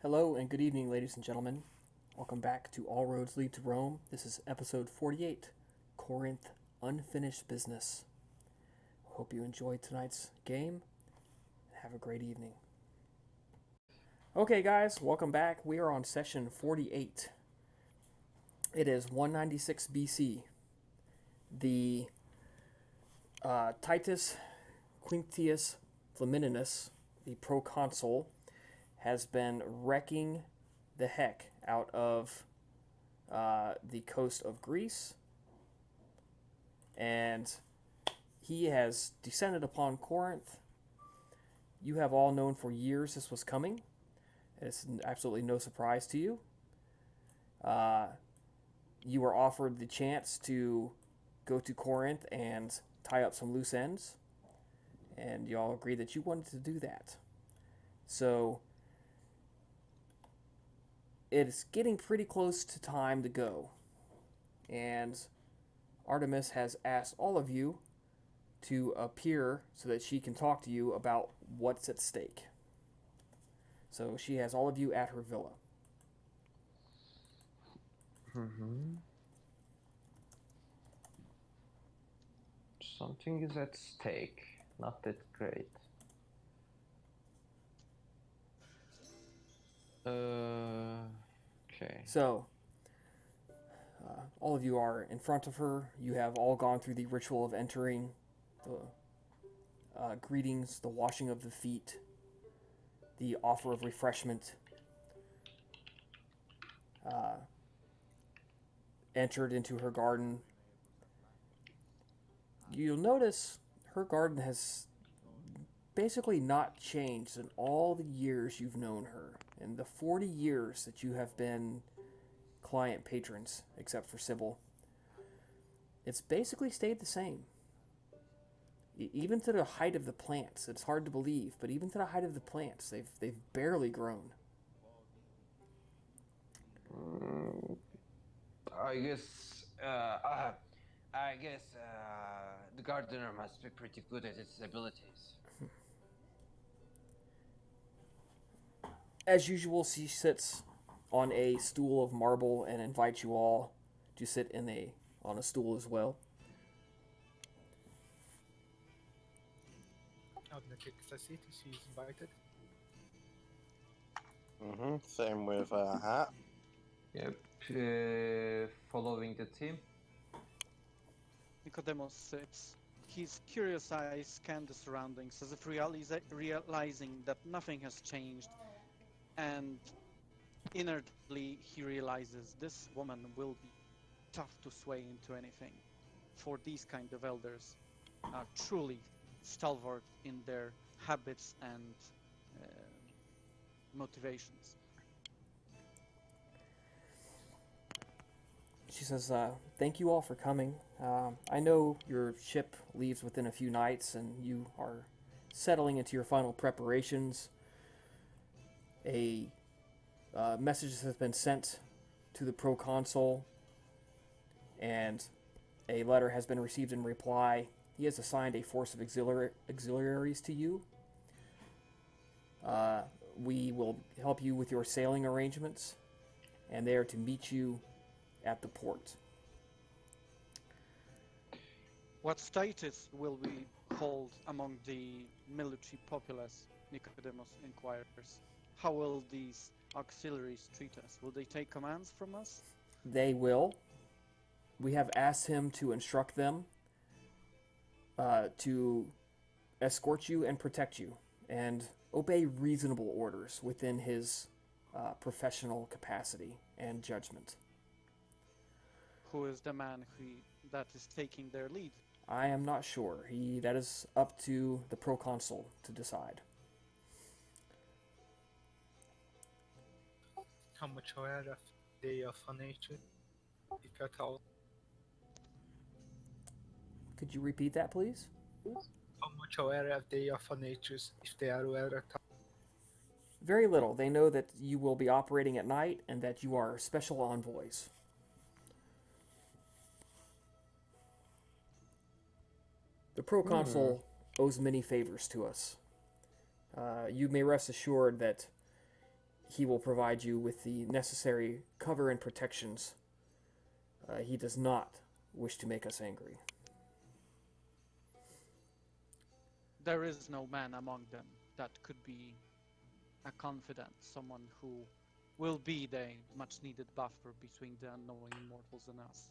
Hello and good evening, ladies and gentlemen. Welcome back to All Roads Lead to Rome. This is episode 48, Corinth Unfinished Business. Hope you enjoyed tonight's game. Have a great evening. Okay, guys, welcome back. We are on session 48. It is 196 BC. The Titus Quinctius Flamininus, the proconsul, has been wrecking the heck out of the coast of Greece, and he has descended upon Corinth. You have all known for years this was coming. It's absolutely no surprise to you. You were offered the chance to go to Corinth and tie up some loose ends, and you all agreed that you wanted to do that. So it's getting pretty close to time to go. And Artemis has asked all of you to appear so that she can talk to you about what's at stake. So she has all of you at her villa. Mm-hmm. Something is at stake. Not that great. Okay. So, all of you are in front of her. You have all gone through the ritual of entering, the greetings, the washing of the feet, the offer of refreshment. Entered into her garden. You'll notice her garden has basically not changed in all the years you've known her, in the 40 years that you have been client patrons, except for Sybil. It's basically stayed the same. Even to the height of the plants, it's hard to believe, but even to the height of the plants, they've barely grown. I guess. I guess the gardener must be pretty good at its abilities. As usual, she sits on a stool of marble and invites you all to sit on a stool as well. Adna kicks a seat. She's invited. Same with Hat. Yep. Following the team. Nicodemus sits. His curious eyes scan the surroundings as if realizing that nothing has changed, and inwardly he realizes this woman will be tough to sway into anything, for these kind of elders are truly stalwart in their habits and motivations. She says, thank you all for coming. I know your ship leaves within a few nights and you are settling into your final preparations. A message has been sent to the proconsul, and a letter has been received in reply. He has assigned a force of auxiliaries to you. We will help you with your sailing arrangements, and they are to meet you at the port. What status will we hold among the military populace? Nicodemus inquires. How will these auxiliaries treat us? Will they take commands from us? They will. We have asked him to instruct them to escort you and protect you, and obey reasonable orders within his professional capacity and judgment. Who is the man that is taking their lead? I am not sure. That is up to the proconsul to decide. How much aware of they of nature, if at all? Could you repeat that, please? How much aware of they of natures, if they are aware at all? Very little. They know that you will be operating at night and that you are special envoys. The proconsul owes many favors to us. You may rest assured that he will provide you with the necessary cover and protections. He does not wish to make us angry. There is no man among them that could be a confidant, someone who will be the much needed buffer between the unknowing immortals and us.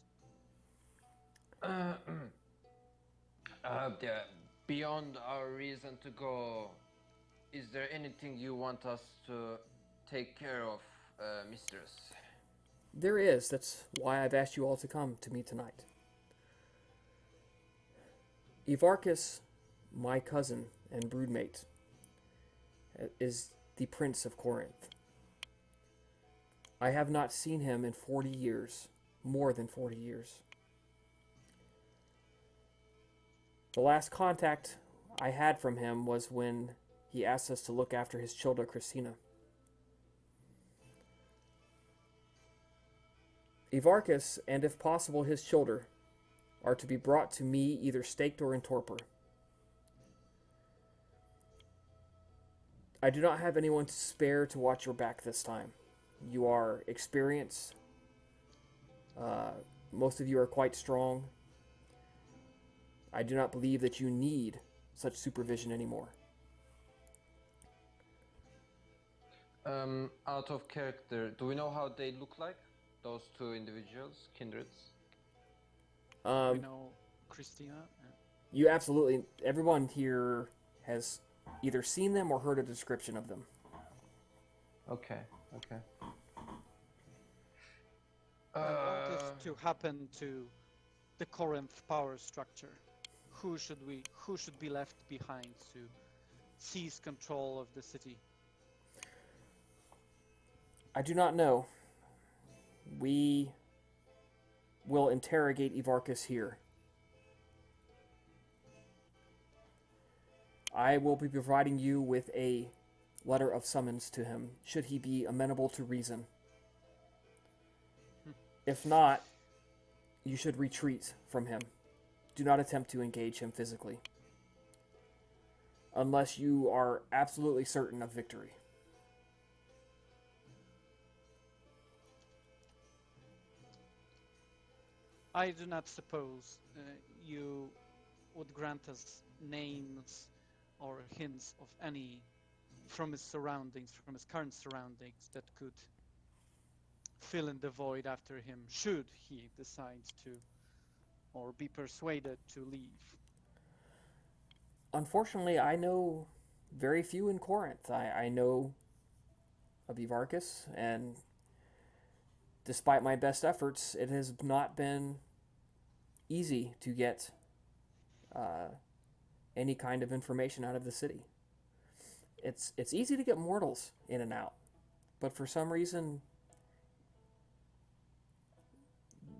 Uh, yeah, beyond our reason to go, is there anything you want us to take care of, mistress? There is. That's why I've asked you all to come to me tonight. Evarchus, my cousin and broodmate, is the Prince of Corinth. I have not seen him in 40 years, more than 40 years. The last contact I had from him was when he asked us to look after his childa Christina. Evarchus, and if possible his children, are to be brought to me either staked or in torpor. I do not have anyone to spare to watch your back this time. You are experienced. Most of you are quite strong. I do not believe that you need such supervision anymore. Out of character, do we know how they look like? Those two individuals, kindreds? We know Christina. You absolutely, everyone here has either seen them or heard a description of them. Okay, okay. What is to happen to the Corinth power structure? Who should be left behind to seize control of the city? I do not know. We will interrogate Evarchus here. I will be providing you with a letter of summons to him, should he be amenable to reason. If not, you should retreat from him. Do not attempt to engage him physically, unless you are absolutely certain of victory. I do not suppose you would grant us names or hints of any from his surroundings, from his current surroundings, that could fill in the void after him, should he decide to, or be persuaded to leave. Unfortunately, I know very few in Corinth. I know of Evarchus, and despite my best efforts, it has not been easy to get any kind of information out of the city. It's easy to get mortals in and out, but for some reason,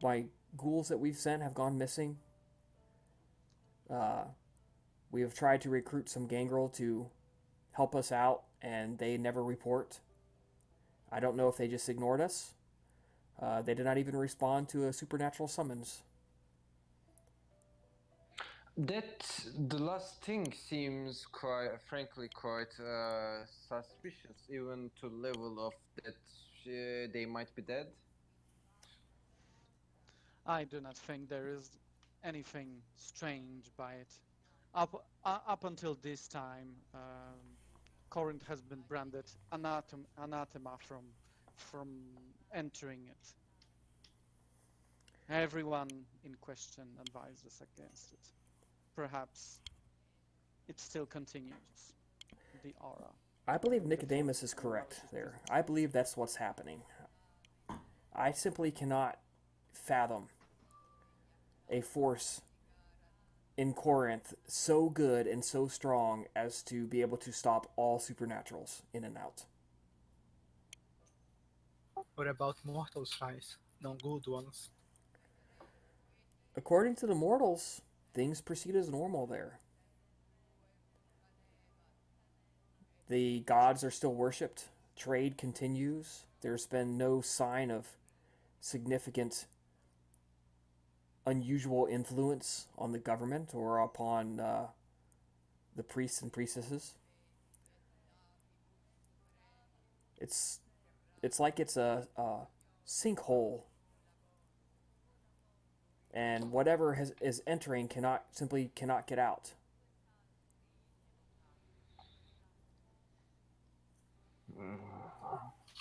my ghouls that we've sent have gone missing. We have tried to recruit some gangrel to help us out, and they never report. I don't know if they just ignored us. They did not even respond to a supernatural summons. The last thing seems frankly quite suspicious, even to level of that they might be dead. I do not think there is anything strange by it. Up until this time, Corinth has been branded anathema from entering it. Everyone in question advises against it. Perhaps it still continues. The aura. I believe Nicodemus is correct there. I believe that's what's happening. I simply cannot fathom a force in Corinth so good and so strong as to be able to stop all supernaturals in and out. What about mortals, guys? No good ones. According to the mortals, things proceed as normal there. The gods are still worshipped. Trade continues. There's been no sign of significant unusual influence on the government or upon the priests and priestesses. It's it's like it's a sinkhole, and whatever is entering cannot get out.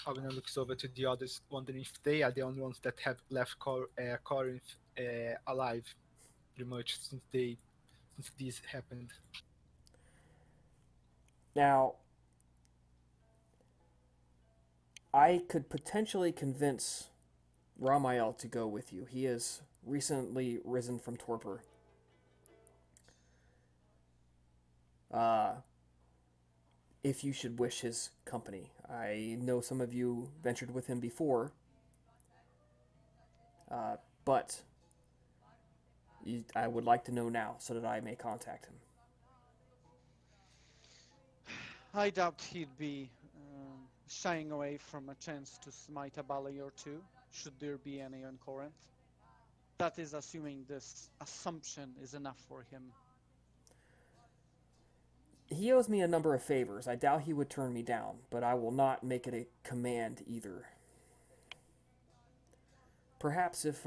Abner looks over to the others, wondering if they are the only ones that have left Corinth alive, pretty much since this happened. Now, I could potentially convince Ramael to go with you. He has recently risen from torpor. Uh, if you should wish his company. I know some of you ventured with him before, but I would like to know now so that I may contact him. I doubt he'd be shying away from a chance to smite a bally or two, should there be any on Corinth. That is assuming this assumption is enough for him. He owes me a number of favors. I doubt he would turn me down, but I will not make it a command either. Perhaps if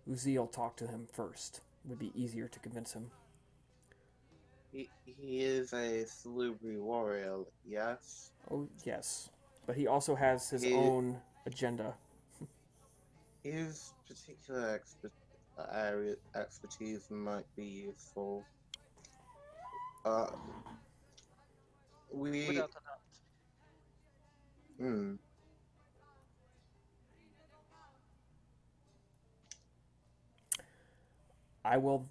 Uziel talked to him first, it would be easier to convince him. He is a Salubri warrior, yes? Oh, yes. But he also has his He- own agenda. His particular area expertise might be useful. We. Without a doubt. Hmm. I will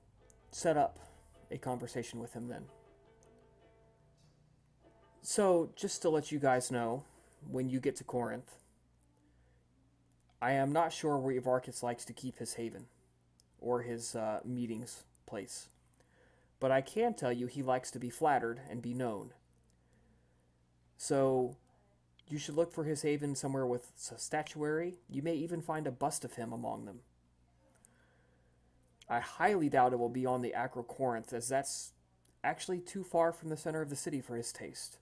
set up a conversation with him then. So, just to let you guys know, when you get to Corinth, I am not sure where Ivarkis likes to keep his haven or his meetings place. But I can tell you he likes to be flattered and be known. So, you should look for his haven somewhere with statuary. You may even find a bust of him among them. I highly doubt it will be on the Acro Corinth, as that's actually too far from the center of the city for his taste.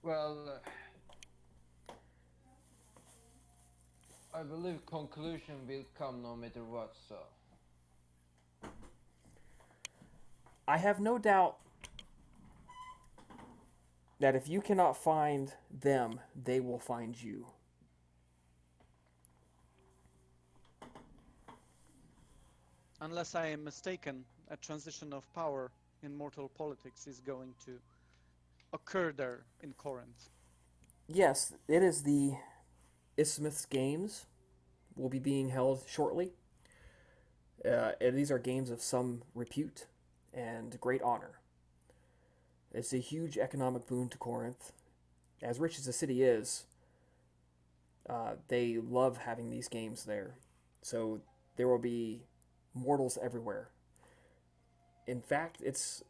Well, I believe conclusion will come no matter what, so. I have no doubt that if you cannot find them, they will find you. Unless I am mistaken, a transition of power in mortal politics is going to occur there in Corinth. Yes, it is the Isthmus Games will be being held shortly. And these are games of some repute and great honor. It's a huge economic boon to Corinth. As rich as the city is, they love having these games there. So there will be mortals everywhere. In fact, it's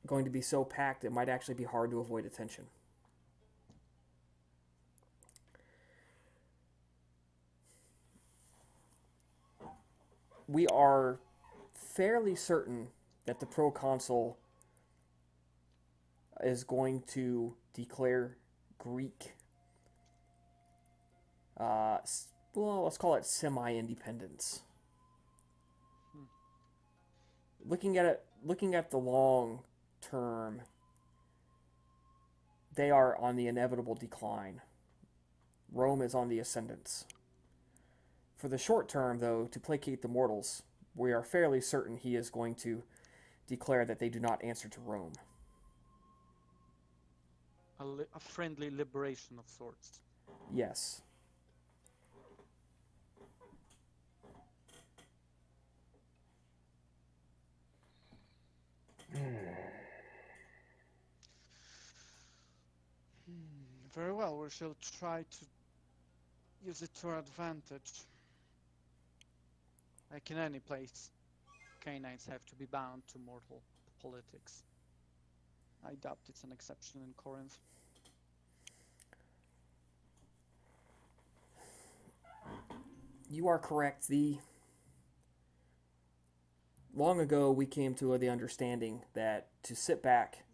going to be so packed it might actually be hard to avoid attention. We are fairly certain that the proconsul is going to declare Greek, well, let's call it semi-independence. Looking at the long term, they are on the inevitable decline. Rome is on the ascendance. For the short term, though, to placate the mortals, we are fairly certain he is going to declare that they do not answer to Rome. A friendly liberation of sorts. Yes. Very well, we shall try to use it to our advantage. Like in any place, Canaanites have to be bound to mortal politics. I doubt it's an exception in Corinth. You are correct. The long ago we came to the understanding that to sit back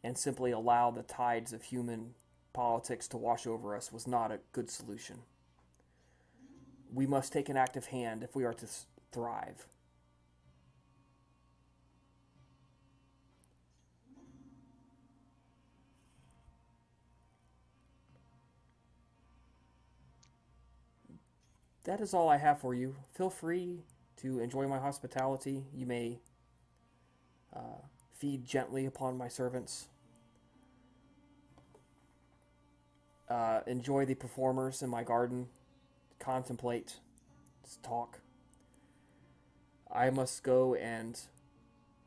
and simply allow the tides of human politics to wash over us was not a good solution. We must take an active hand if we are to thrive. That is all I have for you. Feel free to enjoy my hospitality. You may feed gently upon my servants. Enjoy the performers in my garden. Contemplate. Talk. I must go and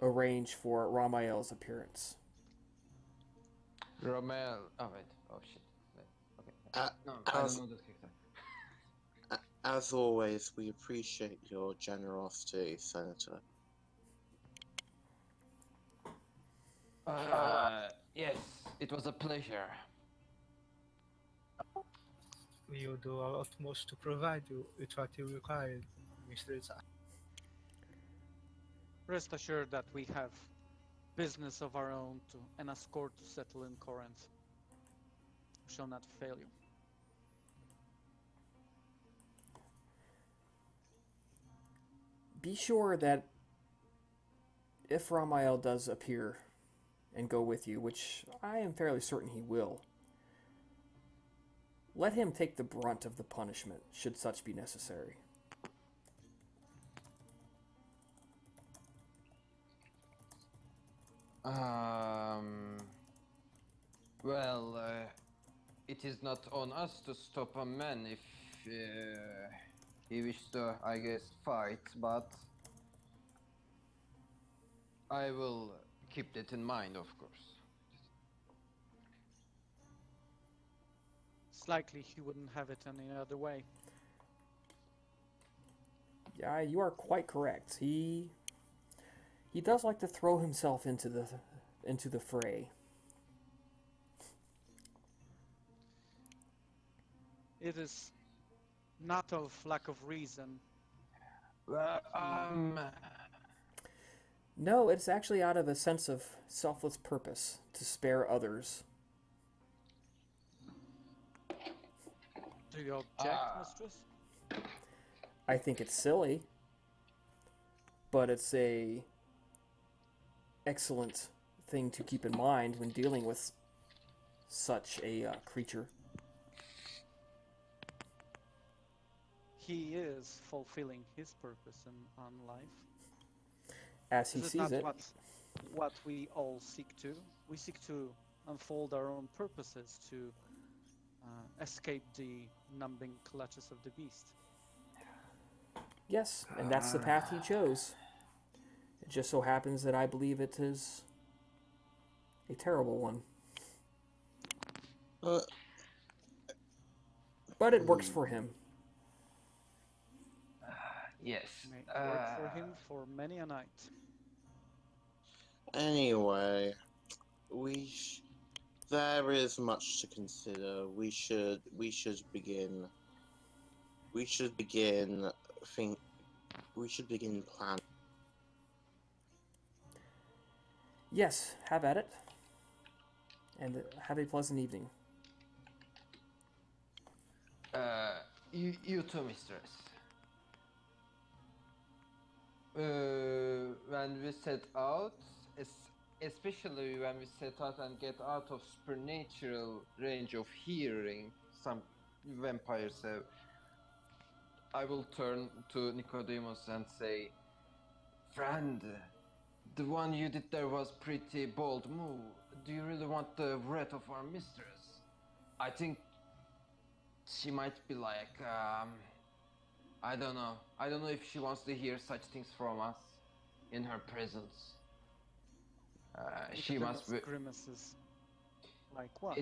arrange for Ramael's appearance. Romel. Oh wait. Oh shit. Wait. Okay. Uh, No, I don't as, know this character. as always, we appreciate your generosity, Senator. Yes, it was a pleasure. We will do our utmost to provide you with what you require, Mr. Isaac. Rest assured that we have business of our own to an escort to settle in Corinth. We shall not fail you. Be sure that if Ramael does appear and go with you, which I am fairly certain he will, let him take the brunt of the punishment, should such be necessary. Um. Well, it is not on us to stop a man if he wishes to, I guess, fight, but I will keep that in mind, of course. It's likely he wouldn't have it any other way. Yeah, you are quite correct. He does like to throw himself into the fray. It is not of lack of reason. Well, No, it's actually out of a sense of selfless purpose to spare others. Do you object, mistress? I think it's silly, but it's a excellent thing to keep in mind when dealing with such a creature. He is fulfilling his purpose on life. As he Is it sees not it. what we all seek to? We seek to unfold our own purposes to escape the numbing clutches of the beast. Yes, and that's the path he chose. It just so happens that I believe it is a terrible one. Uh, But it works for him. yes. May it work for him for many a night. anyway, there is much to consider. We should begin. We should begin think. We should begin planning. Yes, have at it. And have a pleasant evening. You too, mistress. When we set out, especially when we set out and get out of supernatural range of hearing, some vampires have, I will turn to Nicodemus and say, friend, the one you did there was pretty bold move. Do you really want the wrath of our mistress? I think she might be like, I don't know. I don't know if she wants to hear such things from us in her presence. She must be. Grimaces. Like what?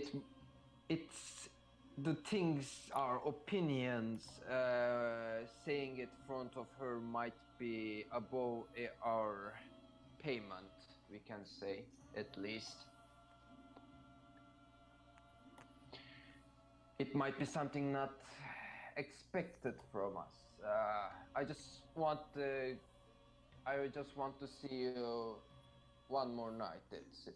It's the things, our opinions. Saying it front of her might be above our payment. We can say, at least. It might be something not expected from us. I just want to see you one more night. That's it.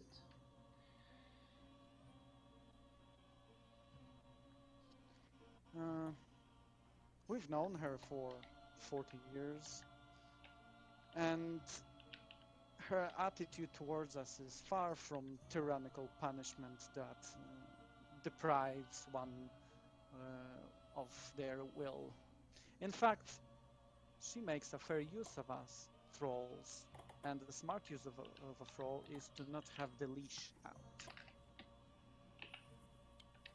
Uh, we've known her for 40 years, and her attitude towards us is far from tyrannical punishment that deprives one of their will. In fact, she makes a fair use of us, thralls, and the smart use of a thrall is to not have the leash out.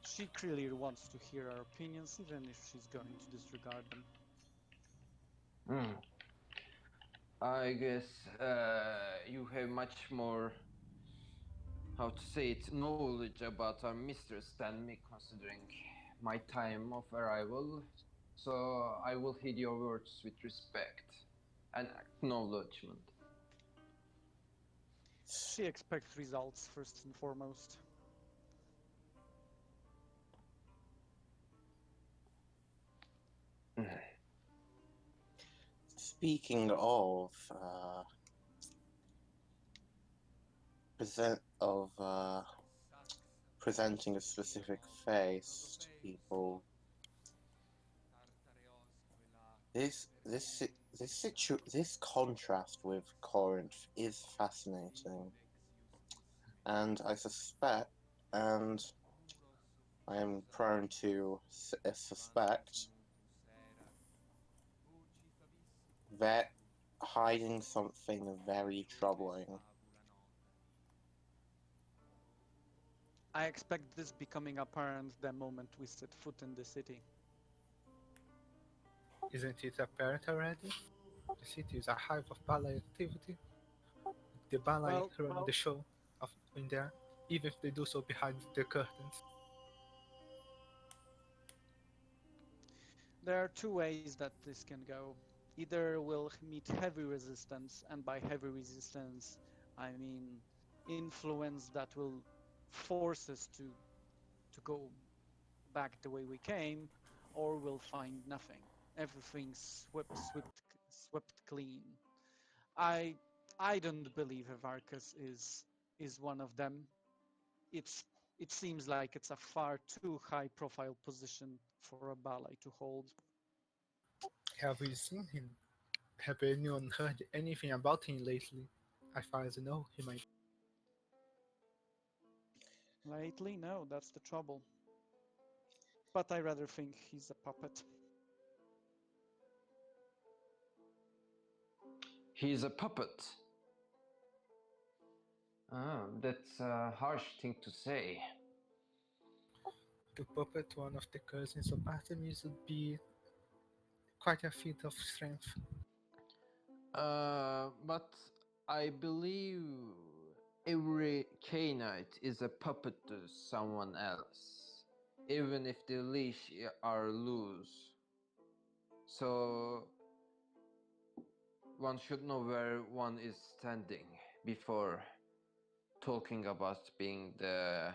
She clearly wants to hear our opinions, even if she's going to disregard them. Hmm. I guess you have much more, how to say it, knowledge about our mistress than me, considering my time of arrival. So I will heed your words with respect and acknowledgement. She expects results first and foremost. Speaking of presenting a specific face to people, this contrast with Corinth is fascinating, and I am prone to suspect that hiding something very troubling. I expect this becoming apparent the moment we set foot in the city. Isn't it apparent already? The city is a hive of ballet activity. The ballet Well, run the show in there, even if they do so behind the curtains. there are two ways that this can go. Either we'll meet heavy resistance, and by heavy resistance, I mean influence that will force us to go back the way we came, or we'll find nothing. Everything's swept clean. I I don't believe Evarchus is one of them. It's it seems like it's a far too high profile position for a ballet to hold. Have you seen him? Have anyone heard anything about him lately? As far as I know, he might. Lately, no, that's the trouble. But I rather think he's a puppet. He's a puppet. Ah, that's a harsh thing to say. To puppet one of the cousins of Artemis would be quite a feat of strength. But I believe every Cainite is a puppet to someone else, even if the leash are loose. So one should know where one is standing before talking about being the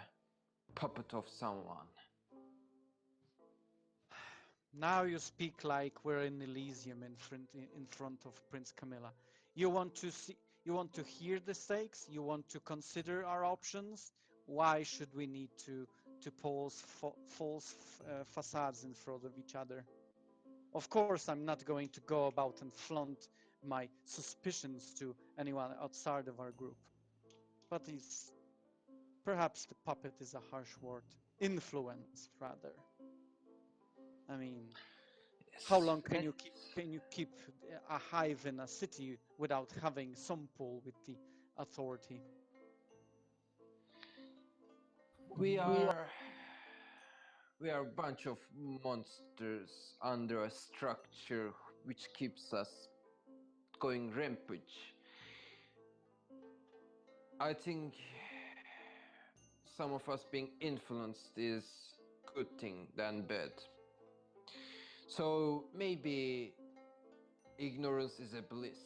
puppet of someone. Now you speak like we're in Elysium in front of Prince Camilla. You want to see, you want to hear the stakes? You want to consider our options? Why should we need to pose false facades in front of each other? Of course, I'm not going to go about and flaunt my suspicions to anyone outside of our group. But perhaps the puppet is a harsh word. Influence, rather. I mean, how long can you keep a hive in a city without having some pull with the authority? We are we are a bunch of monsters under a structure which keeps us going rampage. I think some of us being influenced is good thing than bad. So maybe ignorance is a bliss.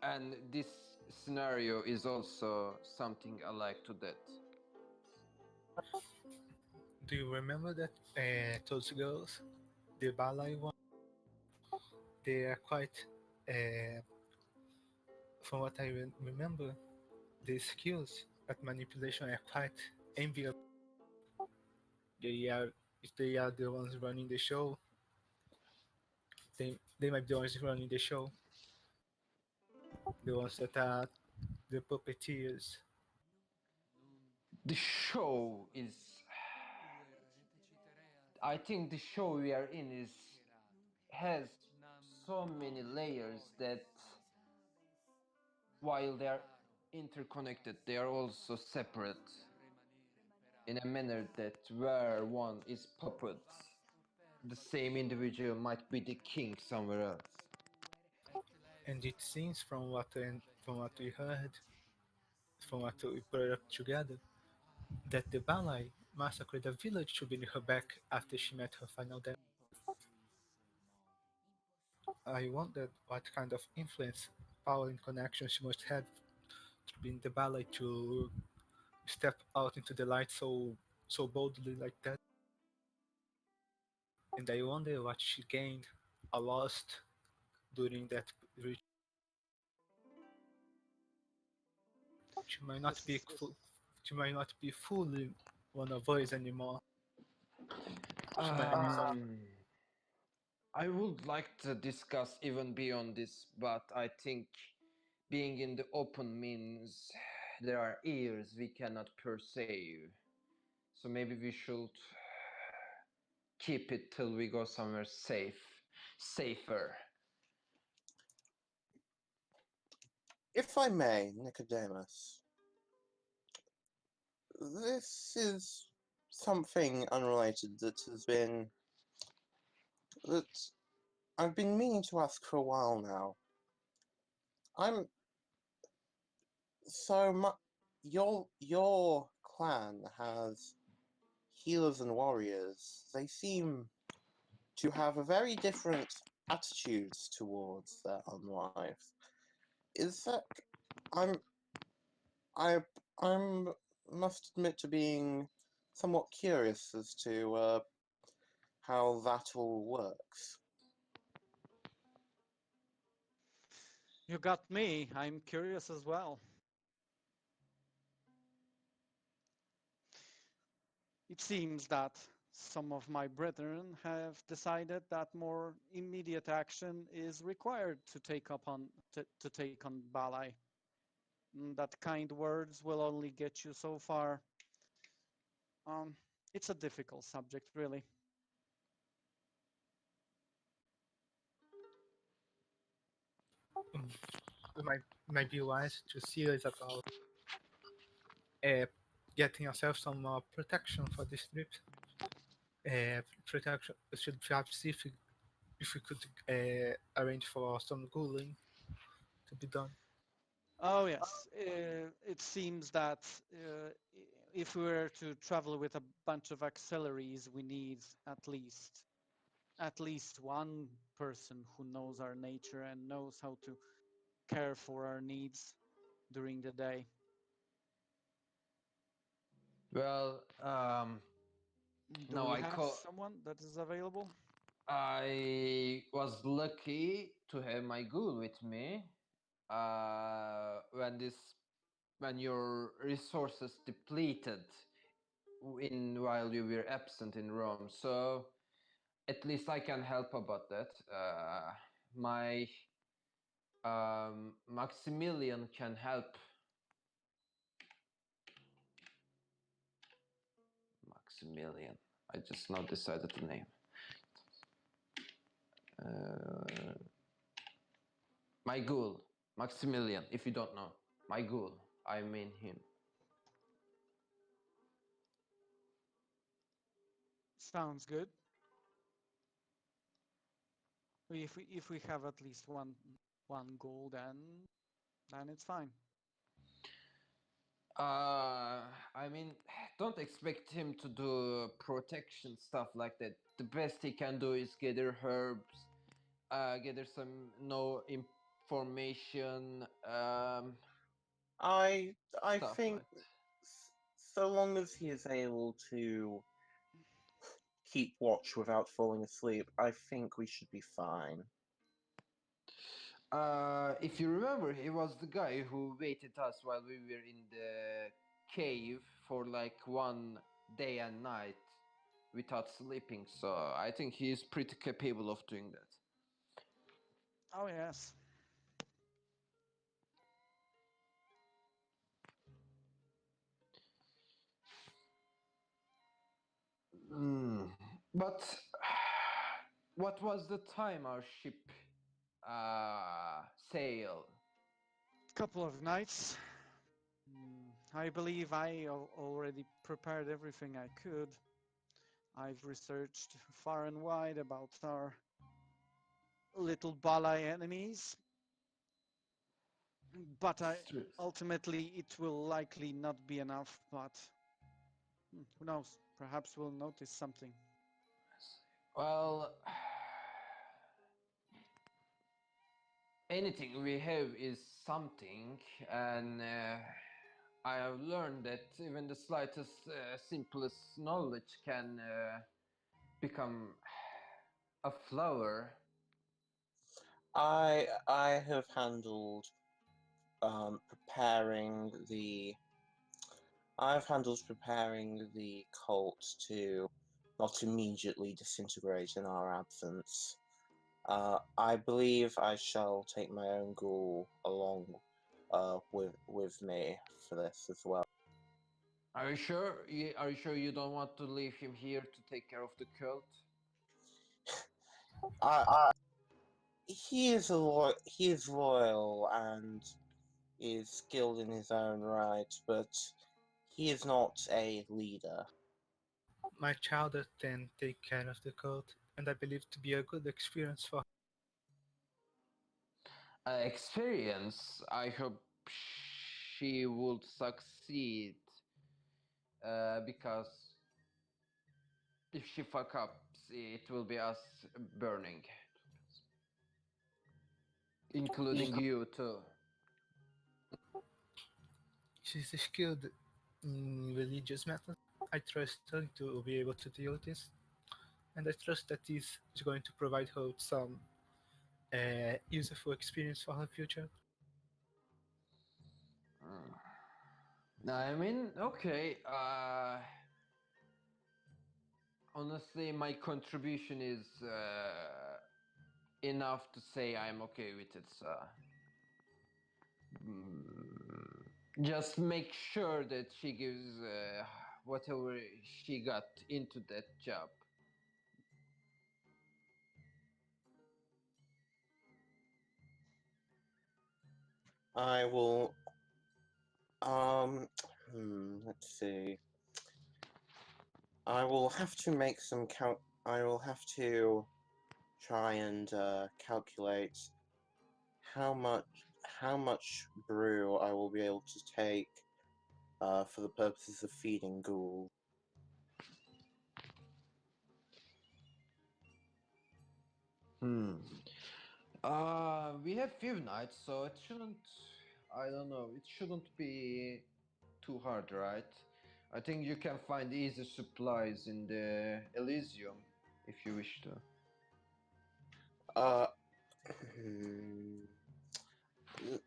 And this scenario is also something alike to that. Do you remember that those girls, the ballet one? They are quite, uh, from what I remember, the skills at manipulation are quite enviable. They are, if they are the ones running the show, they might be the ones running the show, the ones that are the puppeteers. The show is. I think the show we are in is has so many layers that while they are interconnected, they are also separate in a manner that where one is puppet, the same individual might be the king somewhere else. And it seems from what we heard, from what we put up together, that the ballet massacred a village to bring her back after she met her final death. I wondered what kind of influence, power, and connection she must have to be in the ballet to step out into the light so boldly like that. And I wonder what she gained or lost during that retreat. She might not This be is she might not be fully one of us anymore. She might be some. Um, I would like to discuss even beyond this, but I think being in the open means there are ears we cannot perceive. So maybe we should keep it till we go somewhere safer. If I may, Nicodemus, this is something unrelated that I've been meaning to ask for a while now. I'm so much. Your clan has healers and warriors. They seem to have a very different attitudes towards their own life. Is that I'm I I'm must admit to being somewhat curious as to how that all works. You got me. I'm curious as well. It seems that some of my brethren have decided that more immediate action is required to take on Balai. That kind words will only get you so far. Um, it's a difficult subject, really. um, it might be wise to serious about uh, getting ourselves some protection for this trip. Protection should perhaps see if we could arrange for some ghouling to be done. Oh yes, it seems that if we were to travel with a bunch of auxiliaries, we need at least one person who knows our nature and knows how to care for our needs during the day. Well, Do now we have someone that is available? I was lucky to have my ghoul with me. When your resources depleted in while you were absent in Rome, so at least I can help about that. My Maximilian can help. Maximilian. I just now decided the name. Uh, my ghoul, Maximilian. If you don't know, my ghoul. I mean him. Sounds good. If we have at least one goal, then it's fine. I mean, don't expect him to do protection stuff like that. The best he can do is gather herbs, gather some no information, I stuff think like that. so long as he is able to keep watch without falling asleep, I think we should be fine. If you remember, he was the guy who waited us while we were in the cave for like 1 day and night without sleeping, so I think he is pretty capable of doing that. Oh, yes. But what was the time our ship sailed? Couple of nights. I believe I already prepared everything I could. I've researched far and wide about our little Balai enemies, but ultimately it will likely not be enough, but who knows? Perhaps we'll notice something. Well, anything we have is something, and I have learned that even the slightest, simplest knowledge can become a flower. I have handled preparing the cult to not immediately disintegrate in our absence. I believe I shall take my own ghoul along with me for this as well. Are you sure? Are you sure you don't want to leave him here to take care of the cult? He is loyal and is skilled in his own right, but he is not a leader. My child would then take care of the cult, and I believe to be a good experience for Experience. I hope she would succeed. Because if she fuck up, it will be us burning, including you too. she's skilled in religious methods. I trust her to be able to deal with this, and I trust that this is going to provide her with some useful experience for her future. I mean, okay. Honestly, my contribution is enough to say I'm okay with it. So just make sure that she gives whatever she got into that job. I will. Let's see. I will have to make some I will have to try and calculate how much brew I will be able to take for the purposes of feeding ghouls. We have few nights, so it shouldn't. I don't know. It shouldn't be too hard, right? I think you can find easy supplies in the Elysium if you wish to. Uh,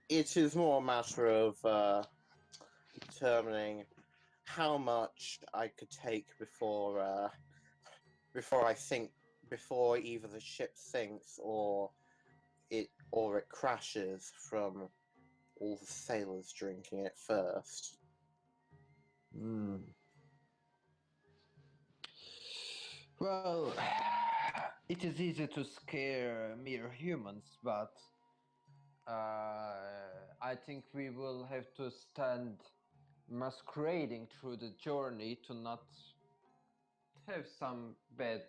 it is more a matter of determining how much I could take before either the ship sinks or it crashes from all the sailors drinking it first. Well, it is easy to scare mere humans, but I think we will have to stand masquerading through the journey to not have some bad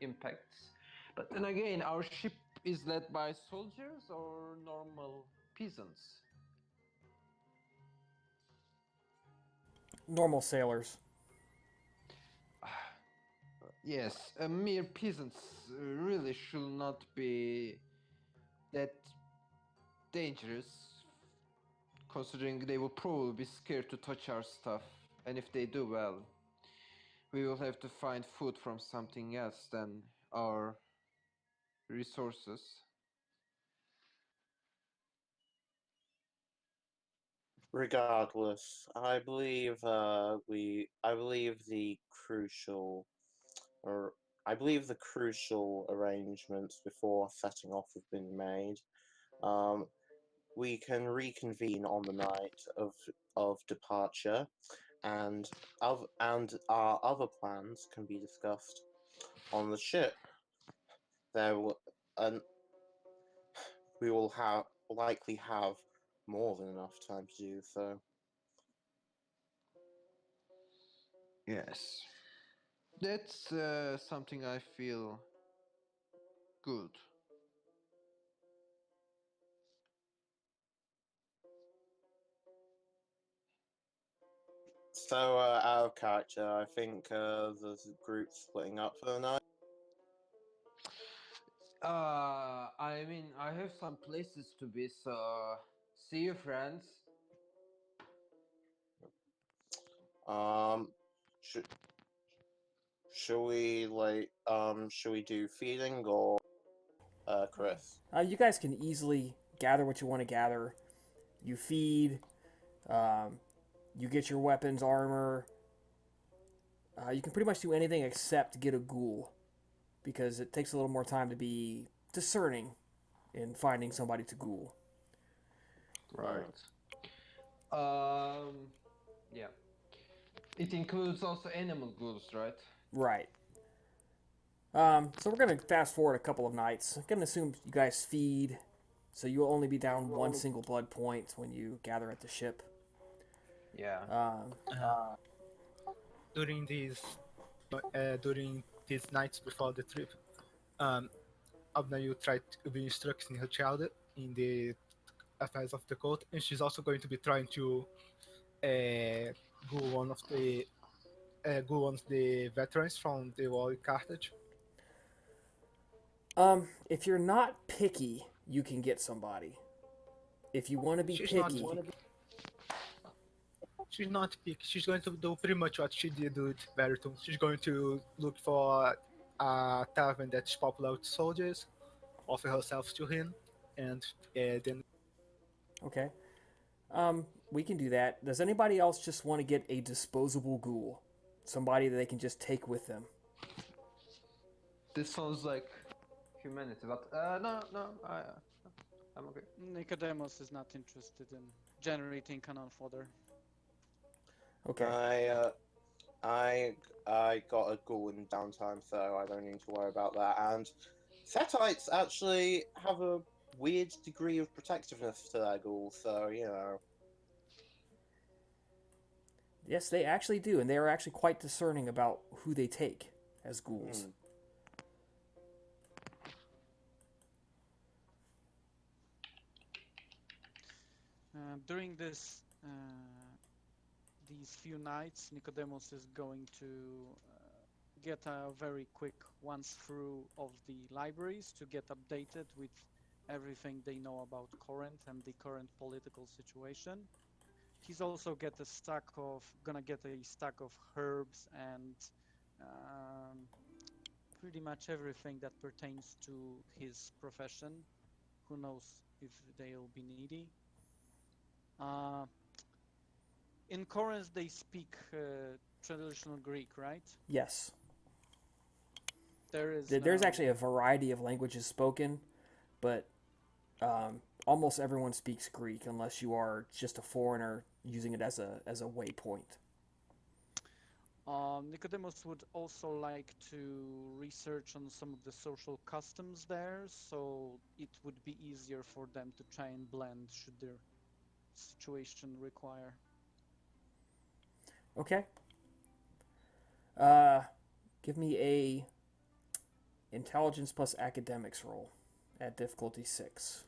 impacts. But then again, our ship is led by soldiers or normal peasants? Normal sailors. Yes, mere peasants really should not be that dangerous, considering they will probably be scared to touch our stuff, and if they do, well, we will have to find food from something else than our resources. Regardless, I believe I believe the crucial, or I believe the crucial arrangements before setting off have been made. Um, we can reconvene on the night of departure, and our other plans can be discussed on the ship. There will, and we will likely have more than enough time to do so. Yes. That's something I feel good. So, out of character, I think the group's splitting up for the night. I mean, I have some places to be, so see you, friends. Um, should should we do feeding or Chris? You guys can easily gather what you want to gather. You feed. Um, you get your weapons, armor. You can pretty much do anything except get a ghoul, because it takes a little more time to be discerning in finding somebody to ghoul. Right. Um, yeah. It includes also animal ghouls, right? Right. So we're gonna fast forward a couple of nights. I'm gonna assume you guys feed, so you'll only be down one single blood point when you gather at the ship. Yeah. Um, During these nights before the trip, um, Abna, you tried to be instructing her child in the affairs of the court, and she's also going to be trying to go one of the go on the veterans from the war in Carthage. if you're not picky, you can get somebody. If you want to be She's not. picky, She's not picky. She's going to do pretty much what she did with Veritum. She's going to look for a tavern that's popular with soldiers, offer herself to him, and then okay. We can do that. Does anybody else just want to get a disposable ghoul? Somebody that they can just take with them. This sounds like humanity, but I'm okay. Nicodemus is not interested in generating cannon fodder. Okay. I got a ghoul in downtime, so I don't need to worry about that. And Setites actually have a weird degree of protectiveness to their ghouls, so you know. Yes, they actually do, and they are actually quite discerning about who they take as ghouls. During these few nights, Nicodemus is going to get a very quick once through of the libraries to get updated with everything they know about Corinth and the current political situation. He's also gonna get a stack of herbs and pretty much everything that pertains to his profession. Who knows if they'll be needy. In Corinth, they speak traditional Greek, right? Yes. There's actually a variety of languages spoken, but almost everyone speaks Greek unless you are just a foreigner using it as a waypoint. Nicodemus would also like to research on some of the social customs there, so it would be easier for them to try and blend should their situation require. Okay. Give me a intelligence plus academics roll at difficulty 6.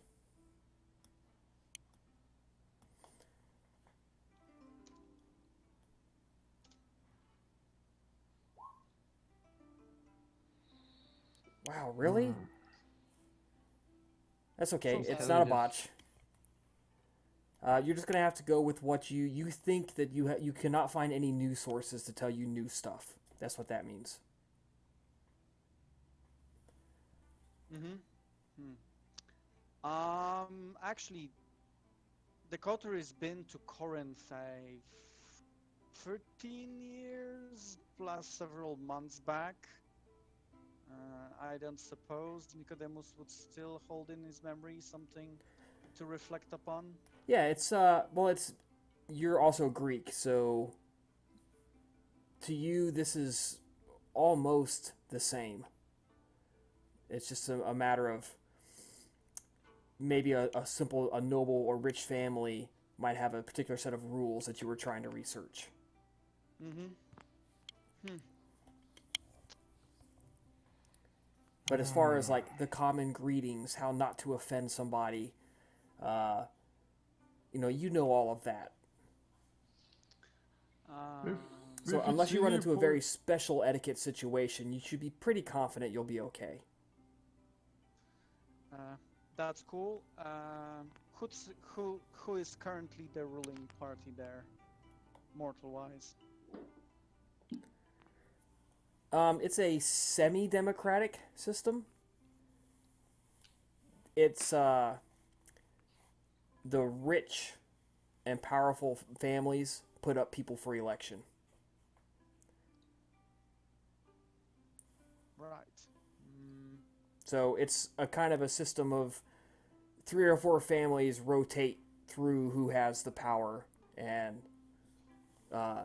Wow, really? That's okay. Sounds It's not a intelligence. botch. You're just gonna have to go with what you think that you cannot find any news sources to tell you new stuff. That's what that means. Mm-hmm. Actually, the coterie has been to Corinth 13 years plus several months back. I don't suppose Nicodemus would still hold in his memory something to reflect upon. Yeah, it's you're also Greek, so to you this is almost the same. It's just a matter of maybe a noble or rich family might have a particular set of rules that you were trying to research. Mm-hmm. Hmm. But as far as like the common greetings, how not to offend somebody, uh, you know all of that. Um, So unless you run into a very special etiquette situation, you should be pretty confident you'll be okay. that's cool. Who is currently the ruling party there, mortal-wise? It's a semi-democratic system. It's the rich and powerful families put up people for election. Right. Mm, So it's a kind of a system of 3 or 4 families rotate through who has the power, and uh,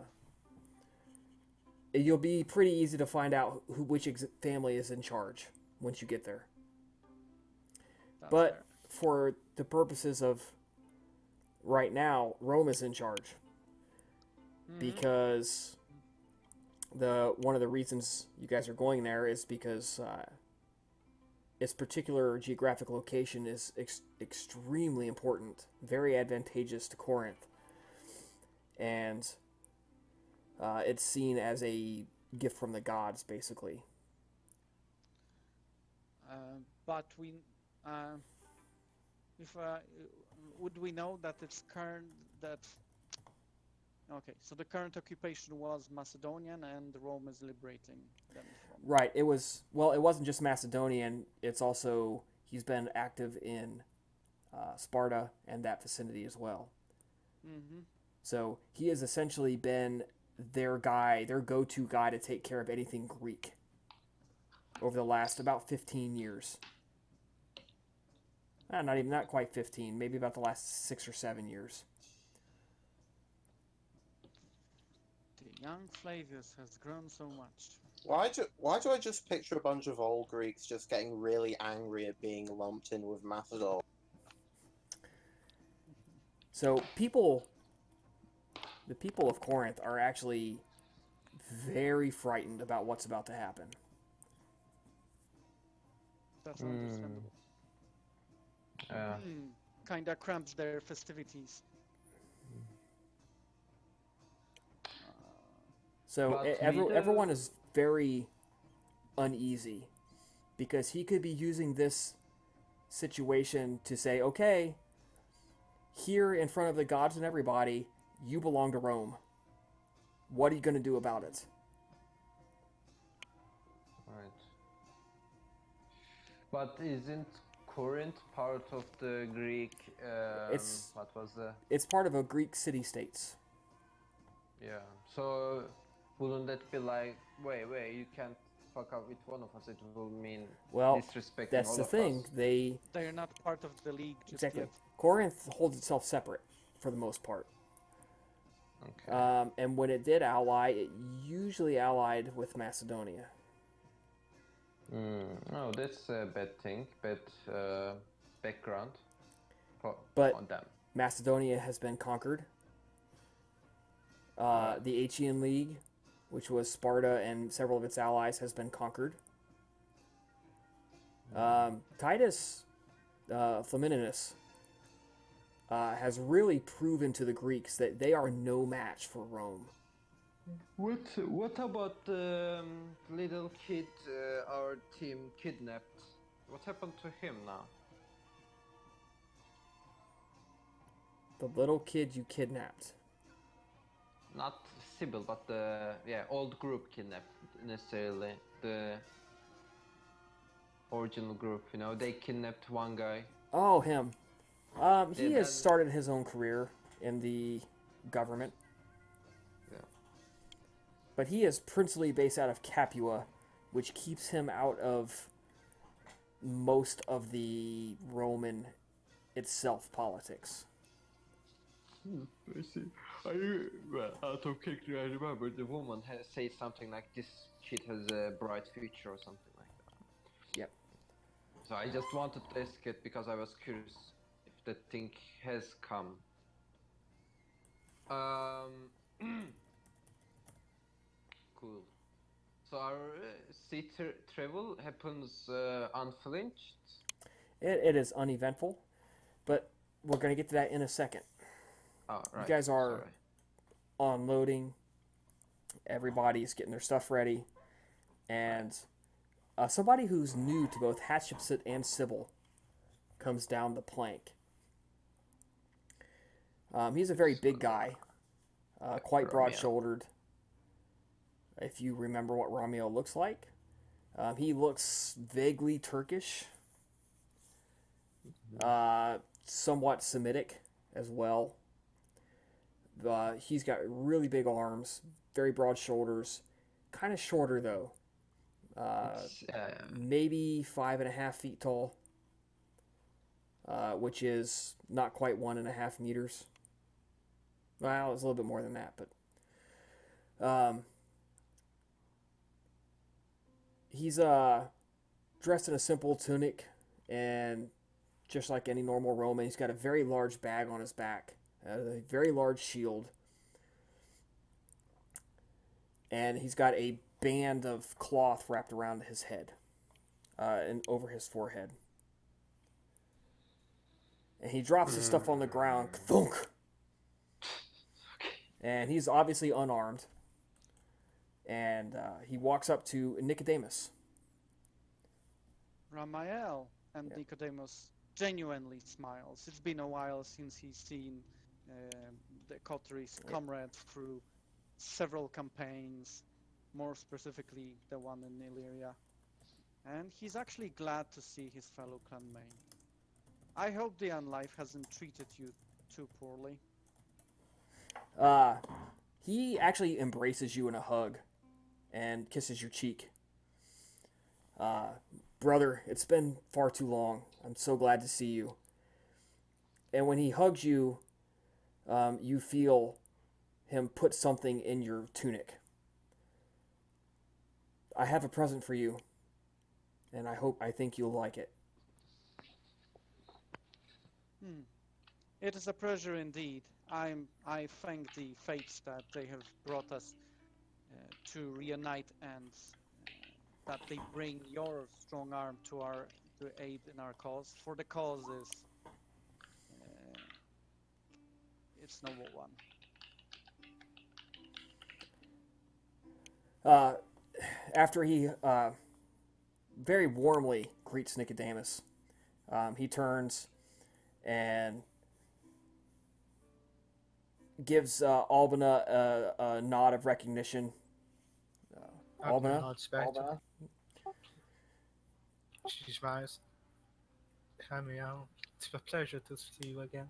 you'll be pretty easy to find out which family is in charge once you get there. that's But fair. for the purposes of right now, Rome is in charge Mhm. because one of the reasons you guys are going there is because its particular geographic location is extremely important, very advantageous to Corinth, and it's seen as a gift from the gods, basically. But uh, if would we know that it's current that okay, so the current occupation was Macedonian and Rome is liberating them from. Right. It was it wasn't just Macedonian. It's also he's been active in Sparta and that vicinity as well. Mm-hmm. So he has essentially been their guy, their go-to guy to take care of anything Greek over the last about 15 years. Not quite 15, maybe about the last 6 or 7 years. The young Flavius has grown so much. Why do I just picture a bunch of old Greeks just getting really angry at being lumped in with Macedon? So the people of Corinth are actually very frightened about what's about to happen. That's understandable. Kinda cramps their festivities. So everyone is very uneasy because he could be using this situation to say, okay, here in front of the gods and everybody, you belong to Rome. What are you going to do about it? Right. But isn't Corinth part of the Greek? What was the? It's part of a Greek city-states. Yeah. So wouldn't that be like, wait, you can't fuck up with one of us? It will mean disrespecting that's all the of thing. us. They're not part of the league just Exactly. yet. Corinth holds itself separate for the most part. Okay. And when it did ally, it usually allied with Macedonia. Oh, that's a bad thing. Bad background on them. Macedonia has been conquered. The Achaean League, which was Sparta and several of its allies, has been conquered. Titus Flamininus has really proven to the Greeks that they are no match for Rome. What about the little kid our team kidnapped? What happened to him now? The little kid you kidnapped. not Sybil, but the old group kidnapped necessarily the original group. You know, they kidnapped one guy. Oh, him. Yeah, He has started his own career in the government, yeah. but he is principally based out of Capua, which keeps him out of most of the Roman itself politics. I see. Well, out of character, I remember the woman says something like, "This kid has a bright future" or something like that. Yep. So I just wanted to ask it because I was curious if that thing has come. Um, cool. So our sea travel happens unflinched. It is uneventful, but we're going to get to that in a second. Oh, You right. guys are Sorry. unloading. Everybody's getting their stuff ready, and somebody who's new to both Hatshepsut and Sybil comes down the plank. He's a very big guy, quite Romeo. broad-shouldered. If you remember what Romeo looks like, he looks vaguely Turkish, somewhat Semitic as well. He's got really big arms, very broad shoulders, kind of shorter though. Maybe 5.5 feet tall, which is not quite 1.5 meters. Well, it's a little bit more than that, but he's dressed in a simple tunic, and just like any normal Roman, he's got a very large bag on his back, a very large shield, and he's got a band of cloth wrapped around his head and over his forehead. And he drops his stuff on the ground, thunk, and he's obviously unarmed. And he walks up to Nicodemus. Ramael, and Nicodemus genuinely smiles. It's been a while since he's seen the coteries comrade through several campaigns, more specifically the one in Illyria. And he's actually glad to see his fellow clanmate. I hope the Unlife hasn't treated you too poorly. He actually embraces you in a hug and kisses your cheek. Brother, it's been far too long. I'm so glad to see you. And when he hugs you, you feel him put something in your tunic. I have a present for you, and I think you'll like it. It is a pleasure indeed. I thank the fates that they have brought us to reunite, and that they bring your strong arm to aid in our cause. For the cause is its noble one. After he very warmly greets Nicodemus, he turns and gives Albina a nod of recognition. Albina? Nods back to She smiles. Samuel, it's a pleasure to see you again.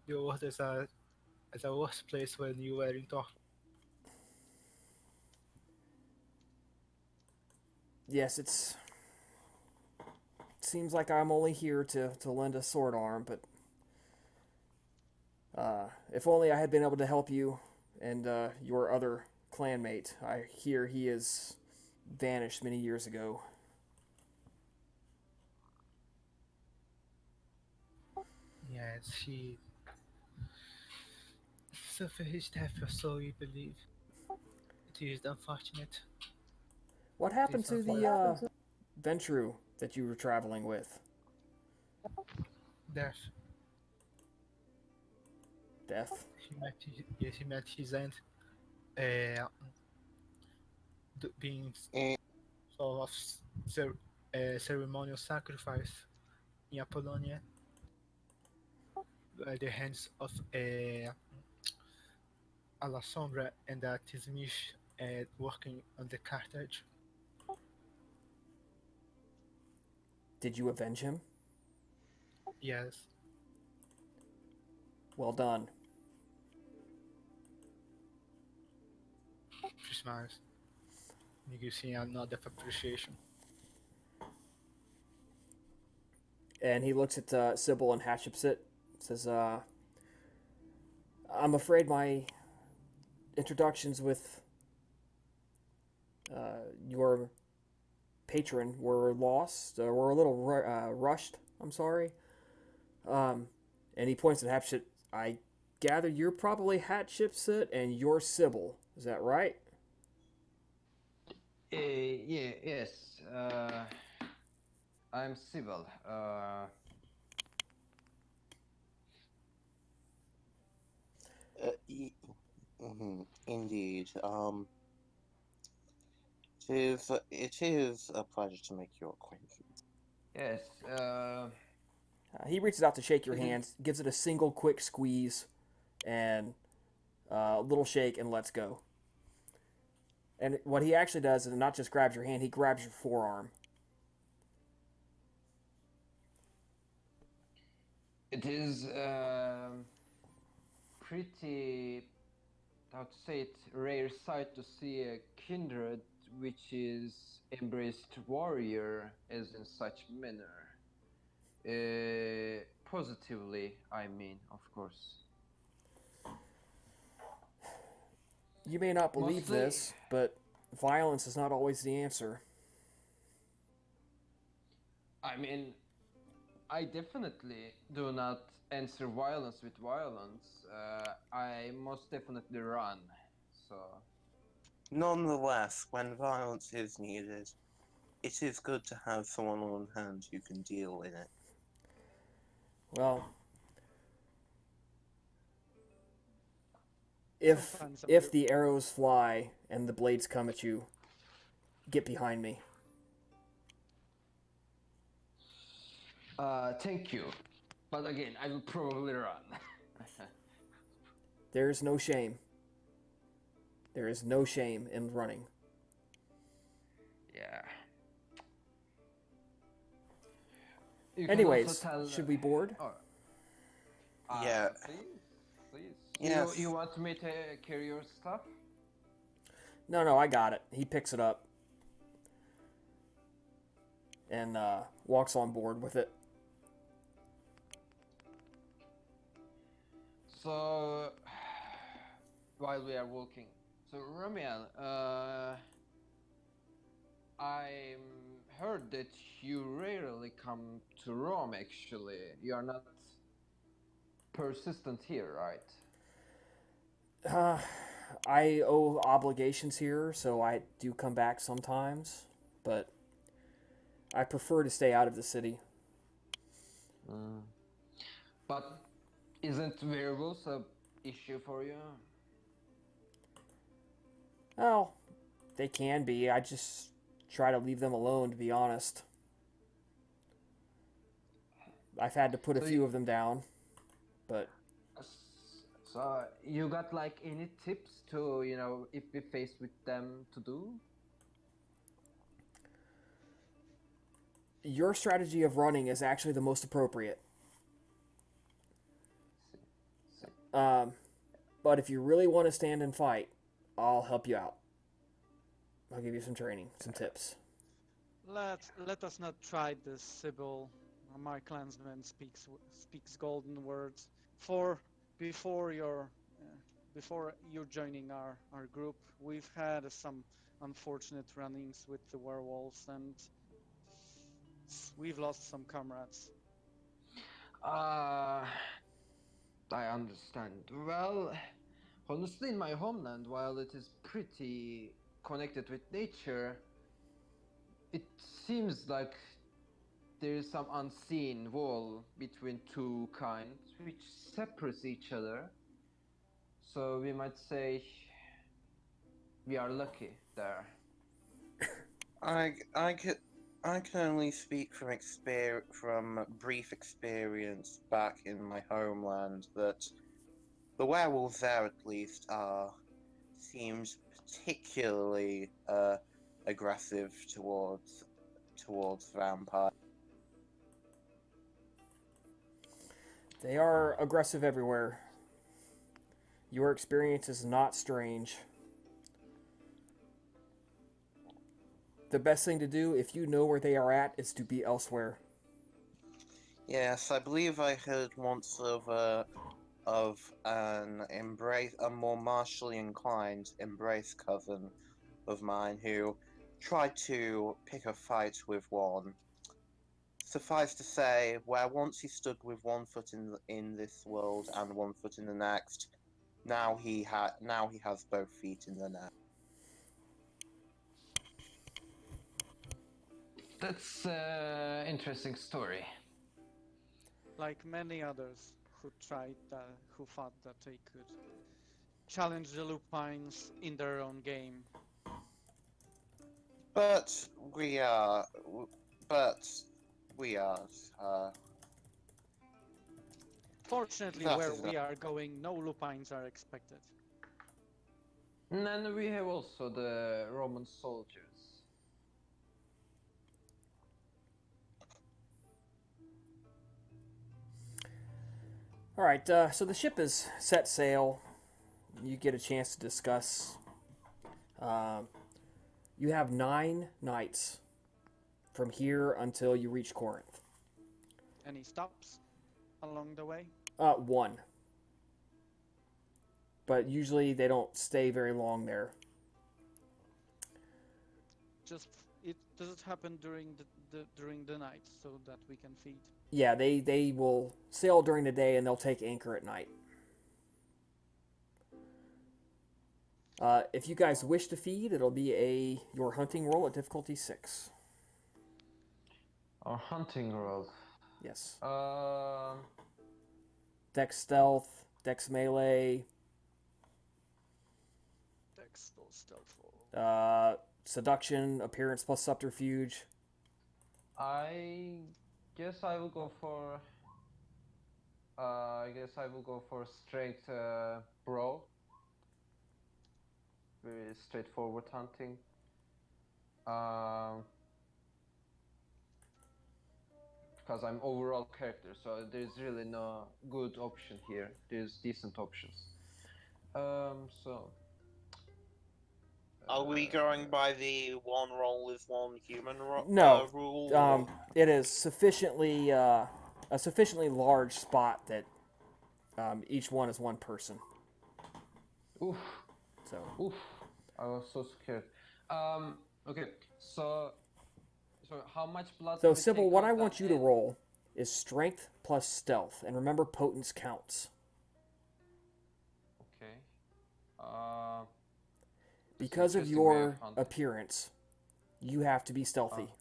Your world is a worse place when you were in talk. Yes, it seems like I'm only here to lend a sword arm, but if only I had been able to help you and your other clanmate. I hear he is vanished many years ago. Yes, she suffered his death, or so we believe. It is unfortunate. What happened to the Ventru that you were traveling with? Death. Death? He met his end. Being sort of ceremonial sacrifice in Apollonia by the hands of Alessandra and that is Mish working on the cartage. Did you avenge him? Yes, Well done. she smiles. You can see a nod of appreciation. And he looks at Sybil and Hatshepsut. Says, I'm afraid my introductions with your patron were lost. Were a little rushed. I'm sorry. And he points at Hatshepsut. I gather you're probably Hatshepsut and you're Sybil. Is that right? Yeah, yes. I'm Sybil. Indeed. It is a pleasure to make your acquaintance. Yes. He reaches out to shake your It is. hand, gives it a single quick squeeze, and a little shake, and lets go. And what he actually does is not just grabs your hand, he grabs your forearm. It is pretty, how to say it, rare sight to see a kindred which is embraced warrior as in such manner. Positively, I mean, of course. You may not believe Mostly, this, but violence is not always the answer. I mean, I definitely do not answer violence with violence. I most definitely run. So, Nonetheless, when violence is needed, it is good to have someone on hand who can deal in it. Well, if Sometimes if the arrows fly and the blades come at you, get behind me. thank you. But again, I will probably run. There is no shame. There is no shame in running. Yeah. You can also Anyways, tell. should we board? Oh, Yeah. please. Yes. You want me to carry your stuff? No, I got it. He picks it up and walks on board with it. So, while we are walking, so Ramiel, I heard that you rarely come to Rome. Actually, you are not persistent here, right? I owe obligations here, so I do come back sometimes, but I prefer to stay out of the city. But isn't werewolves a issue for you? Well, they can be. I just try to leave them alone, to be honest. I've had to put a So few you- of them down, but So you got like any tips to, if we face with them to do? your strategy of running is actually the most appropriate. But if you really want to stand and fight, I'll help you out. I'll give you some training, some tips. let us not try this, Sybil. My clansman speaks golden words. For before your before you joining our group, we've had some unfortunate runnings with the werewolves, and we've lost some comrades. Uh, I understand. Well, honestly, in my homeland, while it is pretty connected with nature, it seems like there is some unseen wall between two kinds which separates each other. So we might say we are lucky there. I I could I can only speak from brief experience back in my homeland that the werewolves there at least seemed particularly aggressive towards vampires. They are aggressive everywhere. Your experience is not strange. The best thing to do, if you know where they are at, is to be elsewhere. Yes, I believe I heard once of a more martially inclined embrace cousin of mine who tried to pick a fight with one. Suffice to say, where once he stood with one foot in this world and one foot in the next, now he has both feet in the next. That's interesting story. Like many others who thought that they could challenge the Lupines in their own game. But we are, but we are. Fortunately, That where is we are going, no Lupines are expected. And then we have also the Roman soldiers. All right, so the ship is set sail. You get a chance to discuss. You have 9 nights from here until you reach Corinth. Any stops along the way? 1. But usually they don't stay very long there. Does it happen during the night so that we can feed? Yeah, they will sail during the day and they'll take anchor at night. If you guys wish to feed, it'll be your hunting roll at difficulty 6. Our hunting roll. Yes. Uh, Dex stealth, dex melee, Dex or stealth. seduction, appearance plus subterfuge. I guess I will go for. I guess I will go for straight brawl. Very straightforward hunting. Because I'm overall character, so there's really no good option here. There's decent options. So. Are we going by the one roll is one human No. rule? Or... It is sufficiently a sufficiently large spot that each one is one person. Oof. So. Oof. I was so scared. Okay. So how much blood? So do we Sybil, take what out I want that you to head? roll is strength plus stealth, and remember potence counts. Okay. That's Because of interesting way your hunting. appearance, you have to be stealthy.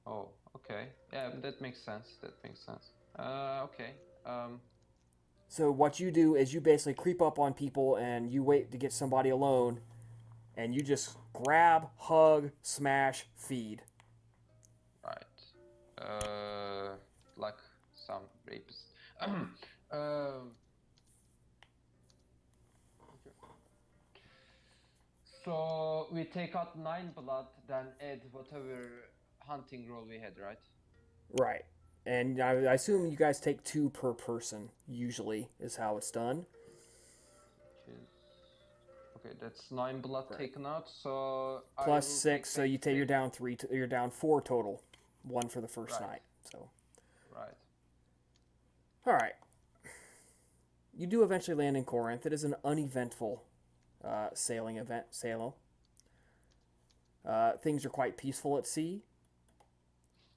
Oh, okay. Yeah, that makes sense. That makes sense. Okay. So what you do is you basically creep up on people and you wait to get somebody alone, and you just grab, hug, smash, feed. Right. Like some rapist. Okay. So we take out 9 blood, then add whatever hunting roll we had, right? Right. And I assume you guys take 2 per person, usually, is how it's done. Okay, that's 9 blood Right. taken out, so I Plus will 6, so you're down 3. You're down 4 total. 1 for the first Right. night. So. Right. All right. You do eventually land in Corinth. It is an uneventful sailing event. Things are quite peaceful at sea.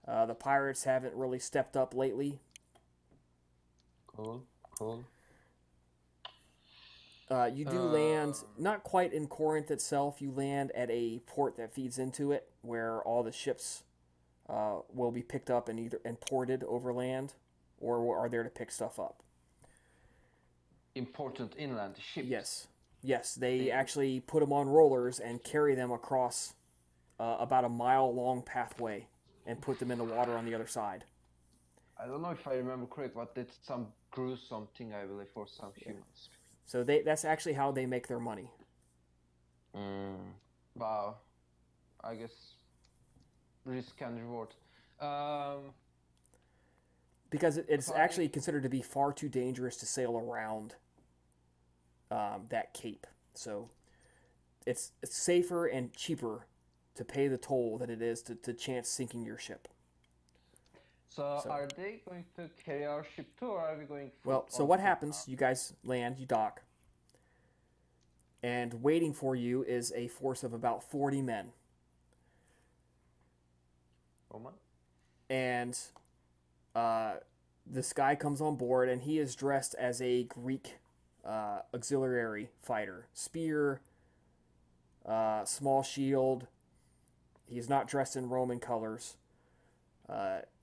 The pirates haven't really stepped up lately. Cool. Cool. You do land not quite in Corinth itself. You land at a port that feeds into it, where all the ships will be picked up and either ported overland, or are there to pick stuff up. Important inland ships. Yes. They actually put them on rollers and carry them across about a mile-long pathway and put them in the water on the other side. I don't know if I remember correct, but that's some gruesome thing, I believe, for some Yeah. humans. So that's actually how they make their money. Wow. I guess risk and reward. Um, Because it's Fine. actually considered to be far too dangerous to sail around that cape. So it's safer and cheaper to pay the toll than it is to chance sinking your ship. So So, are they going to carry our ship too, or are we going well, so on what foot happens? You guys land, you dock, and waiting for you is a force of about 40 men. now? Roman? And uh, this guy comes on board, and he is dressed as a Greek auxiliary fighter. Spear, small shield. He's not dressed in Roman colors.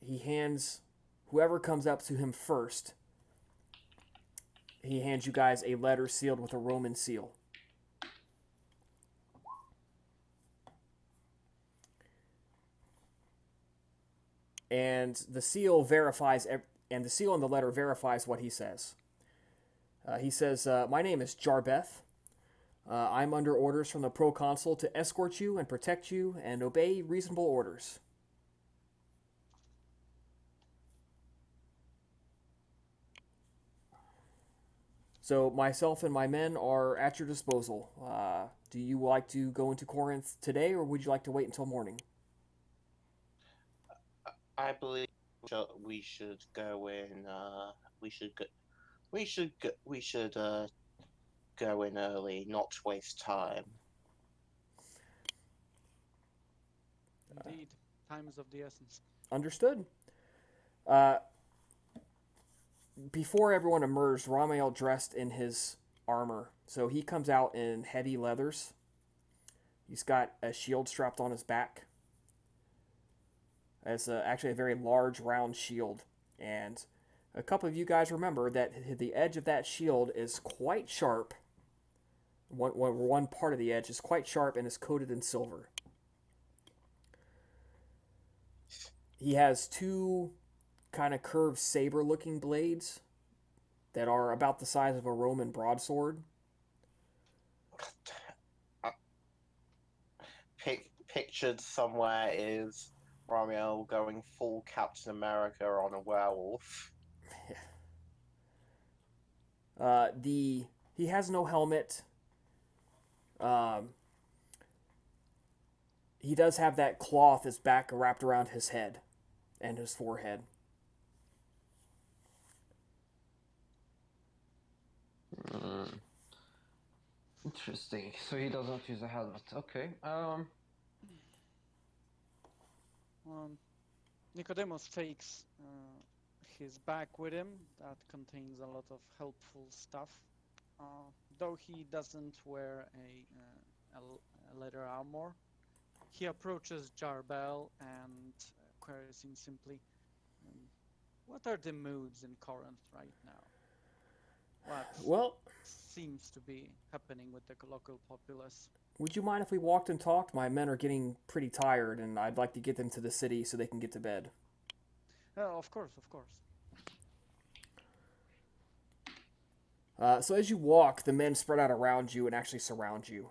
He hands whoever comes up to him first. He hands you guys a letter sealed with a Roman seal. And the seal verifies, and the seal in the letter verifies what he says. He says, "My name is Jarbeth. I'm under orders from the proconsul to escort you and protect you and obey reasonable orders." So myself and my men are at your disposal. Do you like to go into Corinth today, or would you like to wait until morning? I believe we should go in. We should go. We should go in early, not waste time. Indeed, time is of the essence. Understood. Uh, Before everyone emerged, Ramael dressed in his armor. So he comes out in heavy leathers. He's got a shield strapped on his back. It's actually a very large, round shield. And a couple of you guys remember that the edge of that shield is quite sharp. One part of the edge is quite sharp and is coated in silver. He has two kind of curved saber-looking blades that are about the size of a Roman broadsword. Pictured somewhere is Romeo going full Captain America on a werewolf. He has no helmet. He does have that cloth as back wrapped around his head and his forehead. Interesting. So he doesn't use a helmet. Okay. Nicodemus takes his bag with him that contains a lot of helpful stuff. Though he doesn't wear a leather armor, he approaches Jarbel and queries him simply, "What are the moods in Corinth right now? What Well, seems to be happening with the local populace?" would you mind if we walked and talked? My men are getting pretty tired, and I'd like to get them to the city so they can get to bed. Of course, of course. So as you walk, the men spread out around you and actually surround you.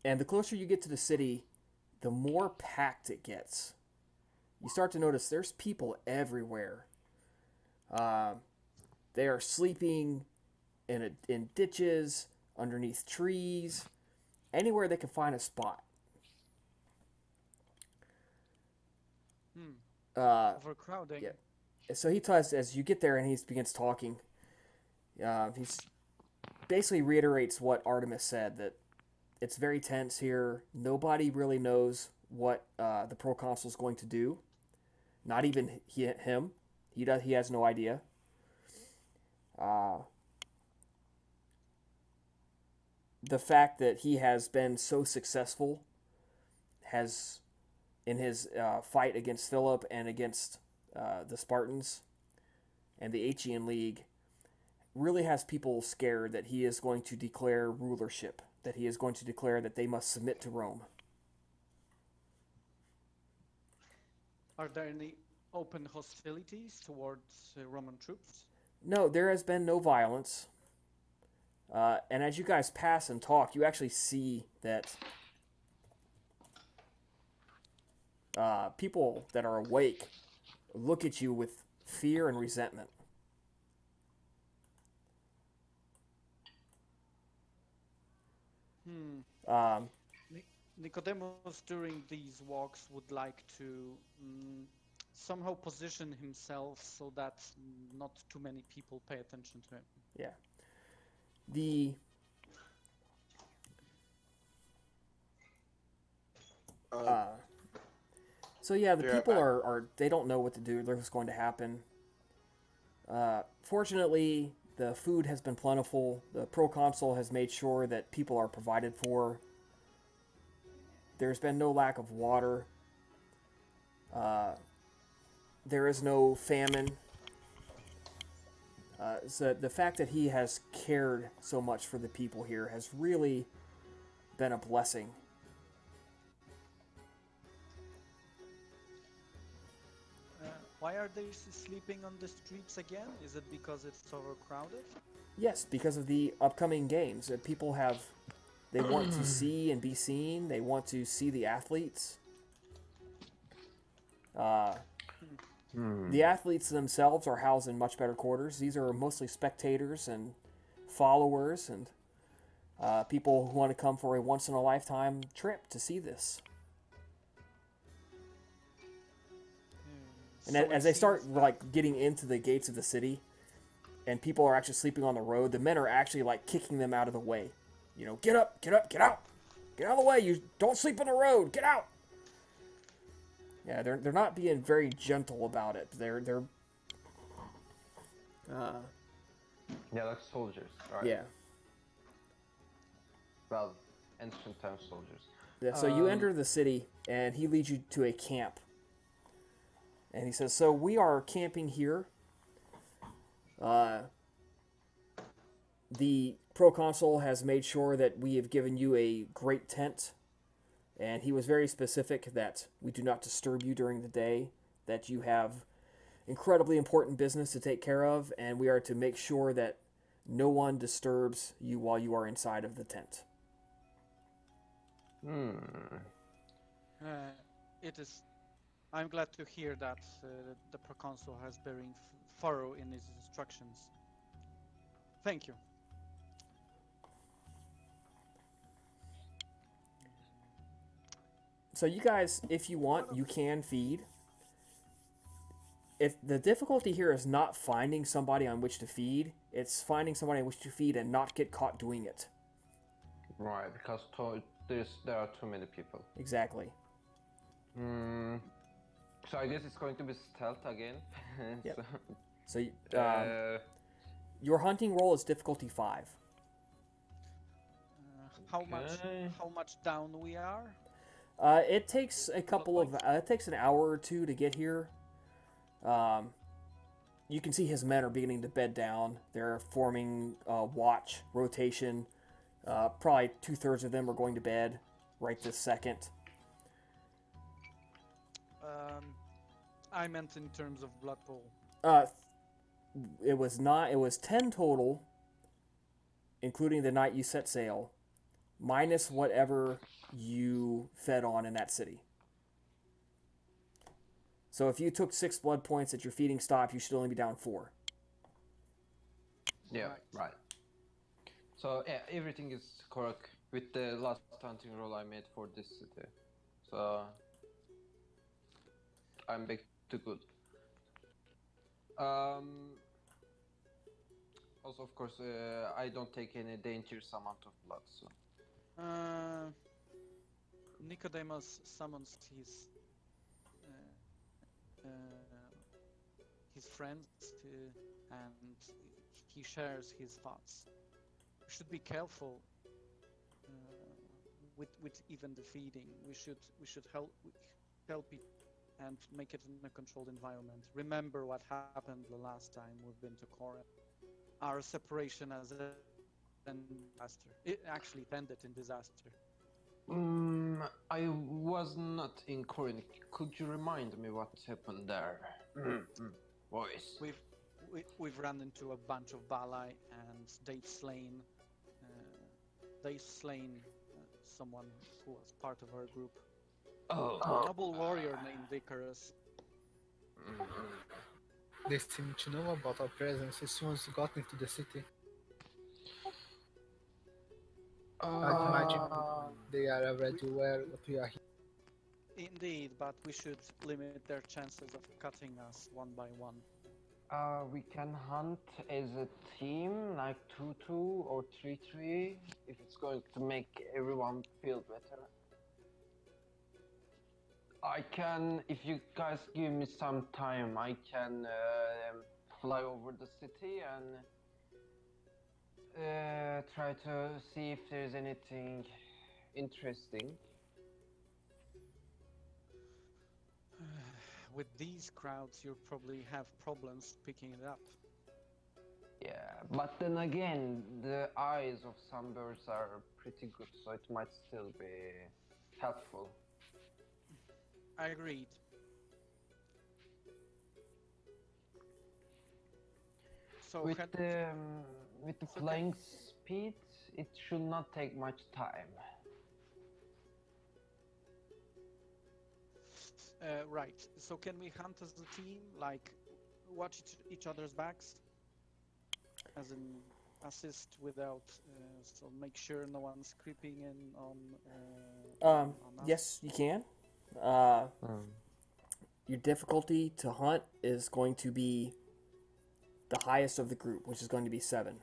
And the closer you get to the city, the more packed it gets. You start to notice there's people everywhere. They are sleeping in ditches, underneath trees, anywhere they can find a spot. Overcrowding. Yeah. So he tells, as you get there and he begins talking, he's basically reiterates what Artemis said, that it's very tense here. Nobody really knows what the proconsul is going to do. Not even him. He has no idea. The fact that he has been so successful has in his fight against Philip and against the Spartans and the Achaean League really has people scared that he is going to declare rulership, that he is going to declare that they must submit to Rome. Are there any open hostilities towards Roman troops? No, there has been no violence. And as you guys pass and talk, you actually see that people that are awake look at you with fear and resentment. Hmm. Um, Nicodemus during these walks would like to somehow position himself so that not too many people pay attention to him. yeah. The Uh, so yeah, the yeah, people are they don't know what to do. What's going to happen. Fortunately, the food has been plentiful. The proconsul has made sure that people are provided for. There's been no lack of water. Uh, there is no famine. So the fact that he has cared so much for the people here has really been a blessing. Why are they sleeping on the streets again? Is it because it's overcrowded? Yes, because of the upcoming games. People have, they want to see and be seen. They want to see the athletes. The athletes themselves are housed in much better quarters. These are mostly spectators and followers and people who want to come for a once in a lifetime trip to see this. And So as it they start seems that like getting into the gates of the city, and people are actually sleeping on the road, the men are actually like kicking them out of the way. You know, get up, get up, get out, get out of the way. You don't sleep on the road. Get out. Yeah, they're not being very gentle about it. They're Yeah, like soldiers, right? yeah. Well, ancient time soldiers. Yeah. So you enter the city, and he leads you to a camp. And he says, "So we are camping here. The proconsul has made sure that we have given you a great tent, and he was very specific that we do not disturb you during the day, that you have incredibly important business to take care of, and we are to make sure that no one disturbs you while you are inside of the tent." it is. I'm glad to hear that the proconsul has been thorough in his instructions. Thank you. So you guys, if you want, you can feed. If the difficulty here is not finding somebody on which to feed, it's finding somebody on which to feed and not get caught doing it. Right, because there are too many people. Exactly. So I guess it's going to be stealth again. Yep. So, So your hunting roll is difficulty 5. How much down we are? It takes a couple of it takes an hour or two to get here. You can see his men are beginning to bed down. They're forming watch rotation. Probably 2/3 of them are going to bed right this second. I meant in terms of blood pool. It was not. It was 10 total, including the night you set sail, minus whatever you fed on in that city. So if you took 6 blood points at your feeding stop, you should only be down 4. yeah, right. So yeah, everything is correct with the last hunting roll I made for this city. So I'm back to good. Also, of course, I don't take any dangerous amount of blood. So Nicodemus summons his friends and he shares his thoughts. We should be careful with even the feeding. We should help it and make it in a controlled environment. Remember what happened the last time we've been to Corinth. Our separation as a disaster. It actually ended in disaster. I was not in Corinth. Could you remind me what happened there? Voice. We've run into a bunch of Balai, and they've slain someone who was part of our group. Oh. A noble warrior named Vicarus. They seem to know about our presence as soon as we got into the city. I'd imagine they are already aware that we are here. Indeed, but we should limit their chances of cutting us one by one. We can hunt as a team, like 2-2 or 3-3, if it's going to make everyone feel better. I can, if you guys give me some time, I can fly over the city and try to see if there's anything interesting. With these crowds, you'll probably have problems picking it up. Yeah, but then again, the eyes of some birds are pretty good, so it might still be helpful. I agreed. So With the so flying speed, it should not take much time. right. So can we hunt as a team, like watch each other's backs, as in assist without, so make sure no one's creeping in on us? Yes, you can. Your difficulty to hunt is going to be the highest of the group, which is going to be 7.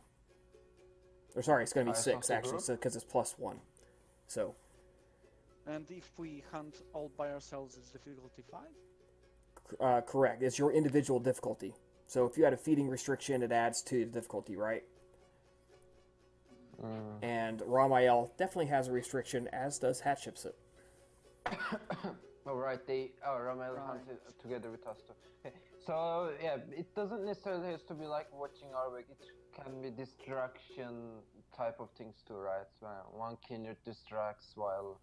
Or sorry, it's going to be Highest of 6 the actually, group? so because it's +1. So And if we hunt all by ourselves, it's difficulty 5. correct. It's your individual difficulty. So if you had a feeding restriction, it adds to the difficulty, right? And Ramael definitely has a restriction, as does Hatshepsut. All right, Ramel hunted together with us too. Okay. So yeah, it doesn't necessarily have to be like watching our back. It can be distraction type of things too, right? One kindred distracts while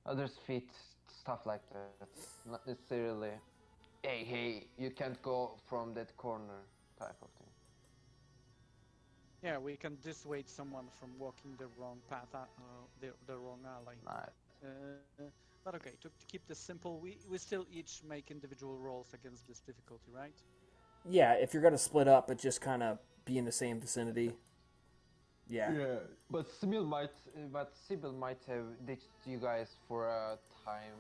others feed, stuff like that. Not necessarily, hey, you can't go from that corner type of thing. Yeah, we can dissuade someone from walking the wrong path, the wrong alley. Right. But okay, to keep this simple, we still each make individual rolls against this difficulty, right? Yeah, if you're going to split up, but just kind of be in the same vicinity. Yeah. Yeah, but Sybil might have ditched you guys for a time.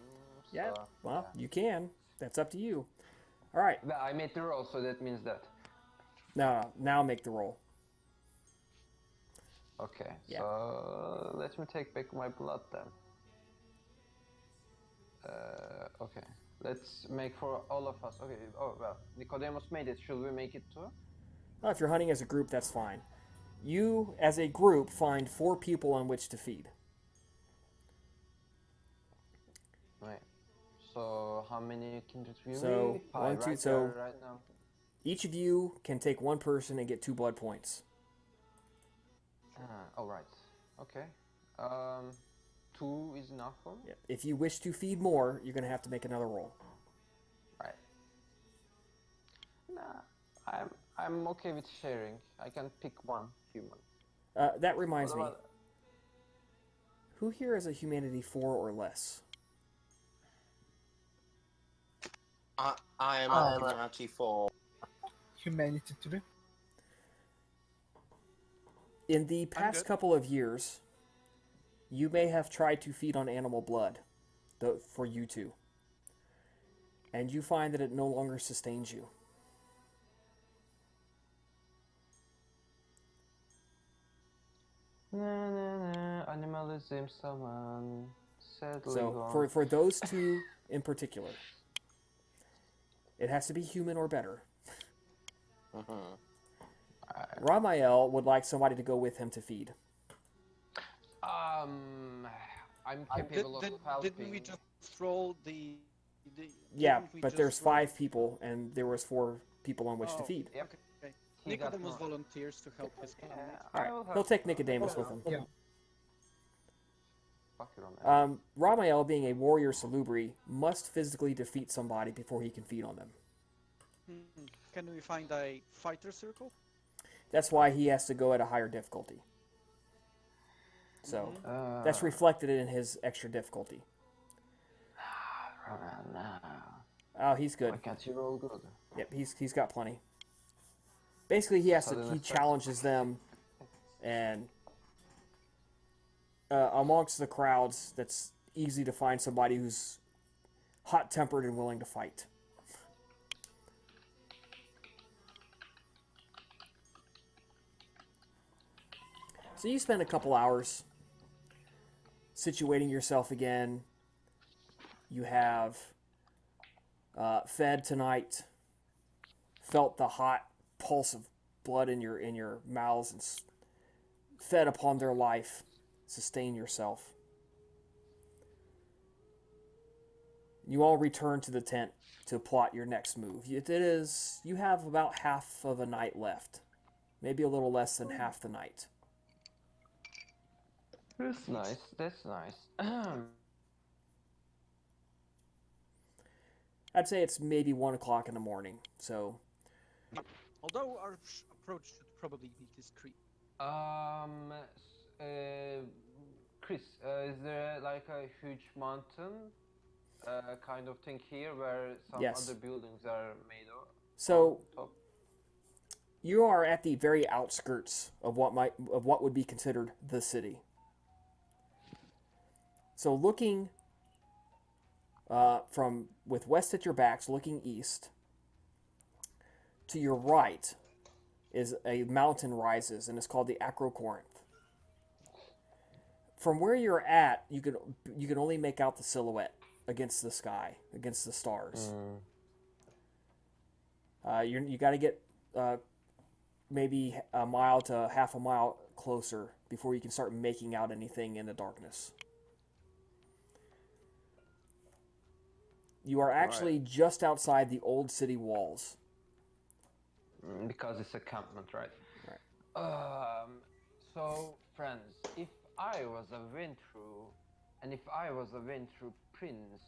Yeah. So, Well, you can. That's up to you. All right. Well, I made the roll, so that means that. Now make the roll. Okay, Yeah. so let me take back my blood then. Okay, let's make for all of us. Okay, oh well, Nicodemus made it. Should we make it too? Well, if you're hunting as a group, that's fine. You, as a group, find 4 people on which to feed. Right. So how many kindred we So, read? 1, 5 2, right so there, right now. each of you can take 1 person and get 2 blood points. All right. Okay. 2 is enough for me. Yeah. If you wish to feed more, you're going to have to make another roll. Right. Nah, I'm okay with sharing. I can pick 1 human. That reminds me. What about- Who here is a humanity 4 or less? I am a humanity 4. Humanity 3. In the past good. couple of years, you may have tried to feed on animal blood, for you two, and you find that it no longer sustains you. Animalism, someone sadly So gone. for those 2 in particular, it has to be human or better. Ramael would like somebody to go with him to feed. I'm capable of helping. Didn't we just roll the Yeah, didn't we but just there's roll- 5 people, and there was 4 people on which to Oh, feed. Yep. Okay. He got Nicodemus more. volunteers to help his Yeah, clanmate. All right, he'll take Nicodemus with him. Yeah. fuck your own ass. Ramael, being a warrior salubri, must physically defeat somebody before he can feed on them. Can we find a fighter circle? That's why he has to go at a higher difficulty. So that's reflected in his extra difficulty. No. Oh, he's good. Why can't you roll good? Yep, he's got plenty. Basically, he challenges them, and amongst the crowds, that's easy to find somebody who's hot-tempered and willing to fight. So you spend a couple hours situating yourself again. You have fed tonight, felt the hot pulse of blood in your mouths, and fed upon their life. Sustain yourself. You all return to the tent to plot your next move. You have about half of a night left, maybe a little less than half the night. That's nice. That's nice. I'd say it's maybe 1 o'clock in the morning. So, Although our approach should probably be discreet. Chris, is there like a huge mountain kind of thing here where some Yes. other buildings are made of? So Top? you are at the very outskirts of what would be considered the city. So looking with west at your backs, looking east, to your right is a mountain rises, and it's called the Corinth. From where you're at, you can only make out the silhouette against the sky, against the stars. You got to get maybe a mile to half a mile closer before you can start making out anything in the darkness. You are actually just outside the old city walls. Because it's a campment, right? Right. So, friends, if I was a Ventru, and if I was a Ventru prince,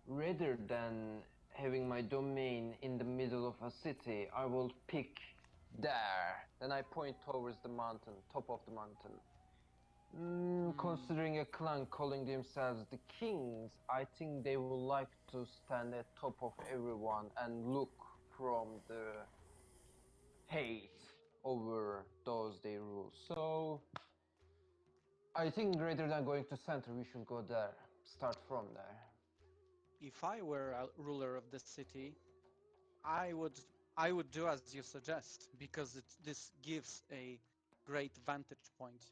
rather than having my domain in the middle of a city, I will pick there. Then I point towards the mountain, top of the mountain. Considering a clan calling themselves the kings, I think they would like to stand at top of everyone and look from the hate over those they rule. So I think rather than going to center, we should go there. Start from there. If I were a ruler of the city, I would I would do as you suggest, because this gives a great vantage point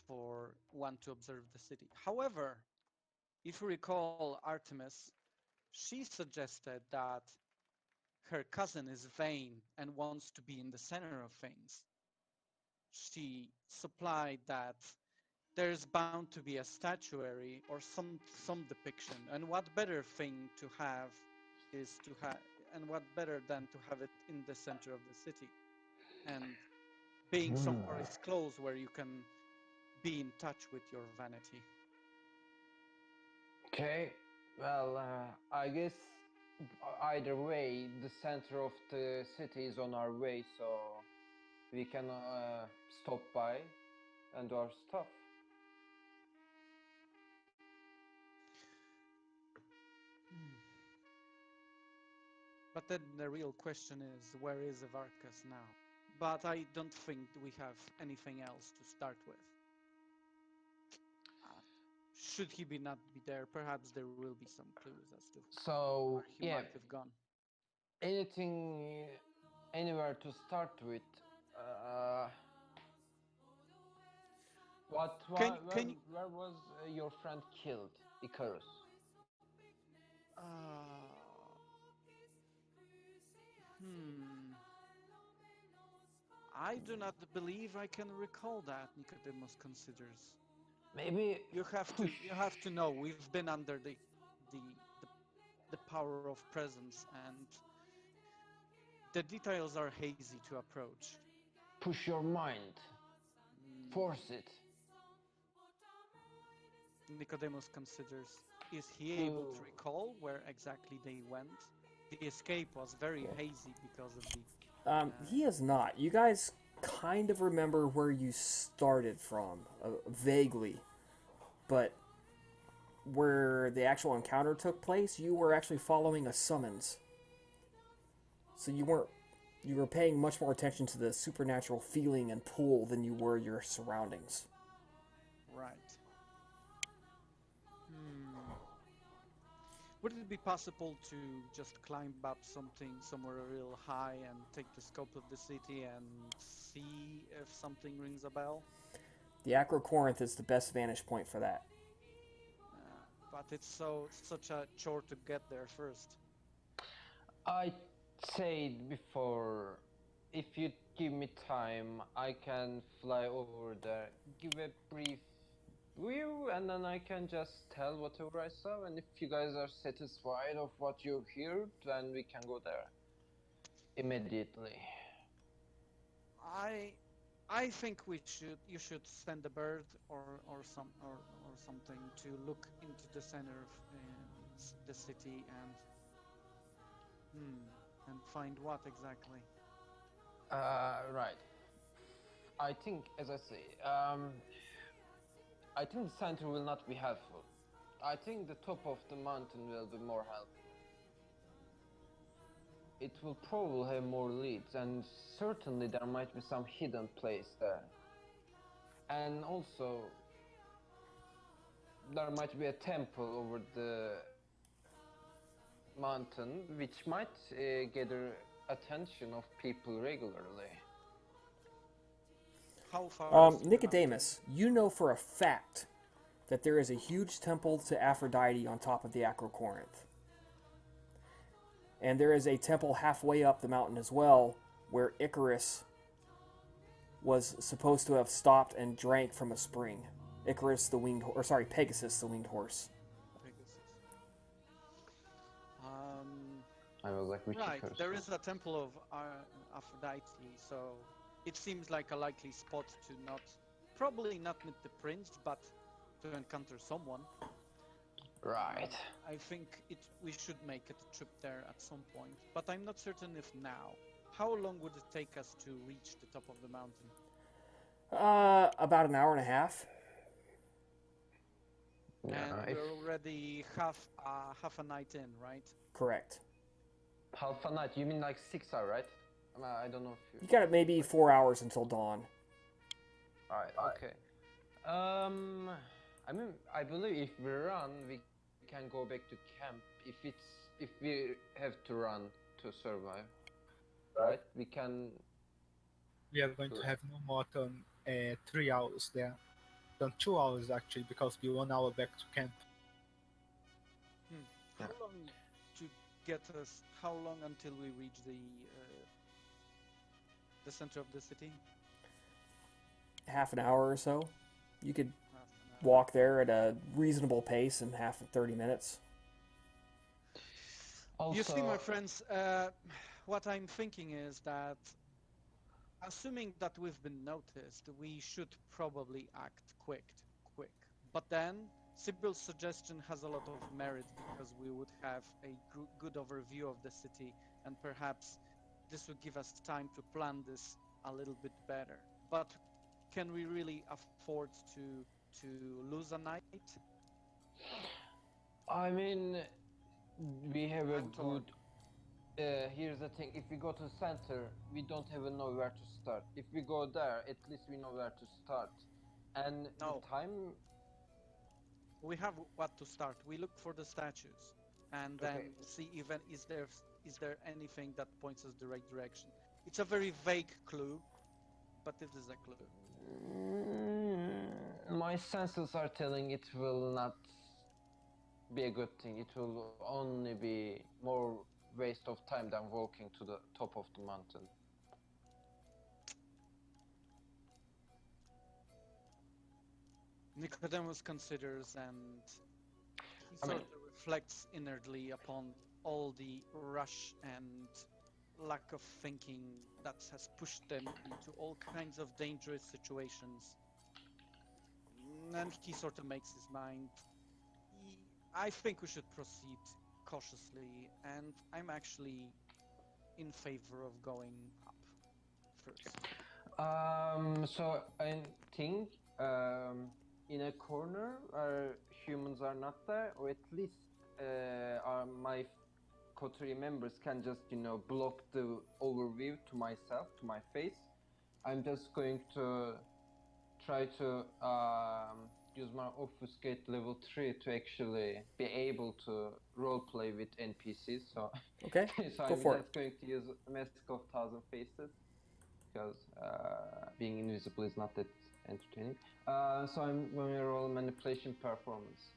for one to observe the city. However, if you recall Artemis, she suggested that her cousin is vain and wants to be in the center of things. She supplied that there's bound to be a statuary or some depiction, and what better thing to have is to have, and what better than to have it in the center of the city, and being somewhere is close where you can be in touch with your vanity. Okay, well, I guess either way, the center of the city is on our way, so we can stop by and do our stuff. But then the real question is, where is Evarchus now? But I don't think we have anything else to start with. Uh, should he be not be there, perhaps there will be some clues as to So, where he yeah, might have gone. anything, anywhere to start with. Uh, where was your friend killed, Icarus? Uh, hmm. I do not believe I can recall that, Nicodemus considers. Maybe push. You have to know we've been under the the, the power of presence, and the details are hazy to approach. Push your mind. Mm, Force it. Nicodemus considers. Is he able to Hmm. recall where exactly they went? The escape was very hazy because of the. He is not. You guys kind of remember where you started from, vaguely, but where the actual encounter took place, you were actually following a summons. So you weren't. You were paying much more attention to the supernatural feeling and pull than you were your surroundings. Right. Hmm. Would it be possible to just climb up something somewhere real high and take the scope of the city and see if something rings a bell? The Acro Corinth is the best vantage point for that. But it's such a chore to get there first. I said before, if you give me time, I can fly over there, give a brief view, and then I can just tell whatever I saw. And if you guys are satisfied of what you heard, then we can go there immediately. I I think you should send a bird or something to look into the center of the city and find what exactly. Right. I think, as I say, I think the center will not be helpful. I think the top of the mountain will be more helpful. It will probably have more leads, and certainly there might be some hidden place there. And also, there might be a temple over the mountain, which might gather attention of people regularly. How far is to the mountain? Nicodemus, you know for a fact that there is a huge temple to Aphrodite on top of the Acro Corinth. And there is a temple halfway up the mountain as well, where Icarus was supposed to have stopped and drank from a spring. Icarus the winged, or sorry, Pegasus the winged horse. Pegasus. Um, I was like, which right, occurs? there is a temple of Aphrodite, so it seems like a likely spot to probably not meet the prince, but to encounter someone. Right. I think we should make it a trip there at some point, but I'm not certain if now. How long would it take us to reach the top of the mountain? About an hour and a half. Yeah, And if we're already half a night in, right? Correct. half a night, you mean like 6 hours, right? I don't know if you. You got maybe 4 hours until dawn. Alright, okay. I mean, I believe if we run, we can go back to camp. If we have to run to survive, right? We can. We are going to have no more than 3 hours there. Than 2 hours actually, because we 1 hour back to camp. How long to get us? How long until we reach the center of the city? Half an hour or so. You could Half an hour. walk there at a reasonable pace in 30 minutes. Also, You see, my friends, what I'm thinking is that, assuming that we've been noticed, we should probably act quick. But then, Sibyl's suggestion has a lot of merit because we would have a good overview of the city, and perhaps this would give us time to plan this a little bit better. But can we really afford to lose a night? I mean, we have a I'm torn. good. Here's the thing: if we go to the center, we don't even know where to start. If we go there, at least we know where to start. And No. the time. We have what to start. We look for the statues, and then Okay. see even is there anything that points us the right direction. It's a very vague clue, but it is a clue. My senses are telling it will not be a good thing. It will only be more waste of time than walking to the top of the mountain. Nicodemus considers, and he I sort mean, of reflects inwardly upon all the rush and lack of thinking that has pushed them into all kinds of dangerous situations. And he sort of makes his mind. I think we should proceed cautiously, and I'm actually in favor of going up first. So I think in a corner where humans are not there, or at least my coterie members can just, block the overview to myself, to my face. I'm just going to try to use my obfuscate level 3 to actually be able to roleplay with NPCs. So, Okay, so go I'm for it. just going to use Mask of Thousand Faces because being invisible is not that entertaining. So I'm going to roll manipulation performance.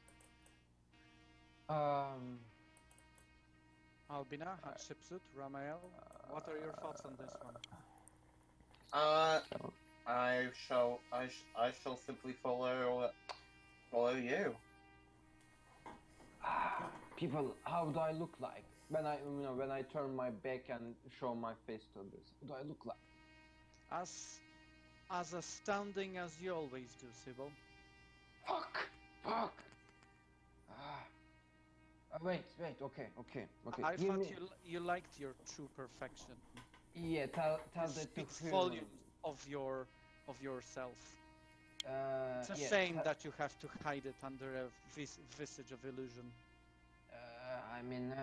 Albina, Hatshepsut, Ramael, what are your thoughts on this one? I shall simply follow you. People, how do I look like when I turn my back and show my face to others? How do I look like? As astounding as you always do, Sybil. Fuck! Wait, okay. I Give thought me. you liked your true perfection. Yeah, tell It that to speaks Human. volumes of yourself. It's a shame that you have to hide it under a visage of illusion. I mean,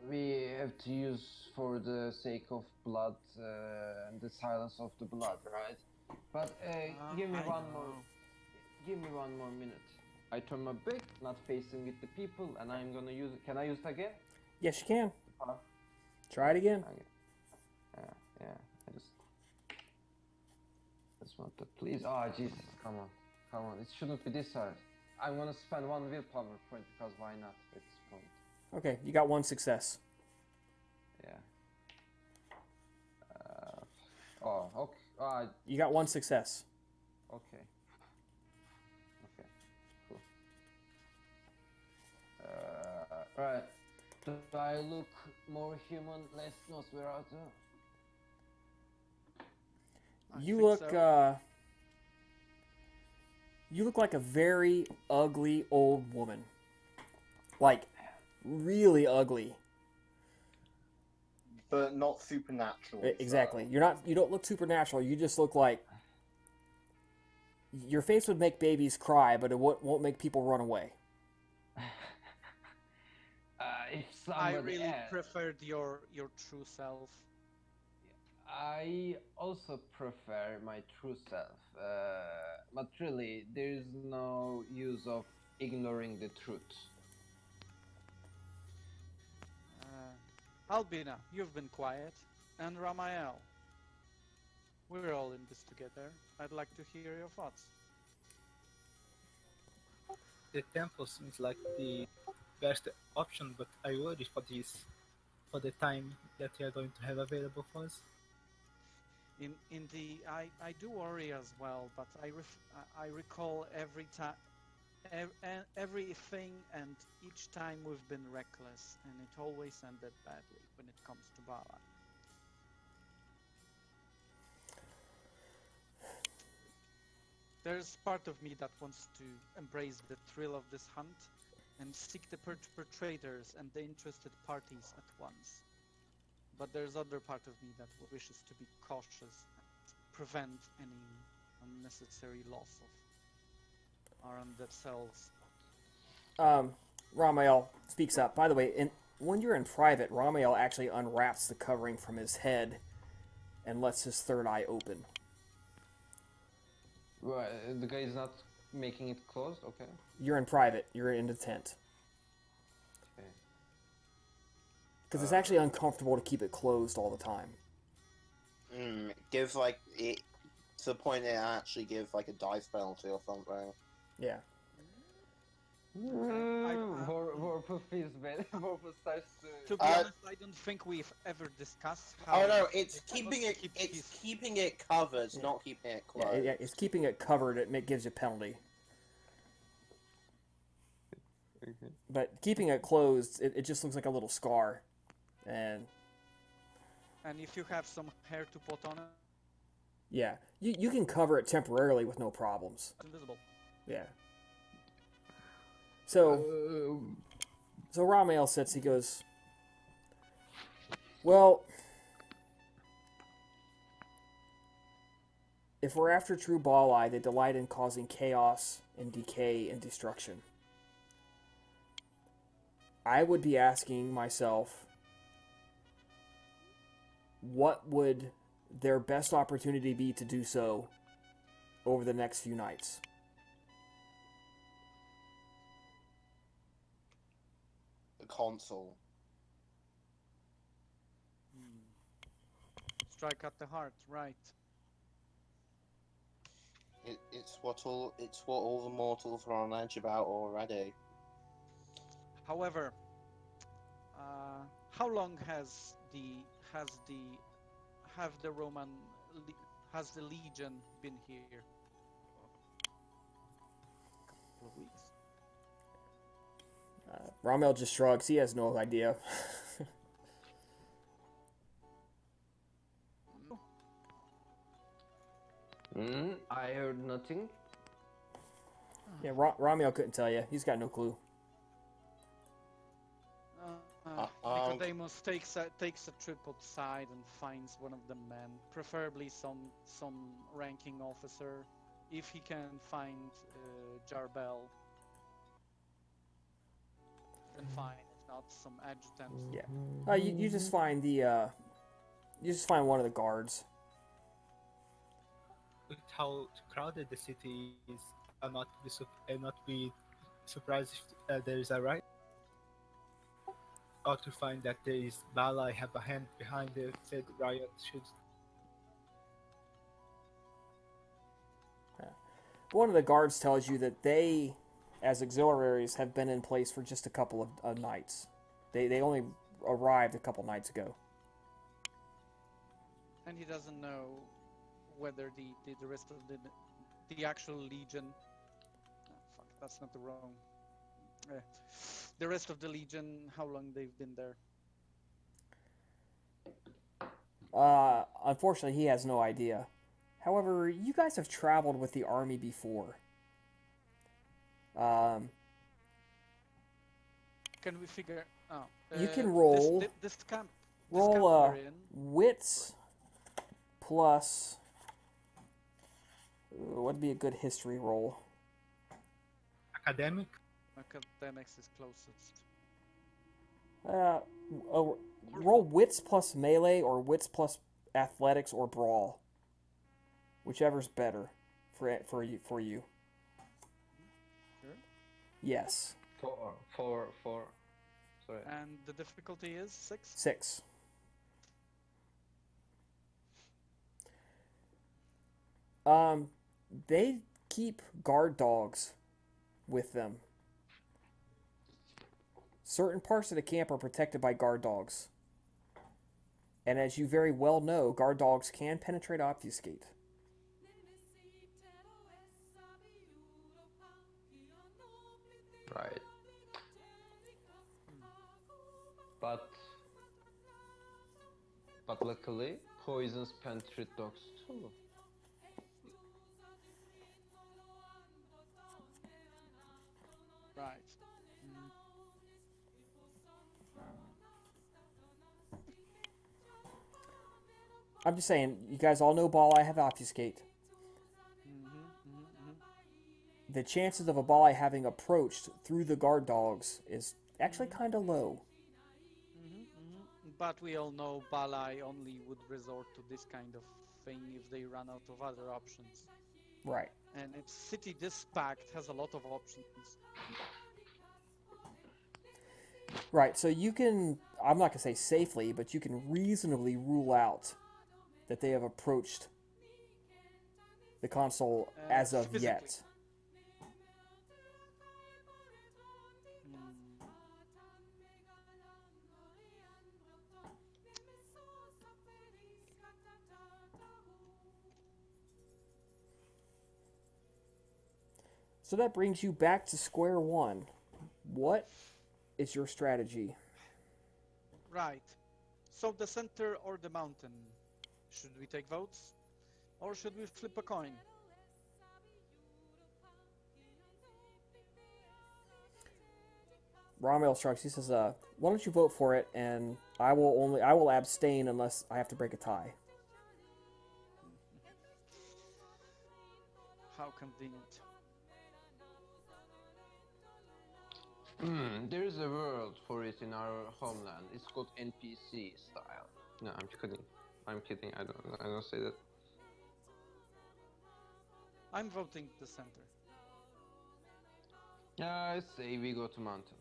we have to use for the sake of blood and the silence of the blood, right? But give me I one know. more. Give me one more minute. I turn my back, not facing with the people, and I'm gonna use it. Can I use it again? Yes, you can. Huh? Try it again. Okay. Yeah. I just want to please. Oh, Jesus, come on. It shouldn't be this hard. I'm gonna spend one willpower point because why not at this point? Okay, you got one success. Yeah. Okay. You got one success. Okay. Cool. Right. Do I look more human, less Nosferatu? You look like a very ugly old woman. Like, really ugly. But not supernatural. Exactly. You don't look supernatural. You just look like your face would make babies cry, but it won't make people run away. If I somebody really else, preferred your true self. I also prefer my true self, but really, there's no use of ignoring the truth. Albina, you've been quiet. And Ramael. We're all in this together. I'd like to hear your thoughts. The temple seems like the best option, but I worry for the time that we are going to have available for us. I do worry as well, but I recall every time, everything, and each time we've been reckless, and it always ended badly when it comes to Bala. There's part of me that wants to embrace the thrill of this hunt and seek the perpetrators and the interested parties at once. But there's other part of me that wishes to be cautious and prevent any unnecessary loss of our undead selves. Ramael speaks up. By the way, when you're in private, Ramael actually unwraps the covering from his head and lets his third eye open. Well, the guy is not making it closed. Okay. You're in private. You're in the tent. Okay. Because it's actually uncomfortable to keep it closed all the time. Give like it to the point it actually give like a dice penalty or something. Yeah. Warpuff is bad. Warpuff starts To be honest, I don't think we've ever discussed how. Oh no, it's keeping it covered, not keeping it closed. Yeah, it's keeping it covered. It gives you a penalty. Okay. But keeping it closed, it just looks like a little scar. And if you have some hair to put on it, yeah, you can cover it temporarily with no problems. it's invisible. Yeah. So Um, Ramael sits. He goes, well, if we're after true Bali, they delight in causing chaos and decay and destruction. I would be asking myself, what would their best opportunity be to do so over the next few nights? The console. Hmm. Strike at the heart, right? It's what all the mortals are on edge about already. However, how long has the have the Roman has the legion been here? A couple of weeks. Ramel just shrugs. He has no idea. I heard nothing. Yeah, Ramel couldn't tell you. He's got no clue. Nicodemus takes a trip outside and finds one of the men, preferably some ranking officer, if he can find Jarbel. Then fine. If not, some adjutant. Yeah. You just find the you just find one of the guards. With how crowded the city is, I'll not be surprised if there is a riot. Or to find that there is Bala have a hand behind the said riot should. One of the guards tells you that they, as auxiliaries, have been in place for just a couple of nights. They only arrived a couple nights ago. And he doesn't know whether the rest of the actual legion. Fuck, that's not the wrong. The rest of the legion, how long they've been there. Unfortunately, he has no idea. However, you guys have traveled with the army before. Can we figure? Oh, You can roll. This camp. Roll we're in. wits plus. What'd be a good history roll? Academic? Academics is closest. Roll wits plus melee or wits plus athletics or brawl, whichever's better for you. Sure. Yes. Four. Sorry. And the difficulty is 6. 6. They keep guard dogs with them. Certain parts of the camp are protected by guard dogs. And as you very well know, guard dogs can penetrate obfuscate. Right. But luckily, poisons penetrate dogs too. Right. I'm just saying, you guys all know ball I have obfuscate. The chances of a ball I having approached through the guard dogs is actually kind of low. But we all know Balai only would resort to this kind of thing if they run out of other options. Right. And a city this packed has a lot of options. Right, so you can, I'm not going to say safely, but you can reasonably rule out that they have approached the console as of physically. yet. So that brings you back to square one. What is your strategy? Right. So the center or the mountain? Should we take votes? Or should we flip a coin? Rommel shrugs. He says, "Why don't you vote for it, and I will abstain unless I have to break a tie." How convenient. There is a word for it in our homeland. It's called NPC style. No, I'm kidding. I'm kidding. I don't say that. I'm voting the center. I say we go to mountain.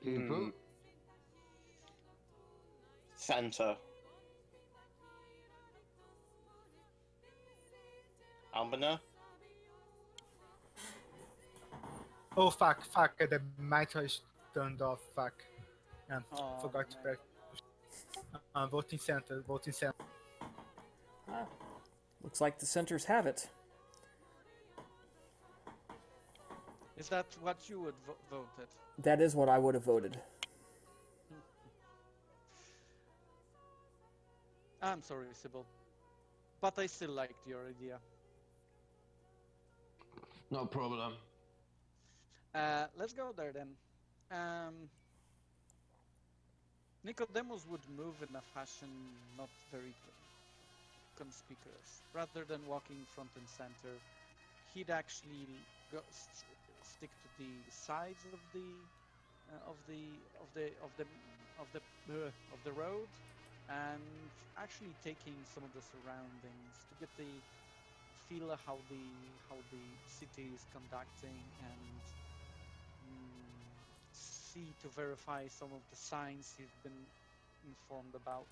People. Center. Albina? Oh fuck! The micro is turned off. Fuck. Oh, Forgot to man. press. Voting center. Voting center. Ah, looks like the centers have it. Is that what you would voted? That is what I would have voted. I'm sorry, Sybil, but I still liked your idea. No problem. Let's go there then. Nicodemus would move in a fashion not very conspicuous. Rather than walking front and center, he'd actually stick to the sides of the road, and actually taking some of the surroundings to get the feel of how the city is conducting, and see to verify some of the signs he's been informed about.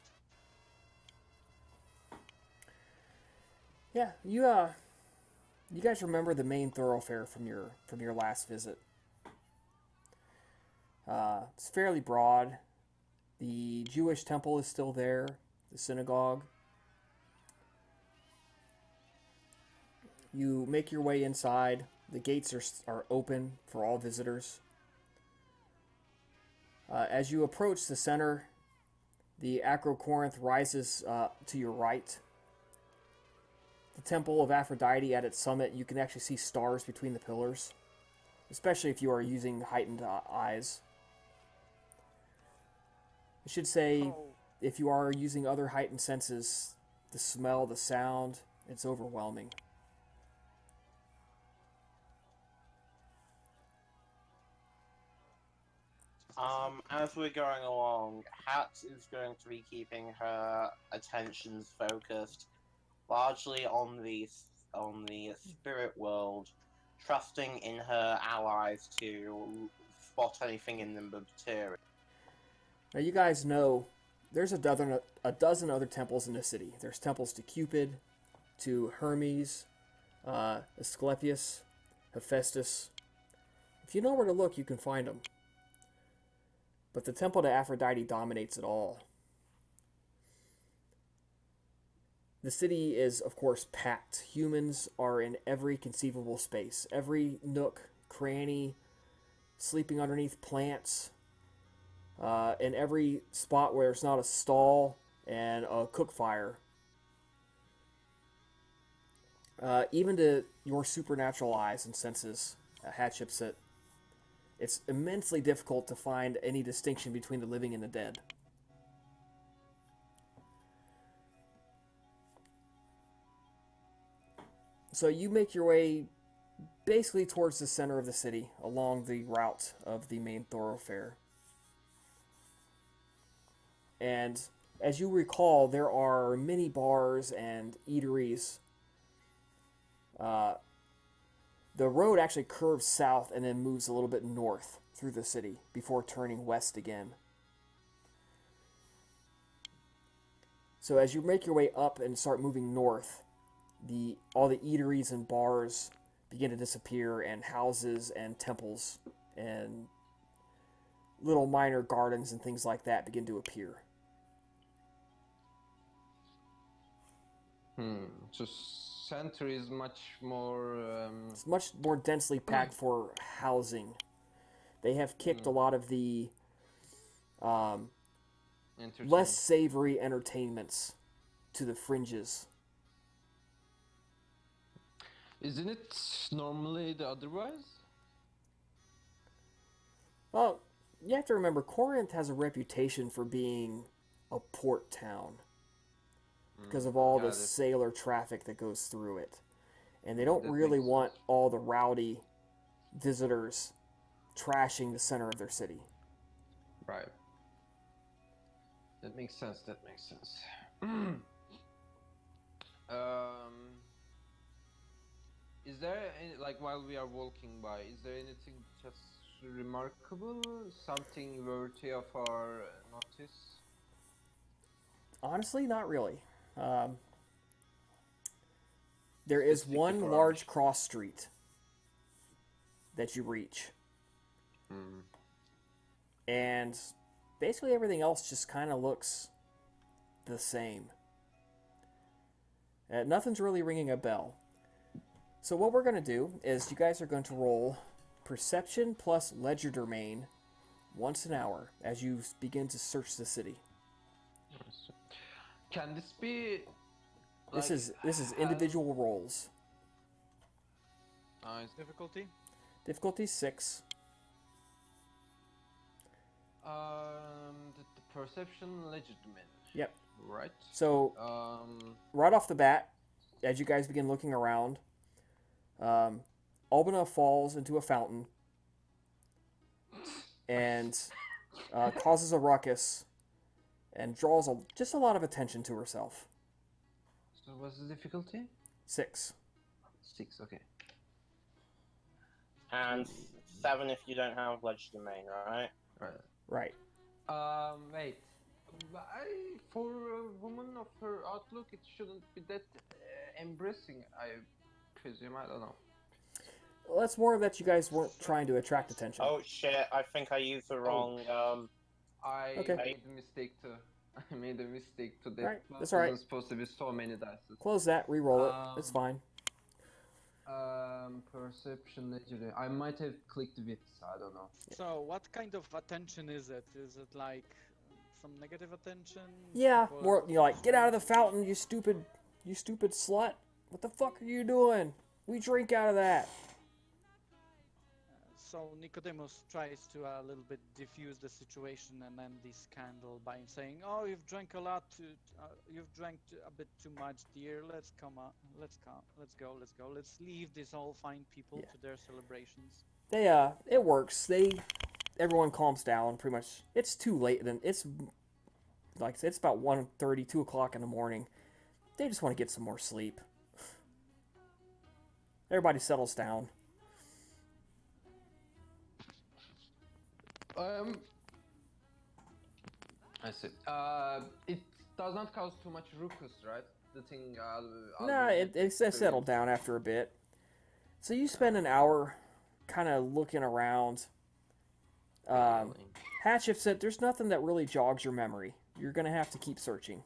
Yeah, you guys remember the main thoroughfare from your last visit? It's fairly broad. The Jewish temple is still there, the synagogue. You make your way inside. The gates are open for all visitors. As you approach the center, the Corinth rises to your right. The Temple of Aphrodite at its summit, you can actually see stars between the pillars, especially if you are using heightened eyes. I should say, if you are using other heightened senses, the smell, the sound, it's overwhelming. As we're going along, Hat is going to be keeping her attentions focused largely on the spirit world, trusting in her allies to spot anything in the material. Now you guys know there's a dozen other temples in the city. There's temples to Cupid, to Hermes, Asclepius, Hephaestus. If you know where to look, you can find them. But the temple to Aphrodite dominates it all. The city is, of course, packed. Humans are in every conceivable space, every nook, cranny, sleeping underneath plants, in every spot where there's not a stall and a cook fire. Even to your supernatural eyes and senses, Hatshepsut, it's immensely difficult to find any distinction between the living and the dead. So you make your way basically towards the center of the city, along the route of the main thoroughfare. And as you recall, there are many bars and eateries. The road actually curves south and then moves a little bit north through the city before turning west again. So as you make your way up and start moving north, all the eateries and bars begin to disappear, and houses and temples and little minor gardens and things like that begin to appear. So center is much more. It's much more densely packed for housing. They have kicked a lot of the entertainment. less savory entertainments to the fringes. Isn't it normally the otherwise? Well, you have to remember, Corinth has a reputation for being a port town because of all the Got it. sailor traffic that goes through it. And they Mm, don't that really makes want sense. all the rowdy visitors trashing the center of their city. Right. That makes sense. That makes sense. um, is there any, like while we are walking by, is there anything just remarkable, something worthy of our notice? Honestly, not really. Um, there is Specifically one for our large cross street that you reach, Hmm. and basically everything else just kind of looks the same. Nothing's really ringing a bell. So what we're going to do is you guys are going to roll perception plus legerdemain once an hour as you begin to search the city. Can this be This like is have individual rolls. Difficulty? Difficulty 6. the perception legitimate, Yep. right? So Um, right off the bat, as you guys begin looking around, um, Albina falls into a fountain and causes a ruckus and draws just a lot of attention to herself. so what's the difficulty? 6. 6. Okay. And 7 if you don't have ledge domain, right? Right. Right. Wait. For a woman of her outlook, it shouldn't be that embracing, I presume. I don't know. Well, that's more that you guys weren't trying to attract attention. Oh shit, I think I used the wrong, I Okay. made a mistake too. I made a mistake too. That Right, that's all right. wasn't supposed to be so many dice. Close that, re-roll it. It's fine. Perception legendary. I might have clicked wits. I don't know. So, what kind of attention is it? Is it like some negative attention? Yeah, People more are like, get out of the strange? fountain, you stupid slut. What the fuck are you doing? We drink out of that. So Nicodemus tries to a little bit diffuse the situation and end the scandal by saying, "Oh, you've drank a lot. You've drank a bit too much, dear. Let's come on. Let's go. Let's go. Let's leave these all fine people to their celebrations." It works. Everyone calms down pretty much. It's too late then. It's like I said, it's about 1:30, 2 o'clock in the morning. They just want to get some more sleep. Everybody settles down. I see. It does not cause too much ruckus, right? The thing. Nah, it's settled down after a bit. So you spend an hour kind of looking around. Hatchet said there's nothing that really jogs your memory. You're going to have to keep searching.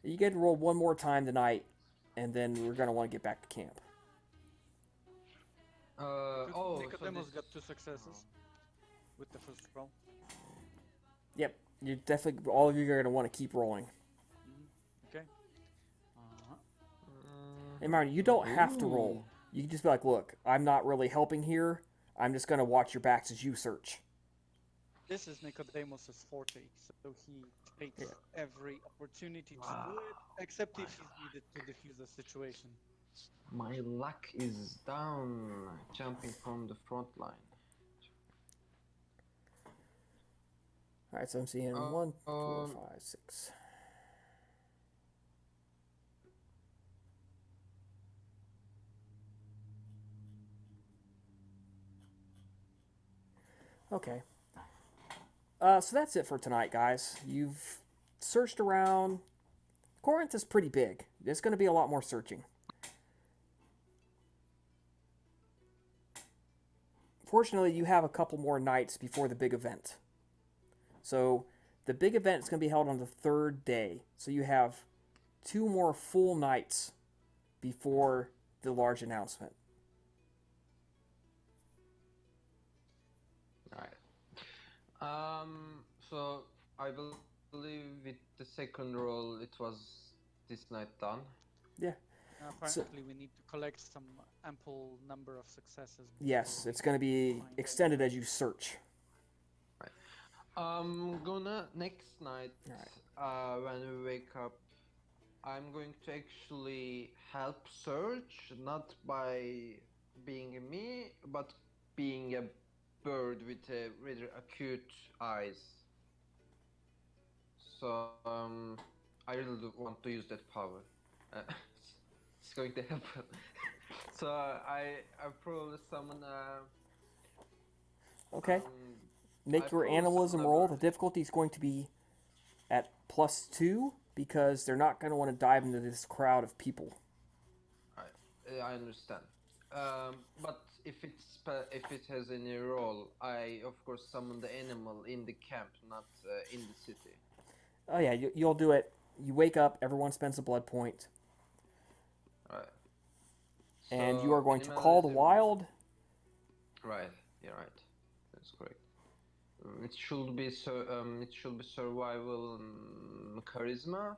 You get to roll one more time tonight, and then we're going to want to get back to camp. Nicodemus got 2 successes with the first roll. Yep, you definitely, all of you are going to want to keep rolling. Okay. And mind you, you don't have to roll. You can just be like, look, I'm not really helping here. I'm just going to watch your backs as you search. This is Nicodemus's forte, so he takes every opportunity to do it, except if he's needed to defuse a situation. My luck is down, jumping from the front line. Alright, so I'm seeing 1, 4, 5, 6. Okay. So that's it for tonight, guys. You've searched around. Corinth is pretty big. There's going to be a lot more searching. Fortunately, you have a couple more nights before the big event. So the big event is going to be held on the 3rd day. So you have 2 more full nights before the large announcement. Alright. So I believe with the second roll, it was this night done. Yeah. Apparently, we need to collect some ample number of successes. Yes, before it's we going to be find extended as you search. I'm gonna next night, Alright. when we wake up, I'm going to actually help search, not by being me, but being a bird with a rather acute eyes. So I really do want to use that power. Uh, it's going to happen. So I probably summon Okay. I Make your probably animalism summon a roll. bird. The difficulty is going to be at +2 because they're not going to want to dive into this crowd of people. I understand. But if it has any role, I of course summon the animal in the camp, not in the city. Oh yeah, you'll do it. You wake up, everyone spends a blood point, Right. and you are So going to call the minimalism. wild. Right. Yeah. Right. That's correct. It should be It should be survival, charisma.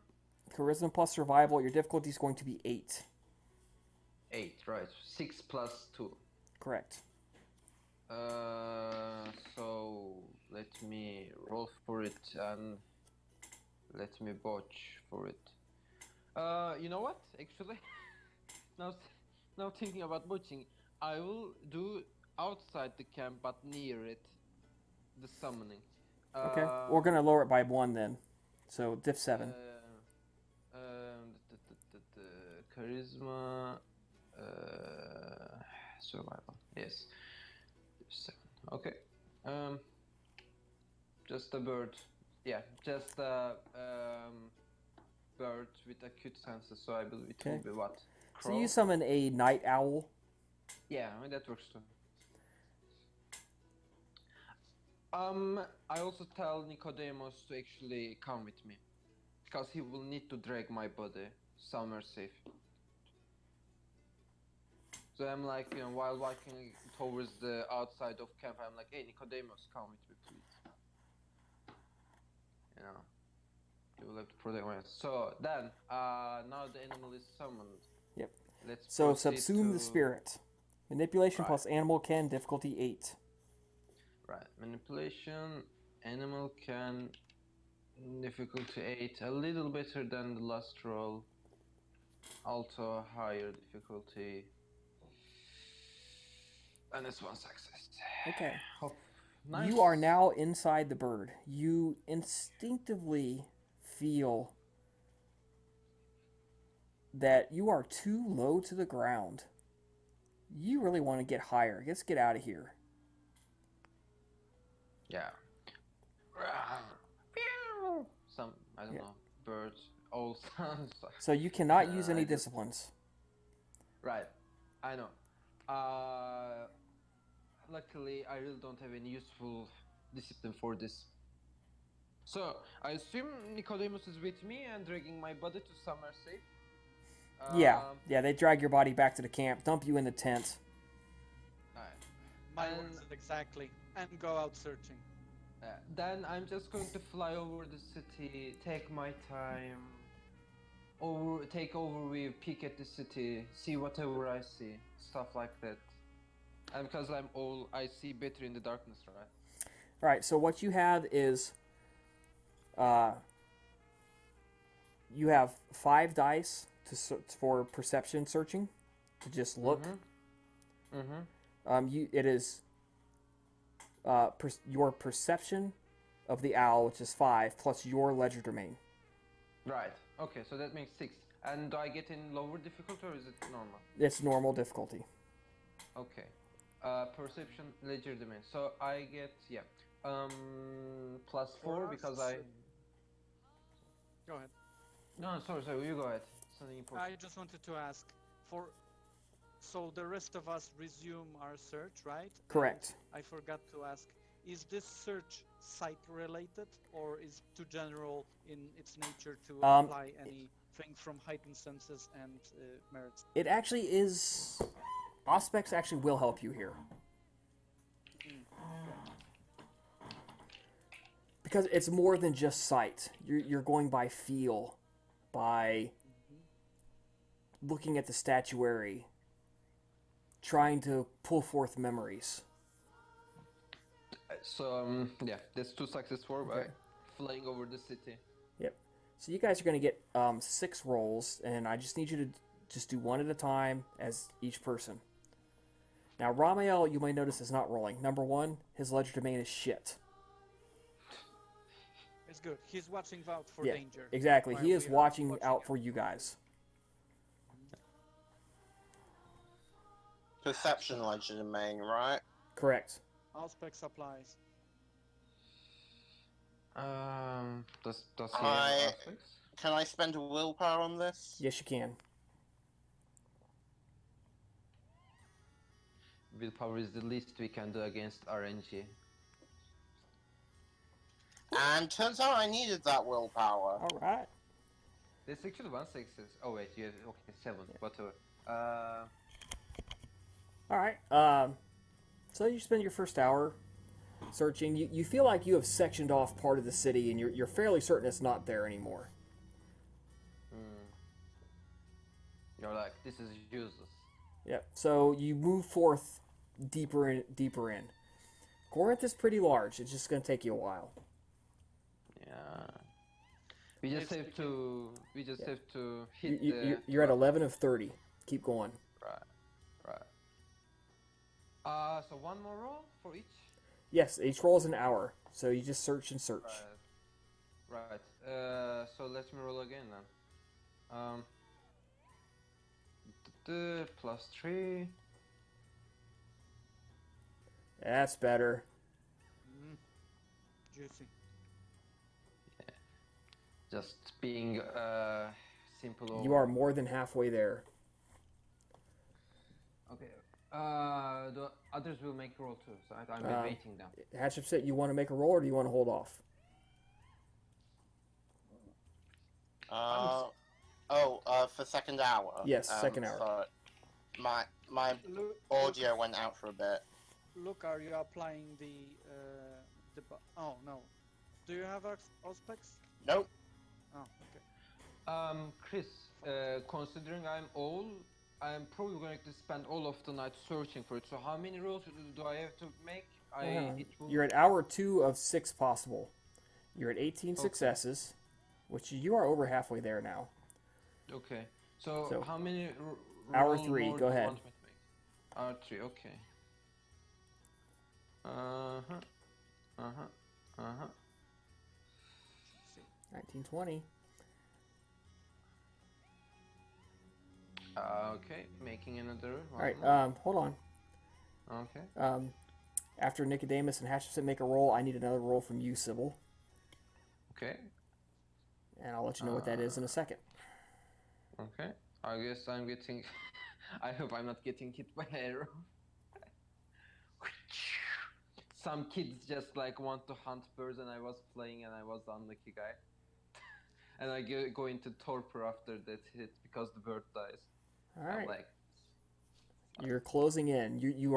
Charisma plus survival. Your difficulty is going to be 8. 8. Right. 6 plus 2. Correct. So let me roll for it and let me botch for it. You know what? Actually, now now thinking about botching, I will do outside the camp but near it, the summoning. Okay. We're going to lower it by 1 then. So diff 7. Charisma, survival. Yes, 7. Okay. Just a bird. Yeah, just a bird with acute senses. So I believe it will be what? So Crow? you summon a night owl. Yeah, I mean, that works too. I also tell Nicodemus to actually come with me, because he will need to drag my body somewhere safe. So I'm like, while walking towards the outside of camp, I'm like, hey, Nicodemus, come with me, please. You will have to protect myself. So then, now the animal is summoned. Yep. Let's So proceed subsume the to... spirit. Manipulation Right. plus animal can, difficulty 8. Right, manipulation, animal can, difficulty 8, a little better than the last roll. Also higher difficulty. And it's 1 success. Okay. Nice. You are now inside the bird. You instinctively feel that you are too low to the ground. You really want to get higher. Let's get out of here. Yeah. Some, I don't know, birds, all sounds. So you cannot use any disciplines. Right, I know. Luckily, I really don't have any useful discipline for this. So, I assume Nicodemus is with me and dragging my body to somewhere safe? Yeah, they drag your body back to the camp, dump you in the tent. Alright. My words exactly, and go out searching. Then I'm just going to fly over the city, take my time, take overview, peek at the city, see whatever I see, stuff like that. And because I'm old, I see better in the darkness, right? Right, so what you have is you have 5 dice for perception searching, to just look. It is your perception of the owl, which is 5, plus your legerdemain. Right. Okay, so that makes 6. And do I get in lower difficulty or is it normal? It's normal difficulty. Okay. Perception, legerdemain. So I get +4 because I. Go ahead. No, sorry, you go ahead. Something important. I just wanted to ask so the rest of us resume our search, right? Correct. And I forgot to ask, is this search site related or is too general in its nature to apply anything from heightened senses and merits? It actually is. Auspex actually will help you here. Because it's more than just sight. You're going by feel, by looking at the statuary, trying to pull forth memories. So yeah, that's 2 success for Okay. flying over the city. Yep. So you guys are going to get 6 rolls, and I just need you to just do one at a time as each person. Now, Ramael, you might notice, is not rolling. Number 1, his ledger domain is shit. It's good. He's watching out for Yeah, danger. exactly. while He is we are watching out him. for you guys. Perception ledger domain, right? Correct. Auspex applies. Does he have aspects? Can I spend a willpower on this? Yes, you can. Willpower is the least we can do against RNG. And turns out I needed that willpower. All right. There's actually 1 success. Oh wait, you have, okay, 7, whatever. All right. So you spend your first hour searching. You feel like you have sectioned off part of the city, and you're fairly certain it's not there anymore. You're like, this is useless. Yep. So you move forth deeper in. Corinth is pretty large. It's just going to take you a while. Yeah. We just have to hit You're at 11 of 30. Keep going. Right. So 1 more roll for each? Yes, each roll is an hour. So you just search and search. Right. So let me roll again then. +3. That's better. Juicy. Just being simple. You are more than halfway there. Okay. The others will make roll too, so I'm waiting them. Hatchet, you want to make a roll, or do you want to hold off? For second hour. Yes, second hour. So my audio went out for a bit. Look, are you applying the oh no. Do you have Auspex? Nope. Oh, okay. Chris, considering I'm old, I'm probably going to spend all of the night searching for it. So how many rolls do I have to make? You're at hour 2 of 6 possible. You're at 18 successes, which you are over halfway there now. Okay. So how many? Hour 3. Go ahead. Hour 3. Okay. 1920. Okay, making another one. All right, hold on. Okay. After Nicodemus and Hatchet make a roll, I need another roll from you, Sybil. Okay. And I'll let you know what that is in a second. Okay. I guess I'm getting... I hope I'm not getting hit by an arrow. Some kids just like want to hunt birds, and I was playing and I was the unlucky guy. And I go into torpor after that hit because the bird dies. All right. I'm like... You're closing in. You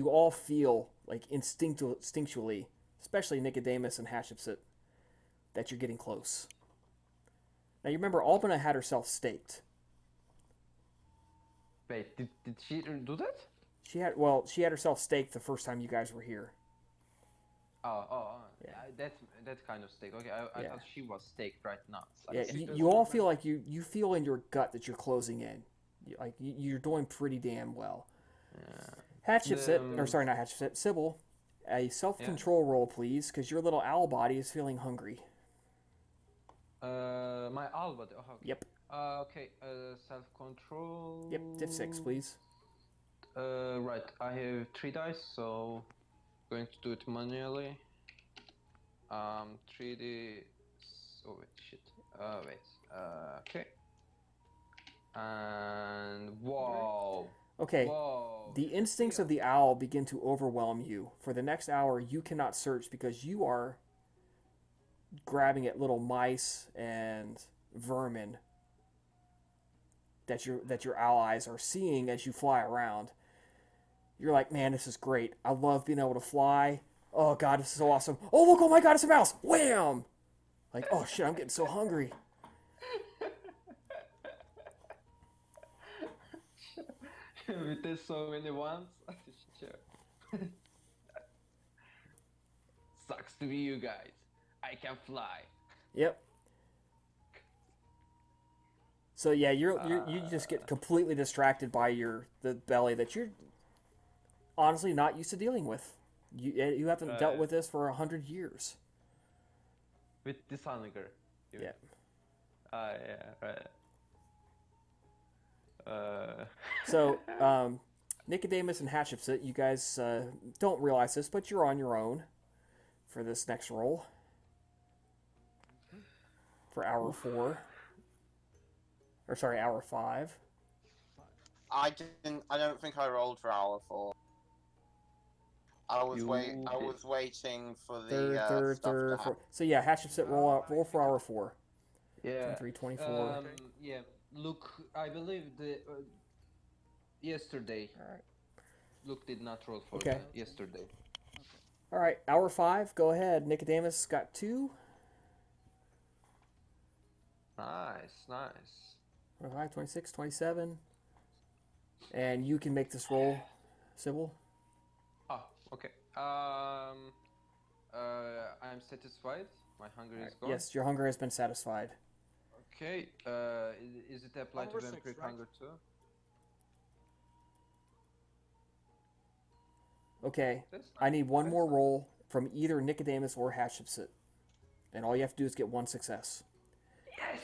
all feel like instinctually, especially Nicodemus and Hatshepsut, that you're getting close. Now you remember Albina had herself staked. Wait, did she do that? She had herself staked the first time you guys were here. Yeah. That kind of stake. Okay, I thought she was staked right now. Yeah, you all feel like you feel in your gut that you're closing in. You're doing pretty damn well. Yeah. Not Hatshepsut, Sybil, a self-control roll, please, because your little owl body is feeling hungry. My owl body. Oh, okay. Yep. Okay. Self-control. Yep. Diff 6, please. Right. I have 3 dice, so going to do it manually. 3D. Oh wait, shit. Okay. And whoa. Okay. Whoa. The instincts of the owl begin to overwhelm you. For the next hour, you cannot search because you are grabbing at little mice and vermin that your allies are seeing as you fly around. You're like, man, this is great. I love being able to fly. Oh god, this is so awesome. Oh look, oh my god, it's a mouse. Wham! Like, oh shit, I'm getting so hungry. With this so many ones. Sure. Sucks to be you guys. I can fly. Yep. So yeah, you just get completely distracted by the belly that you're honestly not used to dealing with. You haven't dealt Right. with this for 100 years. With this hunger. You Yeah. mean? Yeah, right. Uh, So Nicodemus and Hatshepsut, you guys don't realize this, but you're on your own for this next roll for hour 4, or sorry, hour 5. Five. I don't think I rolled for hour 4. you I did. was waiting for the stuff to Third, happen. fourth. So yeah, Hatshepsut, roll for hour 4. Yeah. 23, 24. Okay. Yeah. Look, I believe the yesterday. All right. Luke did not roll for Okay. the yesterday. Okay. All right, hour 5. Go ahead. Nicodemus got 2. Nice, nice. 25, 26, 27. And you can make this roll, Sybil. Ah, okay. I'm satisfied. My hunger All is right. gone. Yes, your hunger has been satisfied. Okay. Is it applied to Hour 6, vampiric right? hunger too? Okay, That's I nice. need one That's more nice. roll from either Nicodemus or Hatshepsut. And all you have to do is get one success. Yes.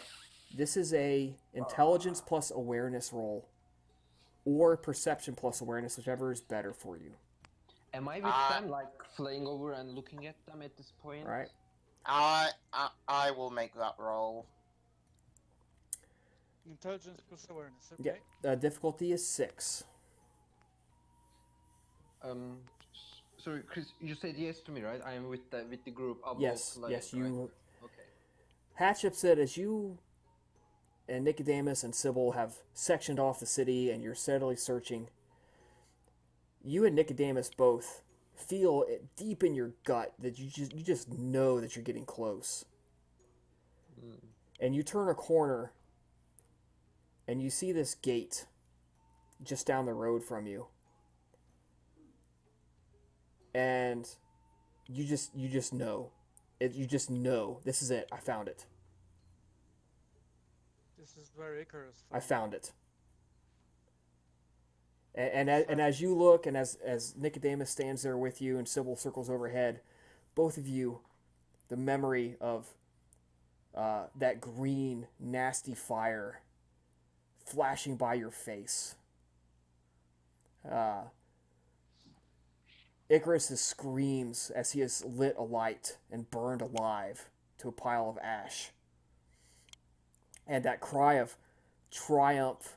This is a intelligence plus awareness roll, or perception plus awareness, whichever is better for you. Am I with I them, like flying over and looking at them at this point? All right. I will make that roll. Intelligence plus awareness. Yeah. Okay. Difficulty is 6. Um, sorry, Chris. You said yes to me, right? I am with the group above Yes. flying, Yes. right? You. Okay. Hatshepsut, as you and Nicodemus and Sybil have sectioned off the city and you're steadily searching, you and Nicodemus both feel it deep in your gut that you just know that you're getting close. And you turn a corner and you see this gate just down the road from you. And you just know. You just know this is it. I found it. This is where Icarus I fell. found it. And as you look, and as Nicodemus stands there with you, and Sybil circles overhead, both of you, the memory of that green, nasty fire flashing by your face. Icarus screams as he is lit alight and burned alive to a pile of ash. And that cry of triumph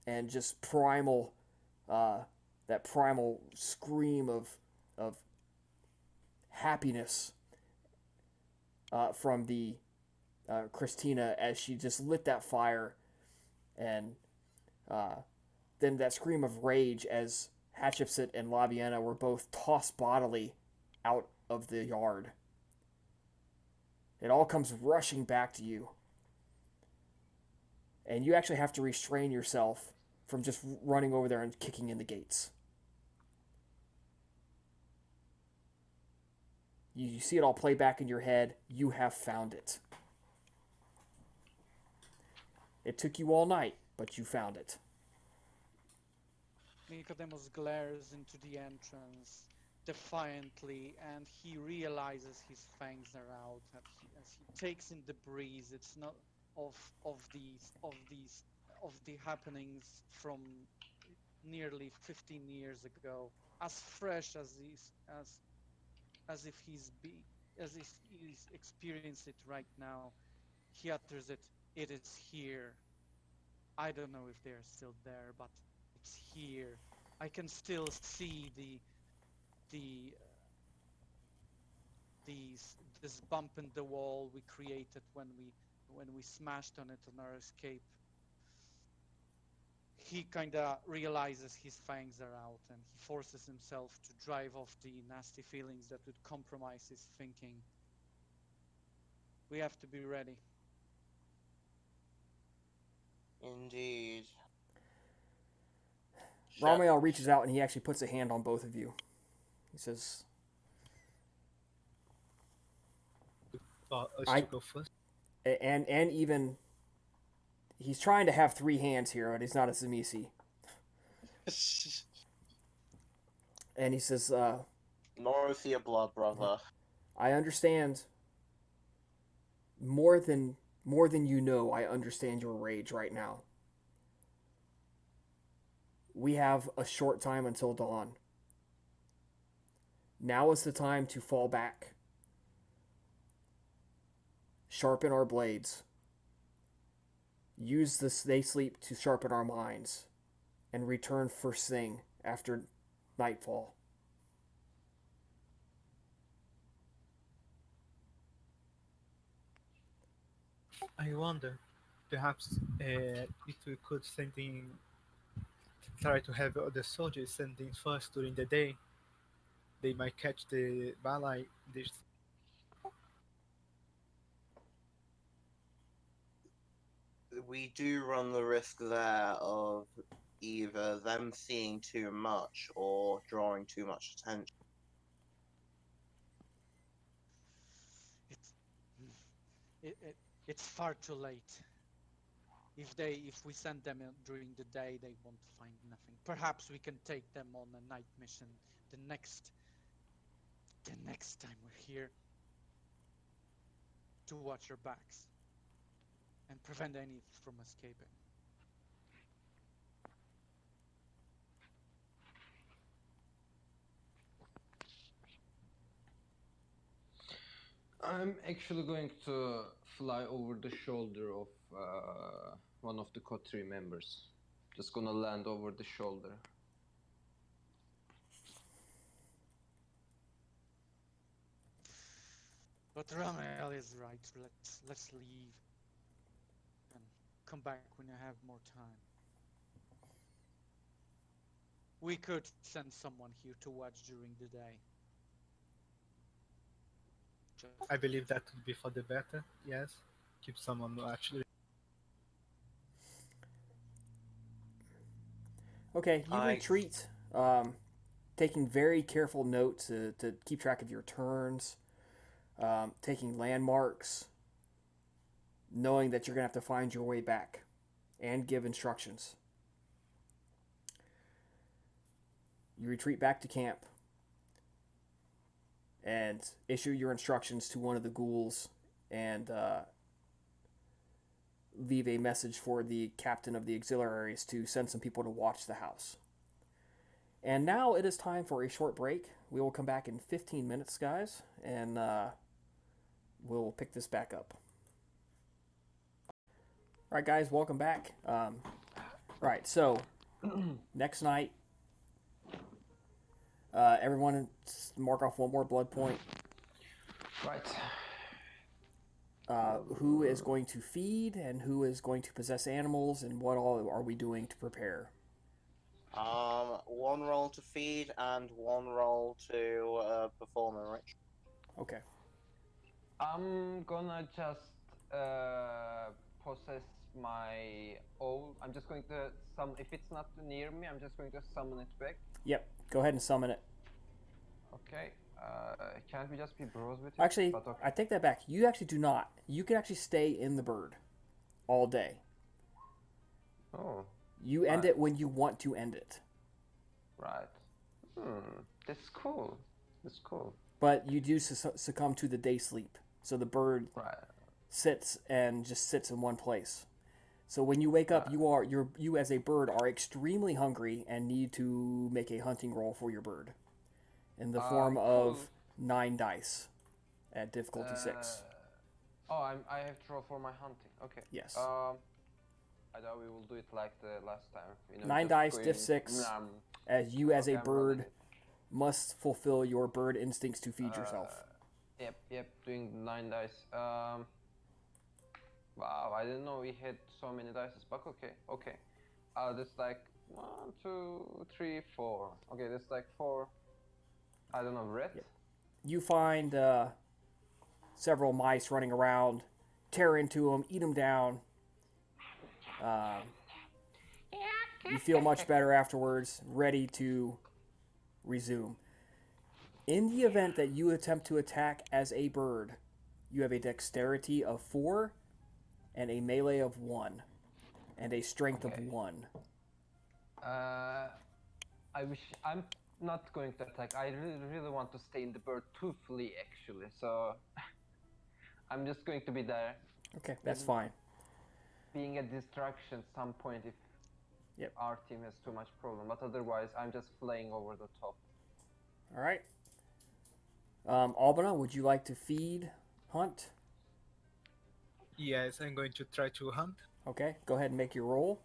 and just primal, that primal scream of happiness from the Christina as she just lit that fire, and then that scream of rage as Hatshepsut and Laviana were both tossed bodily out of the yard. It all comes rushing back to you. And you actually have to restrain yourself from just running over there and kicking in the gates. You see it all play back in your head. You have found it. It took you all night, but you found it. Nicodemus glares into the entrance defiantly, and he realizes his fangs are out. As he takes in the breeze, it's not of the happenings from nearly 15 years ago, as fresh as if he's experienced it right now. He utters it. It is here. I don't know if they're still there, but it's here. I can still see the this bump in the wall we created when we smashed on it on our escape. He kind of realizes his fangs are out, and he forces himself to drive off the nasty feelings that would compromise his thinking. We have to be ready. Indeed. Ramiel reaches out and he actually puts a hand on both of you. He says, Us I- to go first. and even he's trying to have 3 hands here, but he's not a Zamisi. And he says, Nor is he a blood brother. I understand more than you know. I understand your rage right now. We have a short time until dawn. Now is the time to fall back. Sharpen our blades. Use the stay sleep to sharpen our minds. And return first thing after nightfall. I wonder, perhaps if we could try to have other soldiers sending first during the day, they might catch the balai. We do run the risk there of either them seeing too much or drawing too much attention. It's it's far too late. If we send them during the day, they won't find nothing. Perhaps we can take them on a night mission the next time we're here to watch our backs and prevent any from escaping. I'm actually going to fly over the shoulder of one of the Kotri members. Just gonna land over the shoulder. But Ramiel is right. Let's leave and come back when I have more time. We could send someone here to watch during the day. I believe that would be for the better. Yes, keep someone who actually. Okay, you retreat, taking very careful note to keep track of your turns, taking landmarks, knowing that you're going to have to find your way back and give instructions. You retreat back to camp and issue your instructions to one of the ghouls and leave a message for the captain of the auxiliaries to send some people to watch the house. And now it is time for a short break. We will come back in 15 minutes, guys, and we'll pick this back up. All right, guys, welcome back. Right, so next night, everyone mark off one more blood point. Right. Who is going to feed and who is going to possess animals, and what all are we doing to prepare? One roll to feed and one roll to perform a ritual. Okay. I'm gonna just possess my owl. I'm just going to if it's not near me, I'm just going to summon it back. Yep. Go ahead and summon it. Okay. Can't we just be bros with it? Actually, But okay. I take that back. You actually do not. You can actually stay in the bird all day. Oh. You end it when you want to end it. Right. That's cool. That's cool. But you do succumb to the day sleep. So the bird sits and just sits in one place. So when you wake up, you as a bird are extremely hungry and need to make a hunting roll for your bird, in the form of 9 dice, at difficulty 6. I have to roll for my hunting. Okay. Yes. I thought we will do it like the last time. 9 dice, diff 6. As you as a bird must fulfill your bird instincts to feed yourself. Yep. Doing 9 dice. Wow, I didn't know we had so many dice, but okay. That's like 1, 2, 3, 4. Okay, that's like 4. I don't know, red. Yep. You find several mice running around, tear into them, eat them down. You feel much better afterwards, ready to resume. In the event that you attempt to attack as a bird, you have a dexterity of 4 and a melee of 1 and a strength of Okay. 1. I wish I'm not going to attack. I really want to stay in the bird to flee actually. So I'm just going to be there, Okay, that's fine. being a distraction some point if Yep. our team has too much problem. But otherwise, I'm just flying over the top. All right. Albina, would you like to feed, hunt? Yes, I'm going to try to hunt. Okay, go ahead and make your roll.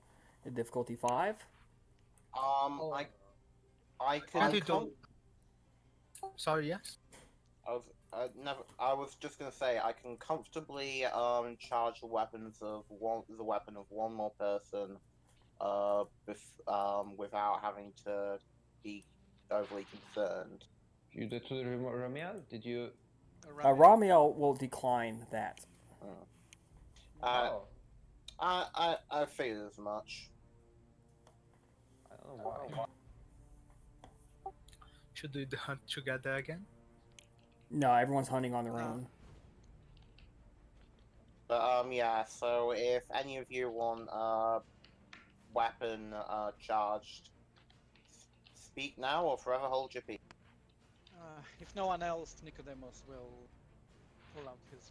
At difficulty 5. Oh. I How can do you come. Sorry, yes? I was just gonna say I can comfortably charge the weapons of the weapon of one more person, without having to be overly concerned. You did to Ramiel? Did you? Ramiel will decline that. Oh, I figured as much. I don't know why. Should we hunt together again? No, everyone's hunting on their own. But yeah. So if any of you want weapon charged, speak now or forever hold your peace. If no one else, Nicodemus will pull out his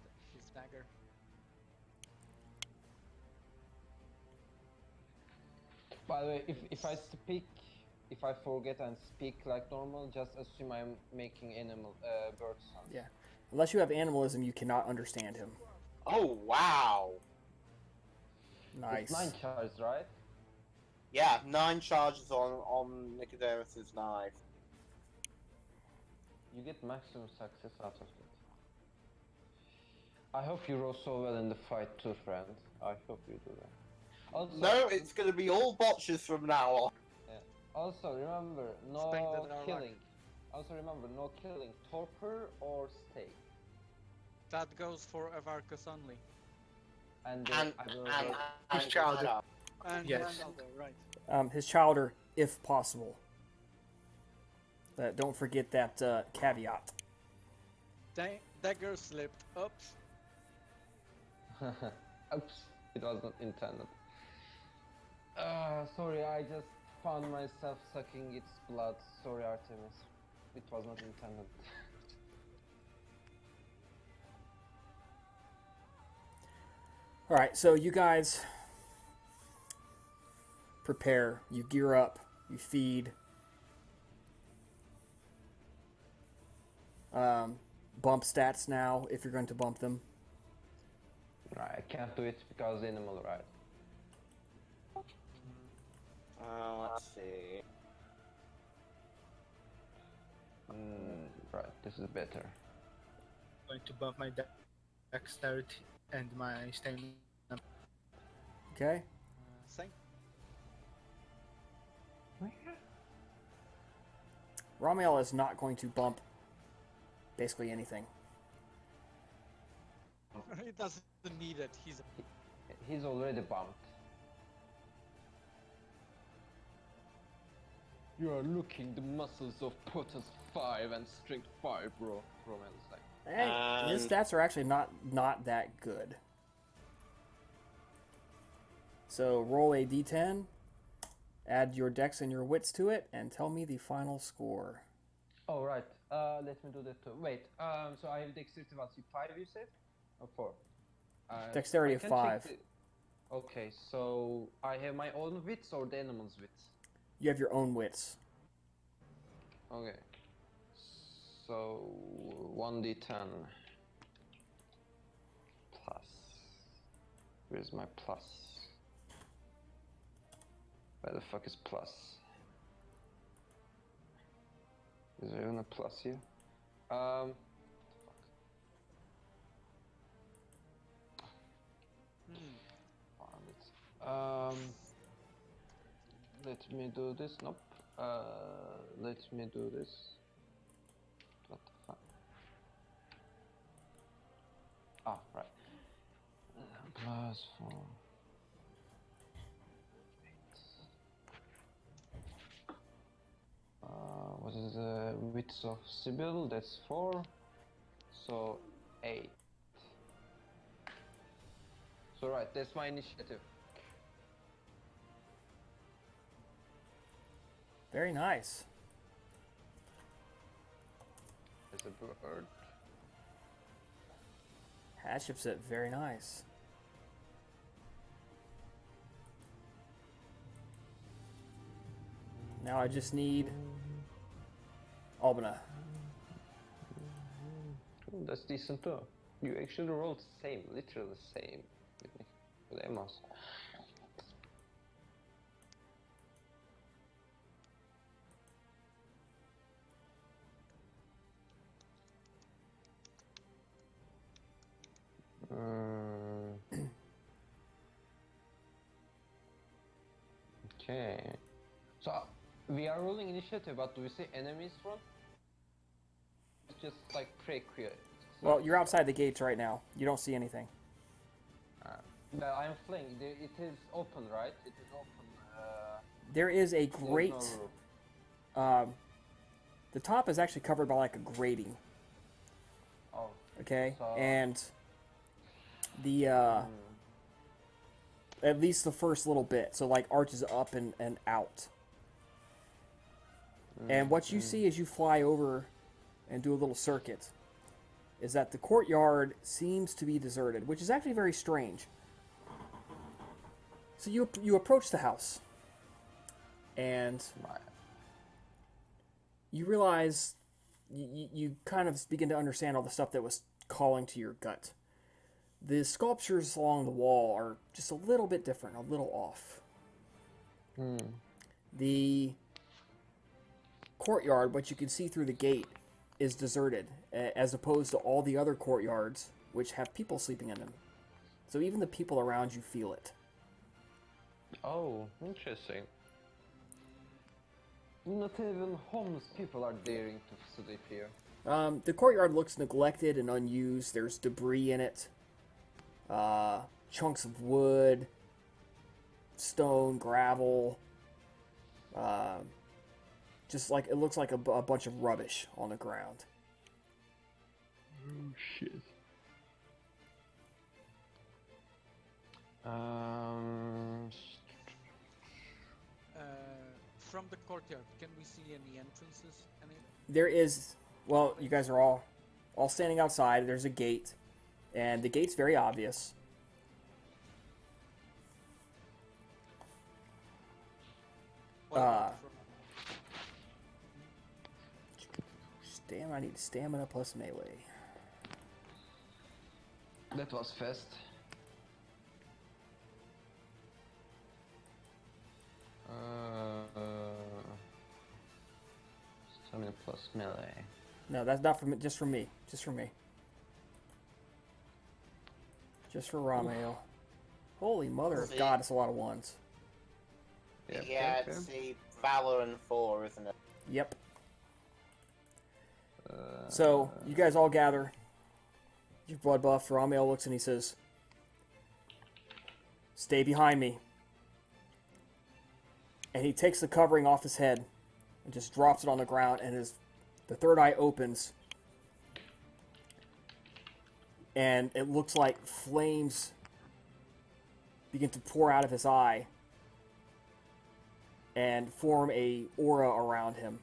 dagger. By the way, if I speak, if I forget and speak like normal, just assume I'm making animal bird sounds. Yeah. Unless you have animalism, you cannot understand him. Oh wow! Nice. It's 9 charges, right? Yeah, 9 charges on Nicodemus's knife. You get maximum success out of it. I hope you roll so well in the fight too, friend. I hope you do that. Also, No, it's gonna be all botches from now on. yeah. Also remember, Spend no it in our killing. Also remember, no killing, torpor or stake. That goes for Avarkus only. And, And I will and, roll- and Chowder. child. And Yes. his shoulder, right. His chowder, if possible. Don't forget that caveat. Dagger slipped. Oops. Oops, it was not intended. Sorry, I just found myself sucking its blood. Sorry, Artemis. It was not intended. All right, so you guys prepare. You gear up. You feed. Bump stats now if you're going to bump them. Right, I can't do it because animal, right? Let's see. Right, this is better. Going to buff my dexterity and my stamina. Okay? Same. Ramiel is not going to bump basically anything. He doesn't need it. He's already bumped. You are looking the muscles of potence 5 and strength 5, bro. Roman is like, Hey, his stats are actually not that good. So roll a d10, add your dex and your wits to it, and tell me the final score. oh right. Let me do that too. Wait. So I have dexterity what? 5 you said? Or 4? Dexterity I of can 5. check okay, so I have my own wits or the animal's wits? You have your own wits. Okay. So 1d10 plus. Where's my plus? Where the fuck is plus? Is there even a plus here? Let me do this. Nope. Let me do this. What the fuck? Ah, right. Plus 4. the wits of Sibyl, that's 4. So 8. So right, that's my initiative. Very nice. As a bird. Hatship said, very nice. Now I just need Albina. Oh, that's decent too. You actually rolled the same, literally the same with Amos. Okay. So we are rolling initiative, but do we see enemies from? It's just like pre-queue. Well, you're outside the gates right now. You don't see anything. But I'm fleeing. It is open, right? It is open. There is a There's grate. no roof. The top is actually covered by like a grating. Oh. Okay, So- and the at least the first little bit, so like arches up and out. And what you see as you fly over and do a little circuit is that the courtyard seems to be deserted, which is actually very strange. So you approach the house, and Right. you realize you kind of begin to understand all the stuff that was calling to your gut. The sculptures along the wall are just a little bit different, a little off. The courtyard, what you can see through the gate, is deserted, as opposed to all the other courtyards, which have people sleeping in them. So even the people around you feel it. Oh, interesting. Not even homeless people are daring to sleep here. The courtyard looks neglected and unused. There's debris in it. Chunks of wood, stone, gravel. Just like, it looks like a bunch of rubbish on the ground. Oh shit. From the courtyard, can we see any entrances? There is, well, you guys are all standing outside. There's a gate, and the gate's very obvious. What about I need stamina plus melee. That was fast. Stamina plus melee. No, that's not for me. Just for me. Just for me. Just for Ramael. Holy mother of See? God, it's a lot of ones. Yeah, okay. it's the Valor and 4, isn't it? Yep. So, you guys all gather. Your blood buff. Ramael looks and he says, "Stay behind me." And he takes the covering off his head and just drops it on the ground, and the third eye opens. And it looks like flames begin to pour out of his eye and form a aura around him.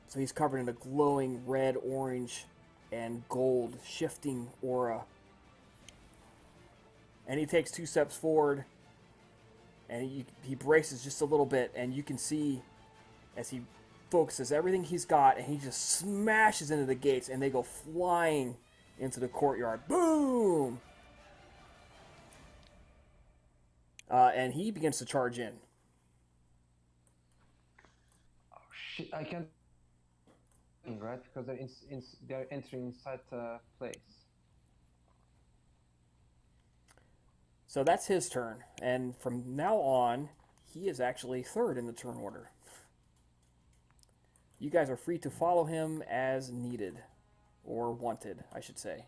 So he's covered in a glowing red, orange, and gold shifting aura. And he takes 2 steps forward, and he braces just a little bit, and you can see as he focuses everything he's got, and he just smashes into the gates, and they go flying into the courtyard. Boom! And he begins to charge in. Oh shit! I can't. Right, because they're entering inside the place. So that's his turn, and from now on, he is actually third in the turn order. You guys are free to follow him as needed, or wanted, I should say.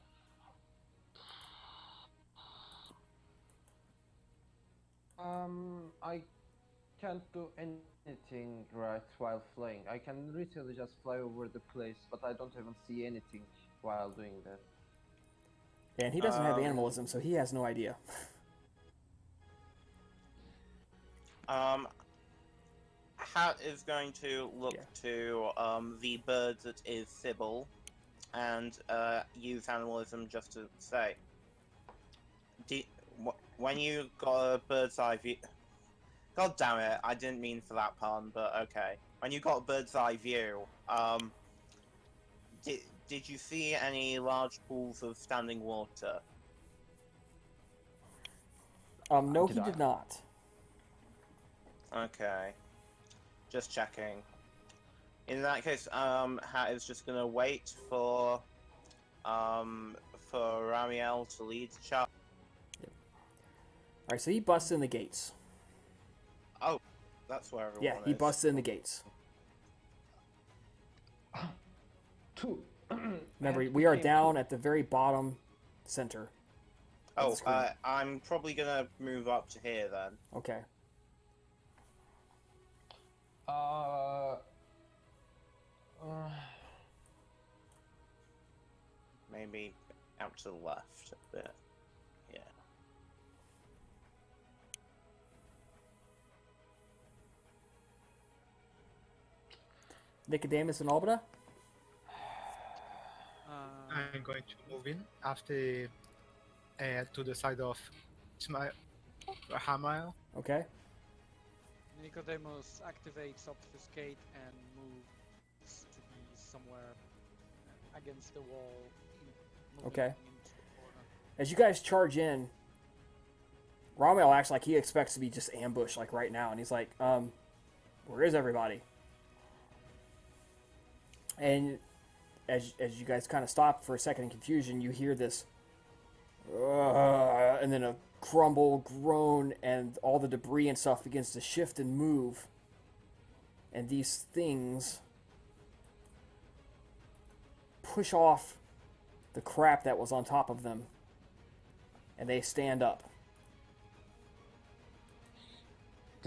I can't do anything right while flying. I can literally just fly over the place, but I don't even see anything while doing that. And he doesn't have animalism, so he has no idea. Hat is going to look to the bird that is Sybil and use animalism just to say, when you got a bird's eye view. God damn it! I didn't mean for that pun, but okay. When you got a bird's eye view, did you see any large pools of standing water? No, he did not. Okay. Just checking. In that case, Hat is just gonna wait for Ramiel to lead the charge. Alright, so he busts in the gates. Oh, that's where everyone Yeah, is. he busts in the gates. Remember, we are down at the very bottom center. Oh, I'm probably gonna move up to here then. Okay. Maybe out to the left a bit. Yeah. Nicodemus and Albeda? I'm going to move in after to the side of Hamael. Okay. Nicodemus activates Obfuscate and moves to be somewhere against the wall. Okay. Into the corner. As you guys charge in, Ramiel acts like he expects to be just ambushed like right now, and he's like, where is everybody? And as you guys kind of stop for a second in confusion, you hear this, and then a crumble, groan, and all the debris and stuff begins to shift and move. And these things push off the crap that was on top of them, and they stand up.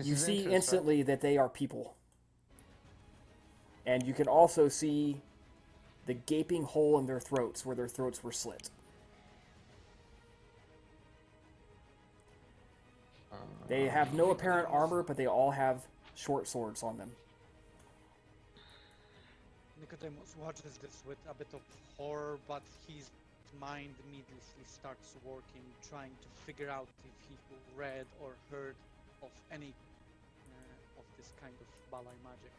You see instantly that they are people. And you can also see the gaping hole in their throats where their throats were slit. They have no apparent armor, but they all have short swords on them. Nicodemus watches this with a bit of horror, but his mind immediately starts working, trying to figure out if he read or heard of any of this kind of Balai magic.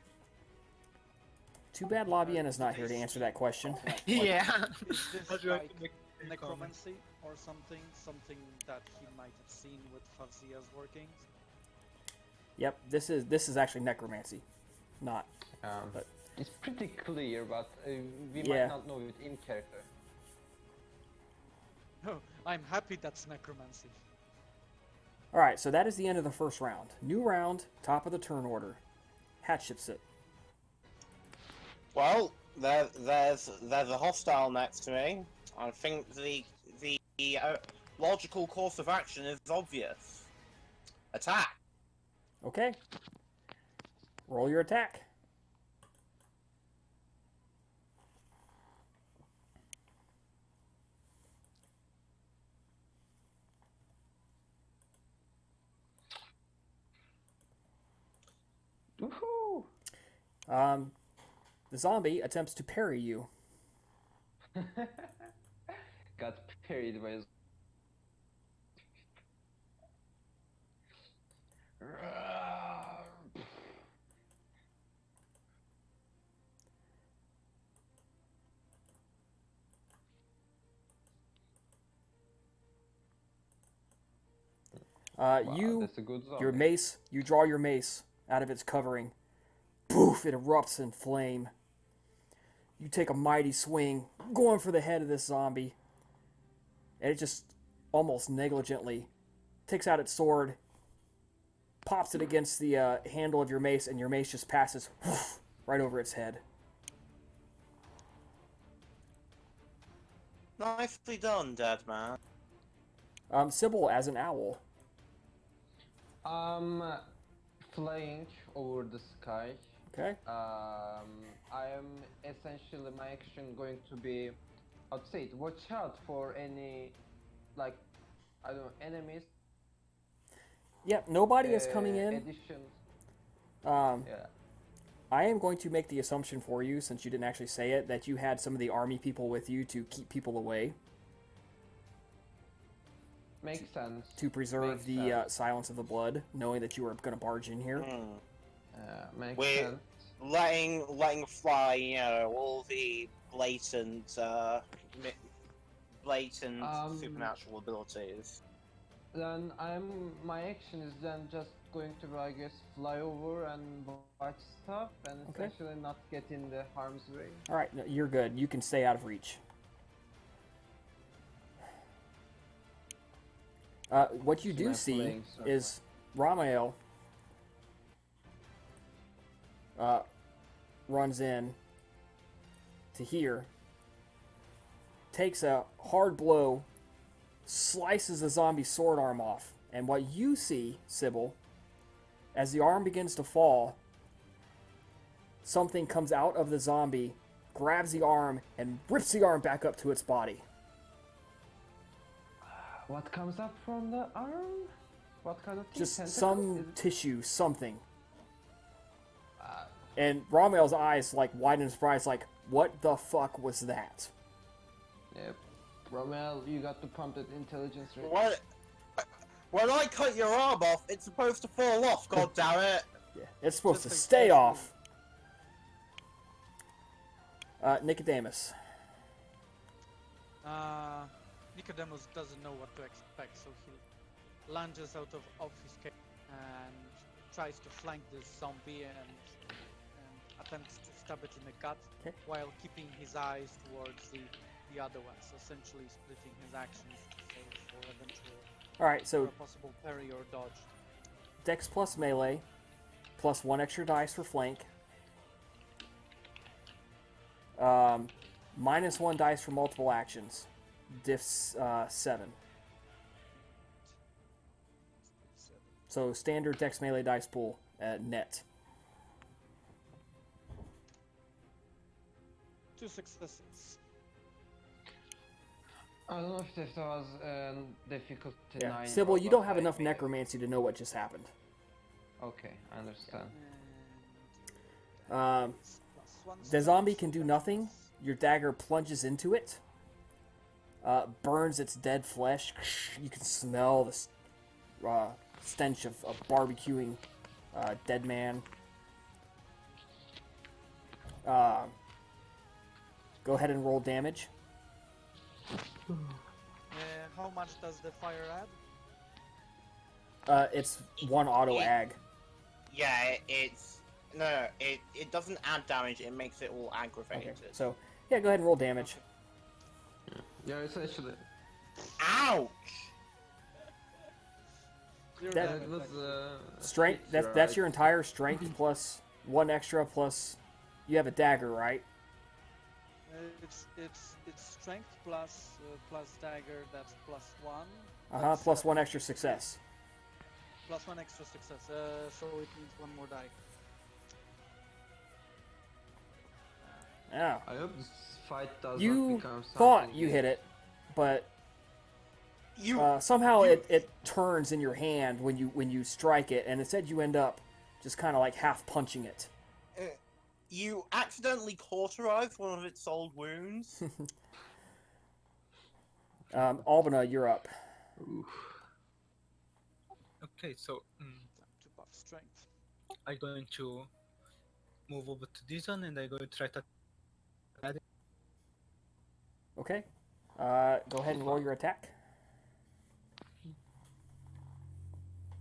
Too bad Labian is not here to answer that question. Yeah. Is this What do I like make a comment? necromancy or something? Something that he might have seen with Fazia's workings? Yep, this is actually necromancy, not. But It's pretty clear, but we Yeah. might not know it in character. No, I'm happy that's necromancy. all right. So that is the end of the first round. New round, top of the turn order. Hatship's it. Well, there's a hostile next to me. I think the logical course of action is obvious. Attack. Okay. Roll your attack. Woohoo! The zombie attempts to parry you. Got parried by his... that's a good your zombie. mace, you draw your mace out of its covering. Poof, it erupts in flame. You take a mighty swing, going for the head of this zombie. And it just almost negligently takes out its sword, pops it against the handle of your mace, and your mace just passes right over its head. Nicely done, dead man. Sybil as an owl. Flank over the sky. Okay. I am essentially my action going to be, I'd say it, watch out for any, like, I don't know, enemies. Yep, nobody is coming in. Additions. Um, Yeah. I am going to make the assumption for you, since you didn't actually say it, that you had some of the army people with you to keep people away, Makes sense. to preserve Makes the sense. silence of the blood, knowing that you were going to barge in here. Makes We're sense. letting fly, you know, all the blatant supernatural abilities. Then my action is then just going to be, I guess, fly over and watch stuff and Okay. essentially not get in the harm's way. All right, no, you're good. You can stay out of reach. What you do see flaying stuff. is Ramael runs in to here, takes a hard blow, slices the zombie's sword arm off. And what you see, Sybil, as the arm begins to fall, something comes out of the zombie, grabs the arm, and rips the arm back up to its body. What comes up from the arm? What kind of thing? Just Tentacles? some Is it- tissue, something. And Ramael's eyes like widen in surprise, like, what the fuck was that? Yep. Romel, you got the prompted intelligence rate. What? When I cut your arm off, it's supposed to fall off. God damn it! Yeah, it's supposed to Just like stay that. off. Nicodemus. Nicodemus doesn't know what to expect, so he lunges out of his cave and tries to flank this zombie and attempts to stab it in the gut, Okay. while keeping his eyes towards the other ones, essentially splitting his actions for eventual Alright, for so a possible parry or dodge. Dex plus melee, plus 1 extra dice for flank. Minus 1 dice for multiple actions. Diff's 7. So standard Dex melee dice pool at net. 2 successes. I don't know if this was difficulty Yeah. 9. Sybil, or you don't what have I enough made. necromancy to know what just happened. Okay, I understand. Um, Plus 1 the zombie strength, can do that's nothing. plus- Your dagger plunges into it, burns its dead flesh. You can smell the stench of barbecuing dead man. Go ahead and roll damage. How much does the fire add? It's 1 auto ag. Yeah, it doesn't add damage. It makes it all aggravated. Okay, so yeah, go ahead and roll damage. Yeah, essentially. Ouch! Your That- damage, That was actually. Strength. That's your entire strength plus 1 extra plus. You have a dagger, right? It's strength plus dagger. That's plus 1. Plus 1 extra success. Plus 1 extra success. So it means 1 more die. Yeah. I hope this fight does You not become thought something you hit it, but You somehow you- it turns in your hand when you strike it, and instead you end up just kind of like half punching it. you accidentally cauterized one of its old wounds. Albina, you're up. Okay, so Time to buff strength. I'm going to move over to this one and I'm going to try to add it. Okay. Go ahead and roll your attack.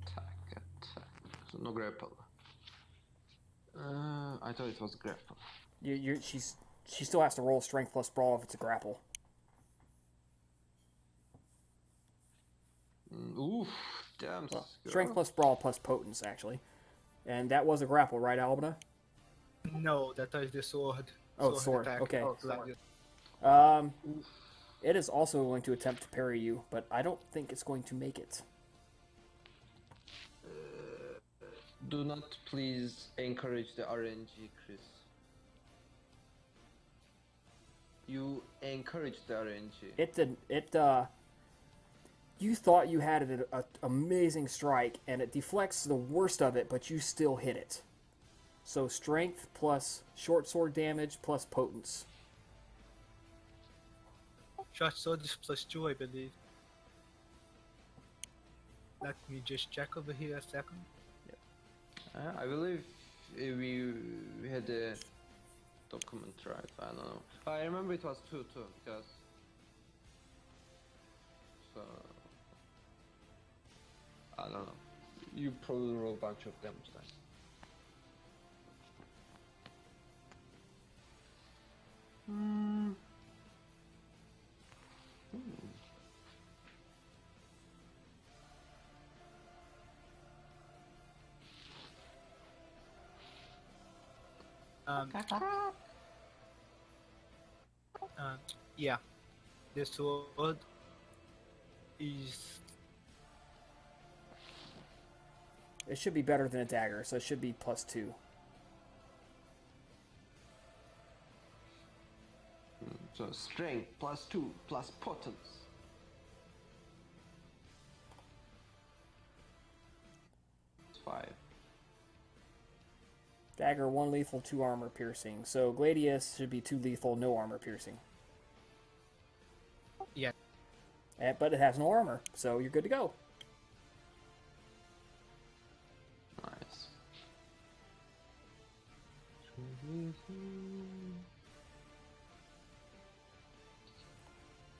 attack. So no grapple. I thought it was grapple. She still has to roll strength plus brawl if it's a grapple. Oof, damn. Well, girl. strength plus brawl plus potence actually, and that was a grapple, right, Albina? No, that is the sword. Oh, sword, attack. okay. Oh, sword. It is also going to attempt to parry you, but I don't think it's going to make it. Do not please encourage the RNG, Chris. You encourage the RNG. It did. You thought you had an amazing strike, and it deflects the worst of it, but you still hit it. So strength plus short sword damage plus potence. Short sword is +2, I believe. Let me just check over here a second. I believe we had a document, right? I don't know. I remember it was 2 too, because... So... I don't know. You probably roll a bunch of damage then. Um, yeah, the sword is It should be better than a dagger, so it should be +2. So strength +2 plus potence. It's 5. Dagger 1 lethal, 2 armor piercing. So Gladius should be 2 lethal, no armor piercing. yeah. But it has no armor, so you're good to go. Nice.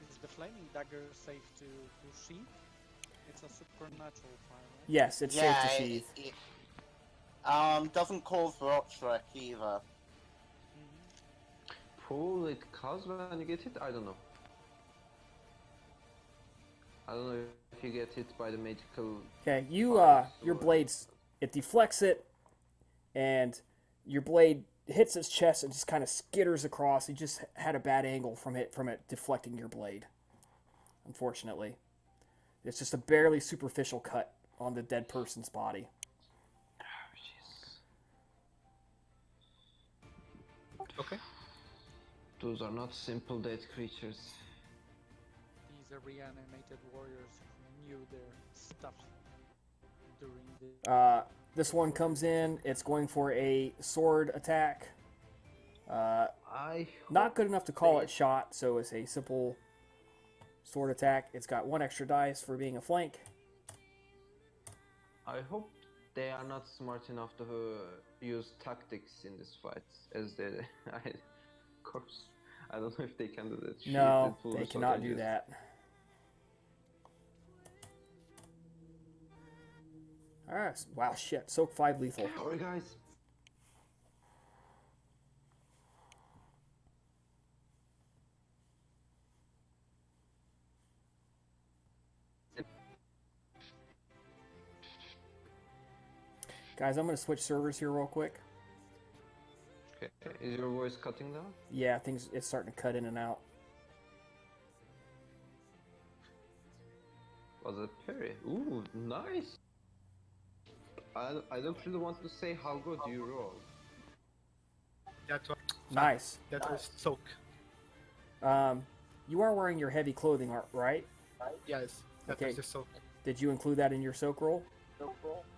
Is the flaming dagger safe to sheath? It's a supernatural fire, right? Yes, it's safe to sheath. Doesn't cause rock strike either. Pull it cause when you get hit? I don't know. I don't know if you get hit by the magical... Okay, you Fire your sword. blades, it deflects it, and your blade hits its chest and just kind of skitters across. You just had a bad angle from it deflecting your blade. Unfortunately, it's just a barely superficial cut on the dead person's body. Okay. Those are not simple dead creatures. These are reanimated warriors who knew their stuff during the... This one comes in. It's going for a sword attack. I Not good enough to call it shot, so it's a simple sword attack. It's got 1 extra dice for being a flank. I hope they are not smart enough to use tactics in this fight, as they... of course, I don't know if they can do that. No, Shit, they it's so cannot do dangerous. that. Alright, wow, shit. Soak 5 lethal. Sorry, guys. Guys, I'm going to switch servers here real quick. Okay, is your voice cutting down? Yeah, it's starting to cut in and out. Was it parry? Ooh, nice! I don't really want to say how good you roll. That was Nice. that was soak. You are wearing your heavy clothing, right? Yes, that Okay. was the soak. Did you include that in your soak roll?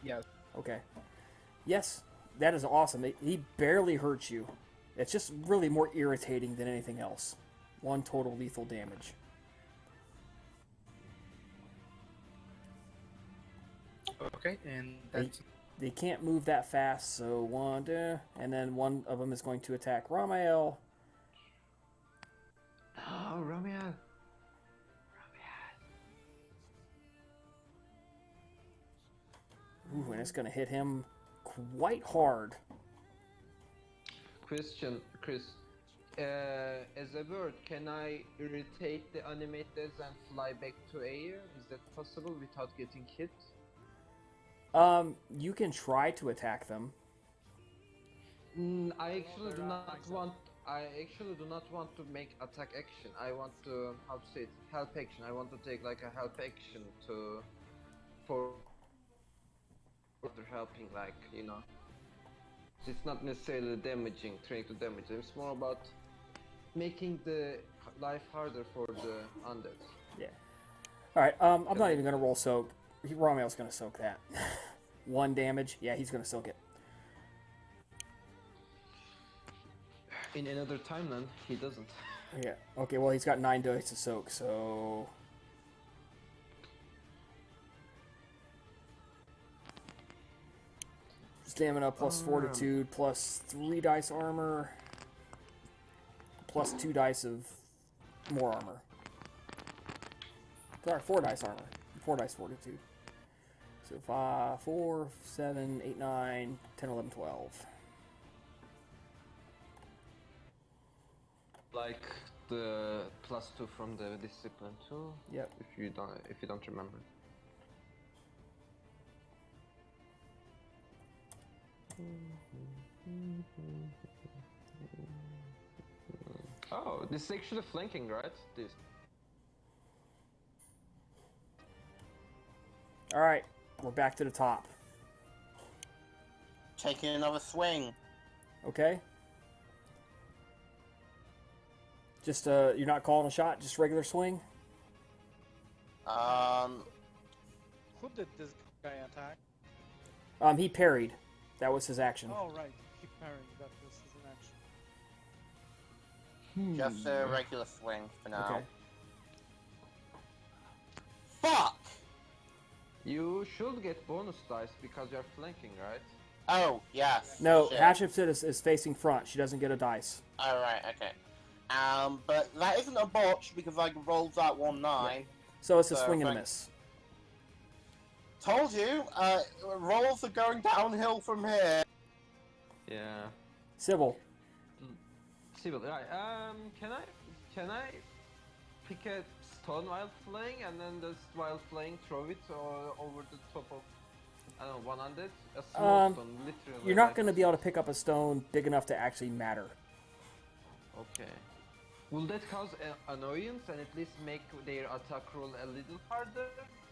Yes. Okay. Yes, that is awesome. He barely hurts you. It's just really more irritating than anything else. 1 total lethal damage. Okay, and that's They can't move that fast, so 1, and then one of them is going to attack Ramael. Oh, Romeo! Ooh, and it's going to hit him quite hard. Question, Chris. As a bird, can I irritate the animators and fly back to air? Is that possible without getting hit? You can try to attack them. I actually do not want. I actually do not want to make attack action. I want to, how to say it, help action. I want to take like a help action to, for further helping, like, you know. It's not necessarily damaging, trying to damage them. It's more about making the life harder for the undead. Yeah. All right. I'm not even gonna roll soak. Romel's gonna soak that. 1 damage. Yeah, he's gonna soak it. In another timeline, he doesn't. Yeah. Okay. Well, he's got 9 dice to soak, so. Stamina plus fortitude plus 3 dice armor plus 2 dice of more armor. Sorry, 4 dice armor. 4 dice fortitude. So 5, 4, 7, 8, 9, 10, 11, 12. Like the +2 from the discipline too. Yep. If you don't remember. Oh, this is actually flanking, right? This. All right, we're back to the top. Taking another swing. Okay. Just you're not calling a shot, just regular swing. Who did this guy attack? He parried. That was his action. Oh, right. He parried. That was his action. Just a regular swing for now. Okay. Fuck! You should get bonus dice because you're flanking, right? Oh, yes. No, shit. Hatshepsut is facing front. She doesn't get a dice. Alright, okay. But that isn't a botch because I rolled that 1-9. So it's a So, swing and a thank- miss. Told you, rolls are going downhill from here. Yeah. Sybil. Civil, right? Can I pick a stone while flying and then just while flying throw it over the top of, I don't know, 100? A small stone, literally. You're not like- going to be able to pick up a stone big enough to actually matter. Okay. Will that cause annoyance and at least make their attack roll a little harder?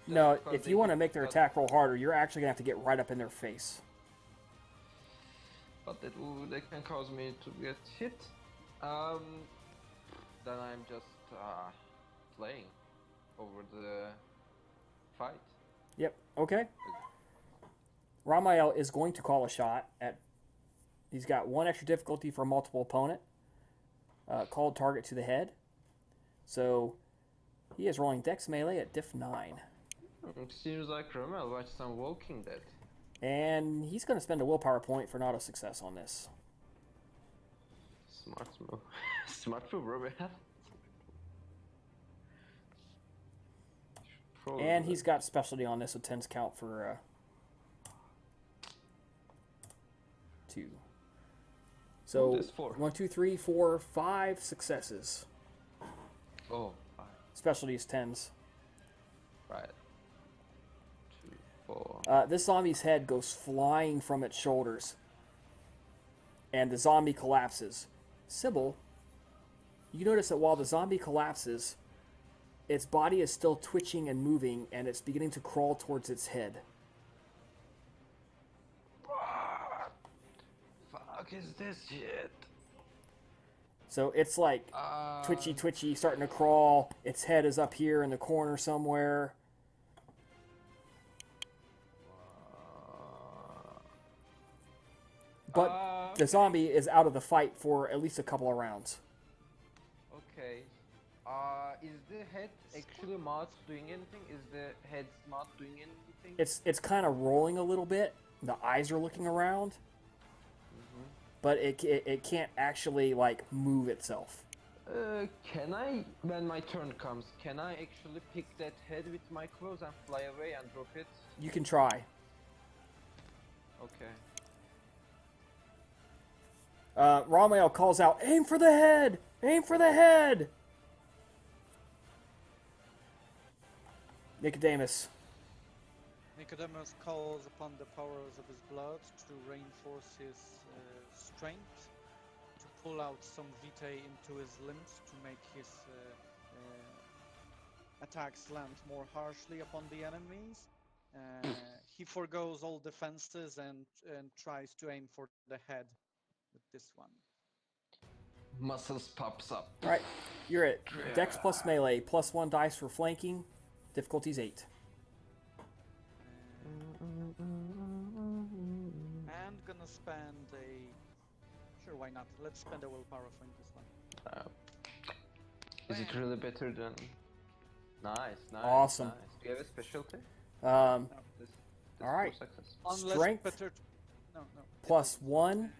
No, Just because if they you want to get- make their but- attack roll harder, you're actually going to have to get right up in their face. But that can cause me to get hit. Then I'm just playing over the fight. Yep, okay. Ramael is going to call a shot at... He's got 1 extra difficulty for a multiple opponent. Called target to the head. So, he is rolling Dex Melee at diff 9. Seems like Rommel watched some Walking Dead. And he's going to spend a willpower point for not a success on this. Smart move. Smart move, Rommel. And he's got specialty on this, so 10's count for 2. So, there's 4. 1, 2, 3, 4, 5 successes. Oh, 5. Specialty is 10's. Right. 2, 4. This zombie's head goes flying from its shoulders. And the zombie collapses. Sybil, you notice that while the zombie collapses, its body is still twitching and moving, and it's beginning to crawl towards its head. Fuck is this shit? So it's like twitchy, starting to crawl. Its head is up here in the corner somewhere. But the zombie is out of the fight for at least a couple of rounds. Okay. Is the head actually mouth doing anything? Is the head's mouth doing anything? It's kind of rolling a little bit. The eyes are looking around. But it can't actually, like, move itself. Can I, when my turn comes, can I actually pick that head with my claws and fly away and drop it? You can try. Okay. Ramael calls out, "Aim for the head! Aim for the head!" Nicodemus. Nicodemus calls upon the powers of his blood to reinforce his strength, to pull out some vitae into his limbs to make his attacks land more harshly upon the enemies, He forgoes all defenses and tries to aim for the head with this one. Muscles pops up. All right, you're at Dex plus melee, +1 dice for flanking, difficulty's 8. And gonna spend a... Sure, why not? Let's spend a willpower for this one. Is it really better than? Nice, nice. Awesome. Nice. Do you have a specialty? This All right. for success. Unless Strength better... No. +1,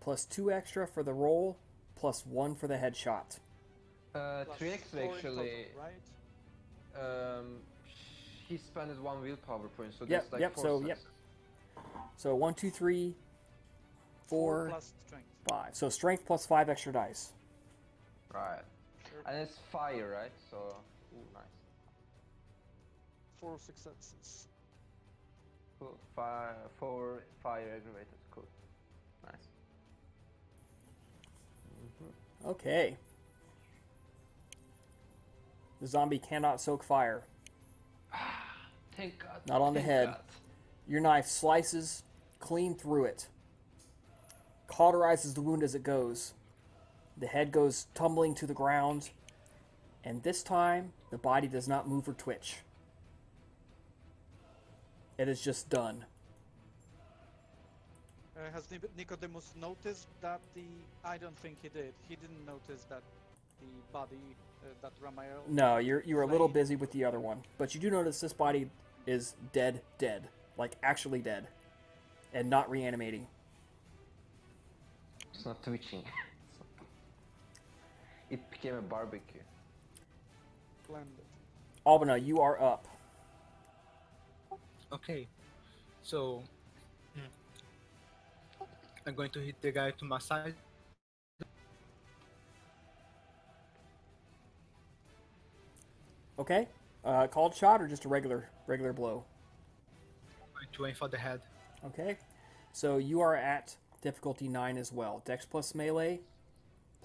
+2 extra for the roll, +1 for the headshot. 3 extra Plus 4 in actually. total, right? He spent 1 willpower point, so Yep, that's like yep, 4 so, yep. success. So 1, 2, 3, 4, plus strength. 5. So strength +5 extra dice. Right. Sure. And it's fire, right? So, ooh, nice. 4 successes. Cool. 4 fire aggravated. Cool. Nice. Okay. The zombie cannot soak fire. Thank God. Not on the thank head. God. Your knife slices clean through it, cauterizes the wound as it goes. The head goes tumbling to the ground, and this time the body does not move or twitch. It is just done. Has Nicodemus noticed that the... I don't think he did. He didn't notice that the body that Ramael... No, you were a little busy with the other one, but you do notice this body is dead, like actually dead, and not reanimating. It's not twitching. It became a barbecue. Blended. Albina, you are up. Okay, so I'm going to hit the guy to my side. Okay, called shot or just a regular blow? I'm going to aim for the head. Okay, so you are at difficulty 9 as well. Dex plus melee,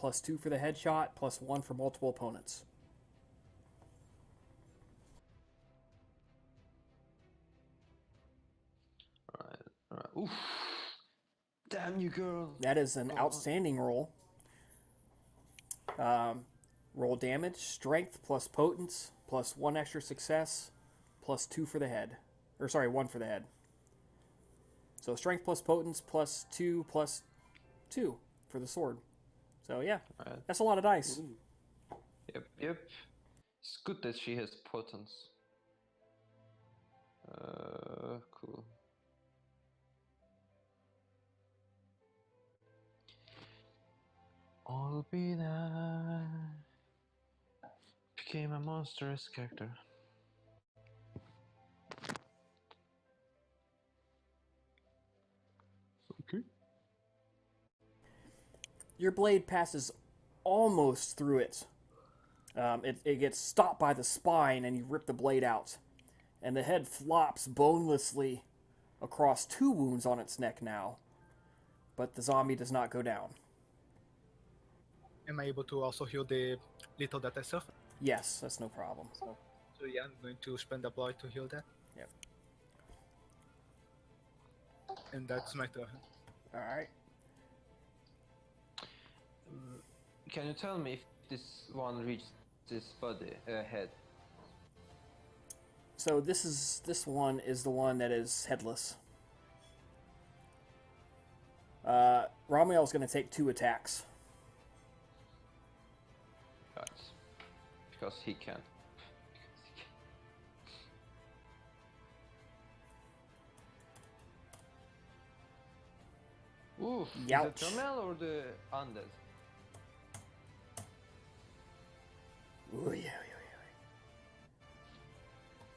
+2 for the headshot, +1 for multiple opponents. Alright. Oof. Damn you, girl. That is an outstanding roll. Roll damage, strength plus potence, +1 extra success, +2 for the head. Or sorry, 1 for the head. So strength plus potence +2 +2 for the sword. So yeah, Alright. that's a lot of dice. Yep. It's good that she has potence. Cool. I'll be there. Became a monstrous character. Okay. Your blade passes almost through it. It gets stopped by the spine, and you rip the blade out. And the head flops bonelessly across 2 wounds on its neck now. But the zombie does not go down. Am I able to also heal the little that I suffered? Yes, that's no problem. So yeah, I'm going to spend a blood to heal that. Yep. And that's my turn. Alright. Can you tell me if this one reached this body head? So this one is the one that is headless. Ramiel's going to take 2 attacks. Right. Because he can. Oof, is Youch. it Romel or the undead?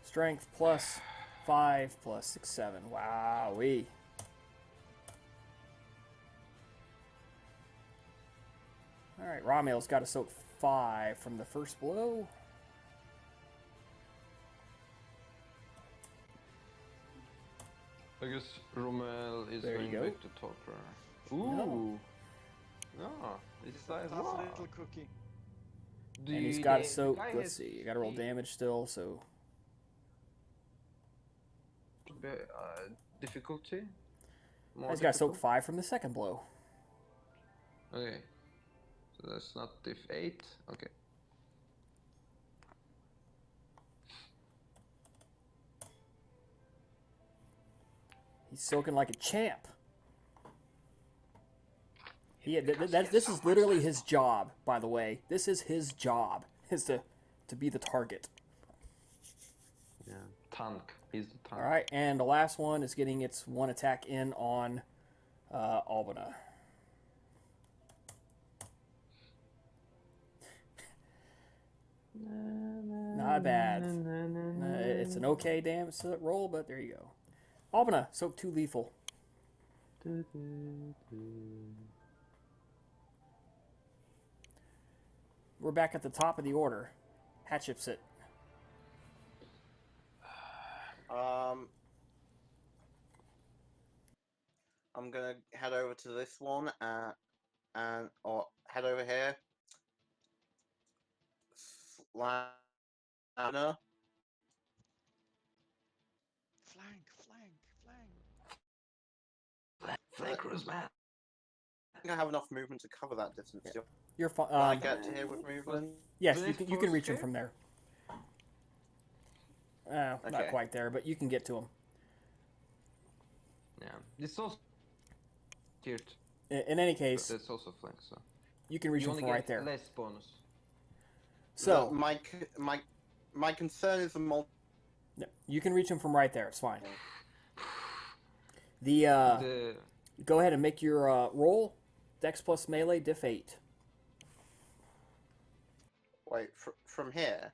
Strength +5 +6, 7. Wowee. Alright, Ramiel's got to soak 5 from the first blow. I guess Romel is There you going go. back to Topper. Ooh! No, it's like Tough little cookie. And he's got to soak, let's see, you got to roll damage still, so difficulty? More He's got to soak difficult? 5 from the second blow. Okay. So that's not diff 8. Okay. He's soaking like a champ. This is literally his job, by the way. This is his job, is to be the target. Yeah. Tank. He's the tank. All right, and the last one is getting its one attack in on Albina. Not bad. It's an okay damage roll, but there you go. Albina, soak 2 lethal. We're back at the top of the order. Hatshepsut. I'm gonna head over to this one or head over here. Lana. Flank, flank, flank. Flankers, man. I think I have enough movement to cover that distance. Do You're fine. I get to here with movement? Yes, Will you it can reach him escape? from there. Not Okay. quite there, but you can get to him. Yeah. This is also tiered. In any case, That's also flank, so you can reach you him only from get right there. less bonus. So my concern is the multi. no, you can reach him from right there. It's fine. The go ahead and make your roll. Dex plus melee, diff 8. Wait, from here?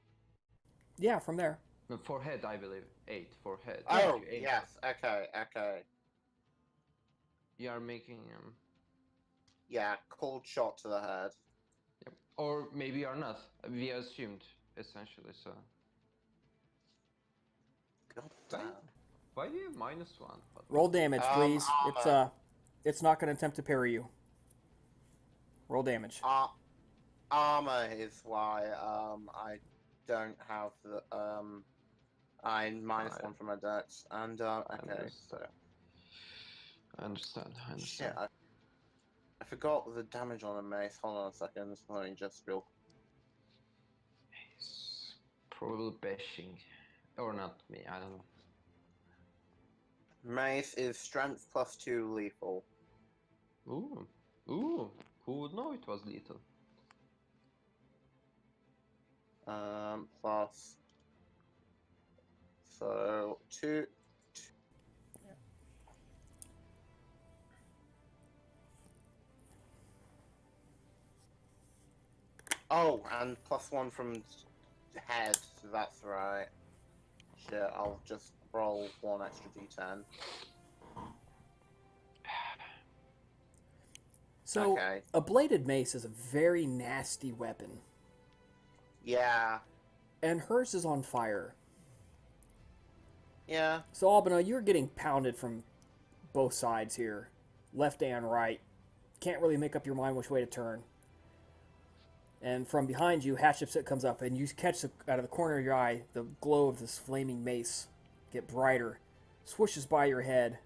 Yeah, from there. No, for head, I believe. 8 for head. Oh, You aim yes. Okay. You are making Yeah, cold shot to the head. Yep. Or maybe you are not. We assumed essentially. So God damn. why do you have -1? But Roll damage, please. armor. It's not going to attempt to parry you. Roll damage. Armor is why I don't have the I'm -1 from my dex and okay. So I understand. shit. I forgot the damage on a mace. Hold on a second. Let me just real. He's probably bashing, or not me. I don't know. Mace is strength +2 lethal. Ooh. Who would know it was lethal? Plus. So 2. Oh, and +1 from head. That's right. Shit, I'll just roll 1 extra d10. So, Okay. a bladed mace is a very nasty weapon, Yeah. and hers is on fire. Yeah. So, Albina, you're getting pounded from both sides here, left and right. Can't really make up your mind which way to turn. And from behind you, Hatshepsut comes up, and you catch out of the corner of your eye the glow of this flaming mace get brighter, swooshes by your head,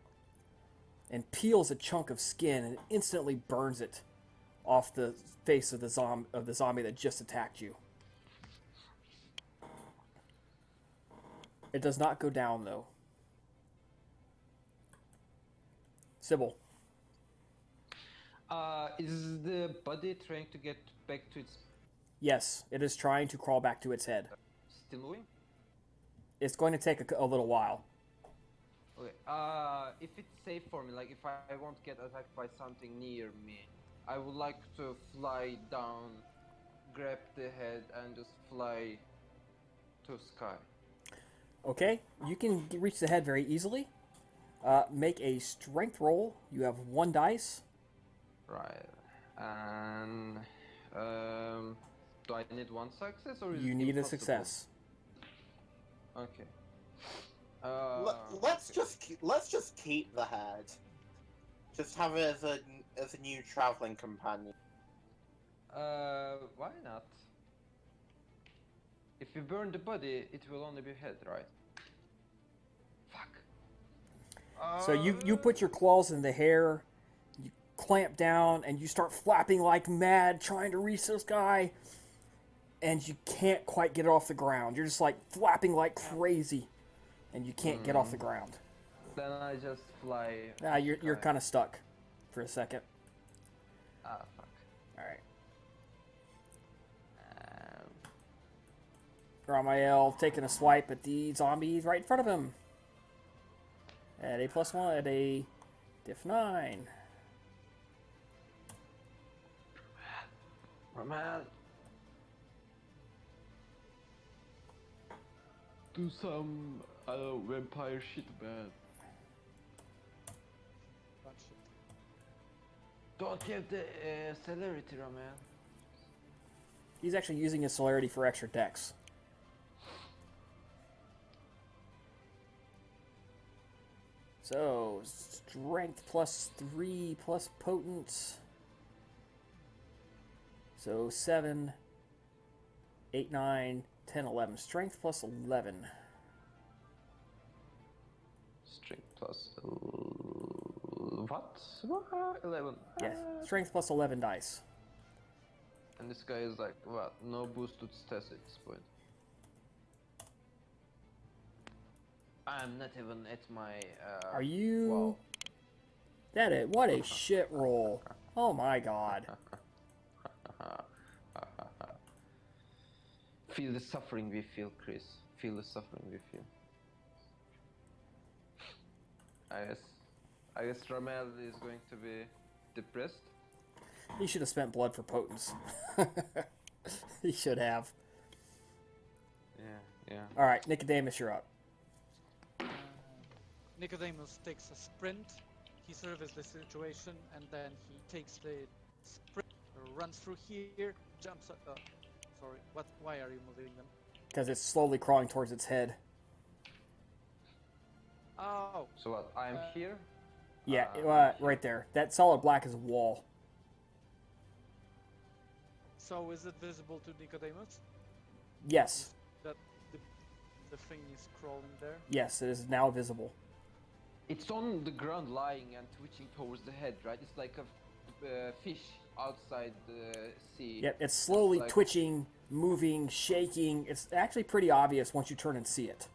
and peels a chunk of skin and instantly burns it off the face of the zombie that just attacked you. It does not go down though. Sybil. Is the body trying to get back to its Yes, it is trying to crawl back to its head. still moving? It's going to take a little while. Okay. If it's safe for me, like if I won't get attacked by something near me, I would like to fly down, grab the head, and just fly to sky. Okay, you can reach the head very easily. Make a strength roll. You have 1 dice. Right. And do I need 1 success or is You it need a impossible? success. Okay. Let's just keep the head. Just have it as a new traveling companion. Why not? If you burn the body, it will only be head, right? Fuck. So you put your claws in the hair, you clamp down, and you start flapping like mad, trying to reach this guy, and you can't quite get it off the ground. You're just like flapping like crazy, and you can't get off the ground. Then I just fly. You're kind of stuck for a second. Ah, fuck. All right. Ramael taking a swipe at the zombies right in front of him. At a +1, at a diff 9. Man. Do some vampire shit, man. Bunch of- Don't give the celerity, man. He's actually using his celerity for extra dex. So, strength +3 plus potent. So 7, 8, 9, 10, 11. Strength +11. Strength plus what? 11. Yes, strength +11 dice. And this guy is like, what? No boosted stats at this point. I'm not even at my. Are you? Wow. What a shit roll. Oh my god. Feel the suffering we feel, Chris. Feel the suffering we feel. I guess Ramel is going to be depressed. He should have spent blood for potence. He should have. Yeah. Alright, Nicodemus, you're up. Nicodemus takes a sprint. He surveys the situation and then he takes the sprint, runs through here, jumps up. Sorry, what? Why are you moving them? Because it's slowly crawling towards its head. Oh, So what? I'm here. Yeah, right there. That solid black is a wall. so is it visible to Nicodemus Yes. that the thing is crawling there? Yes, it is now visible. It's on the ground, lying and twitching towards the head, right? It's like a fish outside the sea. Yep, it's slowly like- twitching, moving, shaking. It's actually pretty obvious once you turn and see it.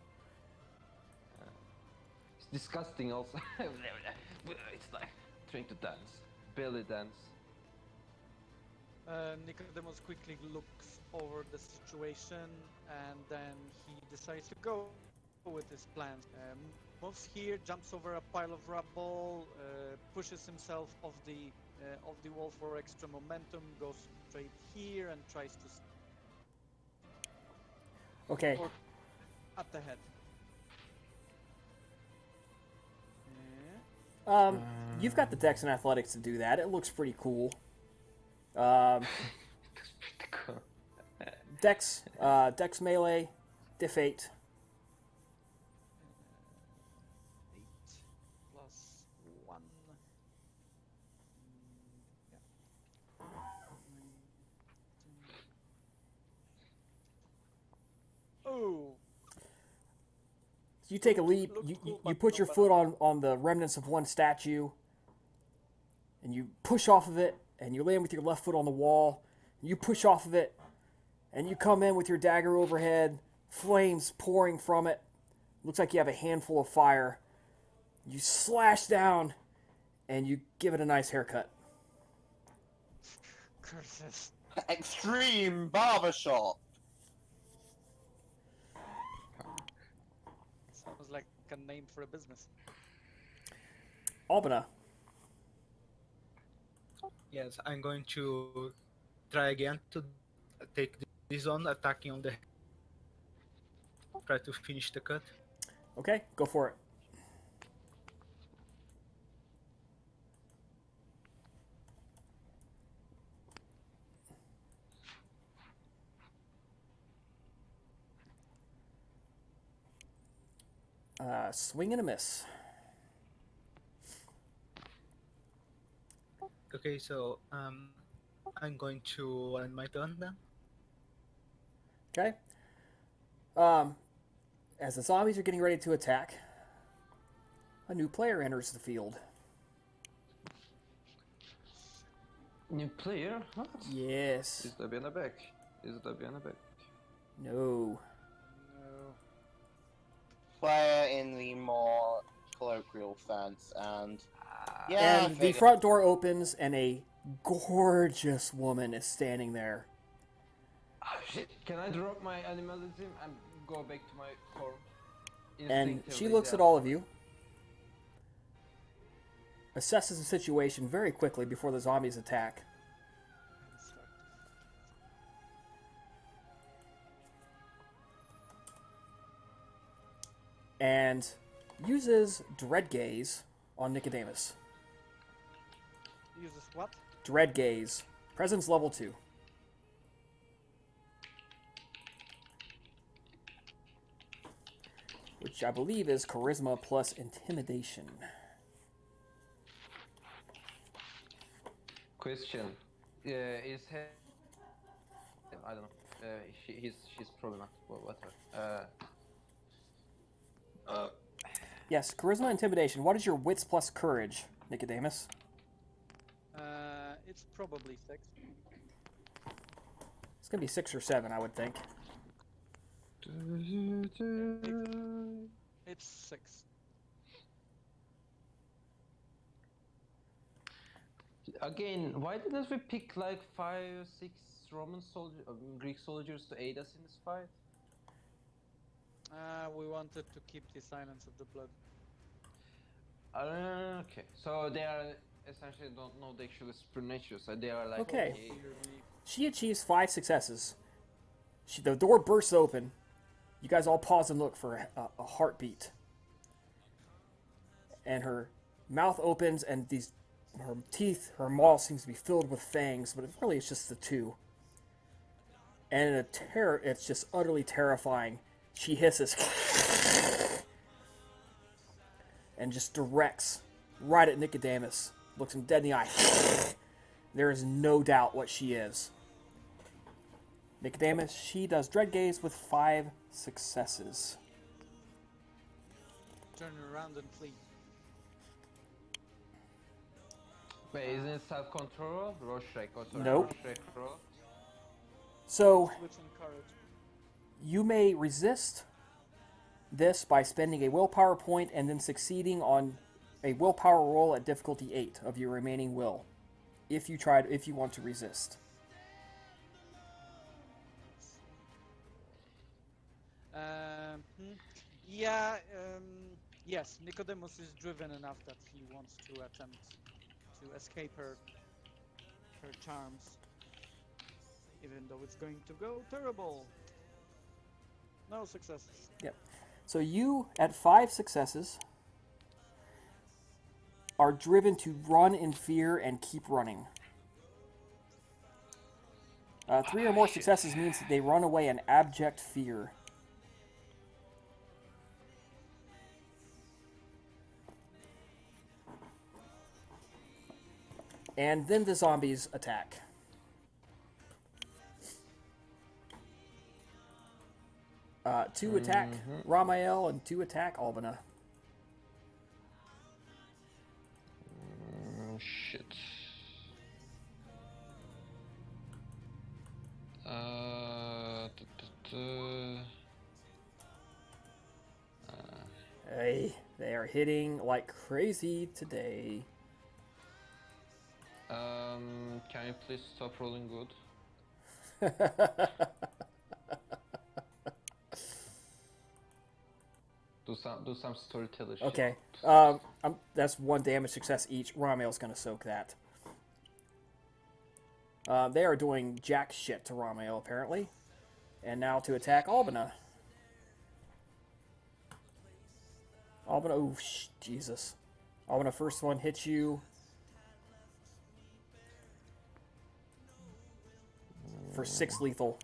It's disgusting, also. It's like trying to dance, belly dance. Nicodemus quickly looks over the situation and then he decides to go with his plans. Moves here, jumps over a pile of rubble, pushes himself off the wall for extra momentum, goes straight here and tries to Okay, or at the head. you've got the dex and athletics to do that. It looks pretty cool. Dex melee, diff 8. 8 plus 1. Oh, You take a leap, Looks you cool, you but put no your better. foot on the remnants of one statue, and you push off of it, and you land with your left foot on the wall. You push off of it, and you come in with your dagger overhead, flames pouring from it. Looks like you have a handful of fire. You slash down, and you give it a nice haircut. curses. Extreme barbershop. Sounds like a name for a business. Albina, Yes, I'm going to try again to take this on, attacking on the. Try to finish the cut. okay, go for it. Swing and a miss. Okay, so I'm going to end my turn then. Okay. As the zombies are getting ready to attack, a new player enters the field. New player? What? Yes. Is Debbie back? Is Debbie back? No. No. Player in the more colloquial sense, and yeah, I And the figured. front door opens, and a gorgeous woman is standing there. Oh shit! Can I drop my animalism and go back to my form? And she Instinctively, looks yeah. at all of you, assesses the situation very quickly before the zombies attack, and uses Dread Gaze on Nicodemus. Uses what? Dread Gaze. Presence level 2. Which I believe is Charisma plus Intimidation. Question. Is he... I don't know. She's probably not. Well, whatever. Yes, Charisma Intimidation. What is your Wits plus Courage, Nicodemus? It's probably 6. It's going to be 6 or 7, I would think. It's 6. Again, why didn't we pick like 5 or 6 Roman soldiers, Greek soldiers to aid us in this fight? We wanted to keep the silence of the blood. Okay, so they are essentially don't know the actual supernatural, so they are like Okay. Fear me. She achieves 5 successes. The door bursts open. You guys all pause and look for a heartbeat. And her mouth opens, and her teeth, her maw seems to be filled with fangs, but really it's just the two. And it's just utterly terrifying. She hisses and just directs right at Nicodemus. Looks him dead in the eye. There is no doubt what she is. Nicodemus, she does Dread Gaze with 5 successes. Turn around and flee. Wait, isn't it self-control? Rorschach, oh sorry, Nope. Rorschach roll. So, Switch and courage. you may resist this by spending a willpower point and then succeeding on a willpower roll at difficulty 8 of your remaining will. If you want to resist. Yeah, yes, Nicodemus is driven enough that he wants to attempt to escape her charms. Even though it's going to go terrible. No successes. Yep. So you, at 5 successes, are driven to run in fear and keep running. 3 or more successes means that they run away in abject fear. And then the zombies attack. Two attack Ramael and 2 attack Albina. Shit. Hey, they are hitting like crazy today. Can you please stop rolling good? Do some storyteller shit. Okay. That's 1 damage success each. Ramael's gonna soak that. They are doing jack shit to Ramael, apparently. And now to attack Albina. Albina, ooh, Jesus. Albina, first one hits you for 6 lethal.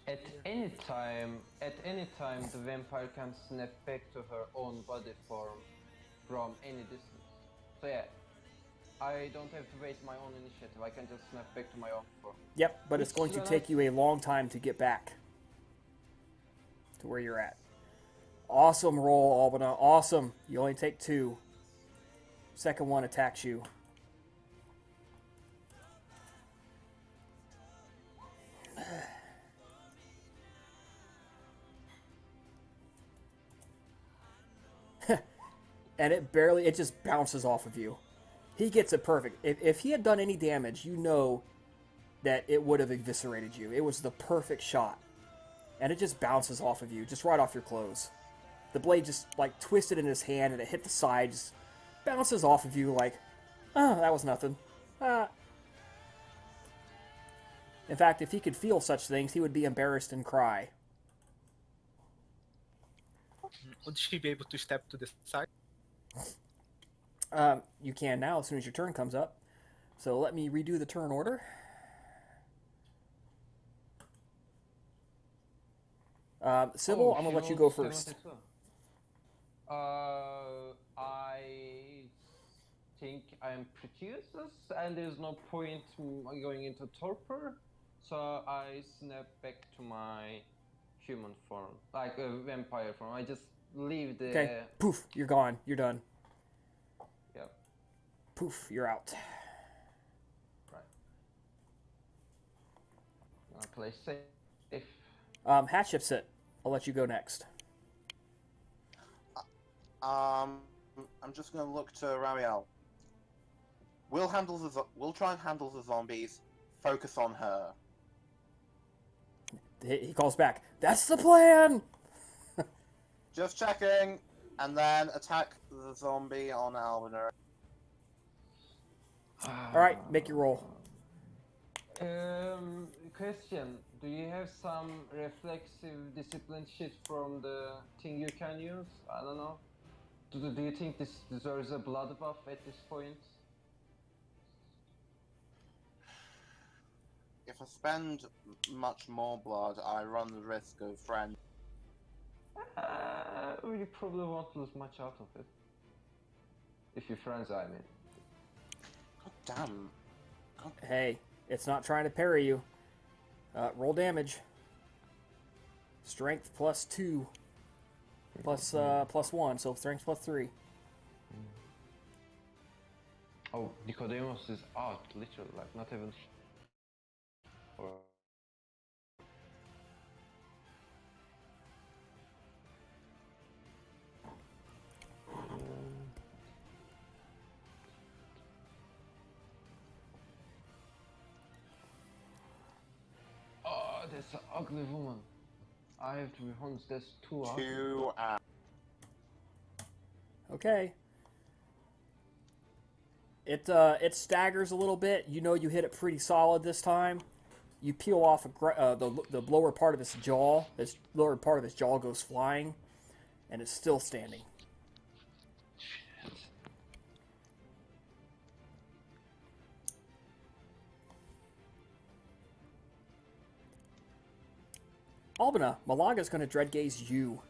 At any time, the vampire can snap back to her own body form from any distance. So yeah, I don't have to waste my own initiative. I can just snap back to my own form. Yep, but it's going to take you a long time to get back to where you're at. Awesome roll, Albina. Awesome. You only take 2. Second one attacks you. And it just bounces off of you. He gets it perfect. If he had done any damage, you know that it would have eviscerated you. It was the perfect shot. And it just bounces off of you, just right off your clothes. The blade just, like, twisted in his hand, and it hit the side, just bounces off of you like, oh, that was nothing. In fact, if he could feel such things, he would be embarrassed and cry. Would she be able to step to the side? You can now as soon as your turn comes up. So let me redo the turn order. Sybil, I'm going to let you go first. I think I'm pretty useless, and there's no point going into torpor, so I snap back to my human form, like a vampire form. I just leave the... Okay, poof, you're gone. You're done. Yep. Poof, you're out. Right. I'll play safe. Hatshepsut, I'll let you go next. I'm just going to look to Ramiel. We'll try and handle the zombies. Focus on her. He calls back, that's the plan! Just checking, and then attack the zombie on Albina. Alright, make your roll. Question: do you have some reflexive discipline shit from the thing you can use? I don't know. Do you think this deserves a blood buff at this point? If I spend much more blood, I run the risk of friend. You probably won't lose much out of it. If you're friends, I mean. God damn. Hey, it's not trying to parry you. Roll damage. Strength plus 2. Plus 1, so strength plus 3. Oh, Nicodemus is out, literally, like not even. Or... Oh, that's an ugly woman. I have to be honest, that's too ugly. 2 Okay. It staggers a little bit. You know you hit it pretty solid this time. You peel off the lower part of its jaw. This lower part of its jaw goes flying, and it's still standing. Albina, Malaga's going to dread gaze you.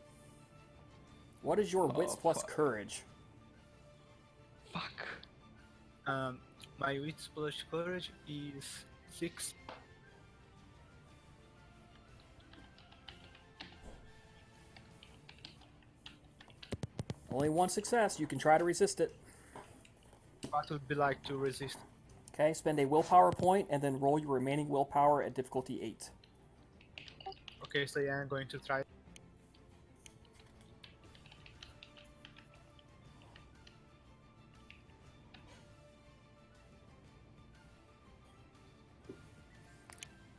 What is your wits plus courage? Fuck. My wits plus courage is 6. Only one success. You can try to resist it. What would be like to resist? Okay, spend a willpower point and then roll your remaining willpower at difficulty 8. Okay, so yeah, I'm going to try.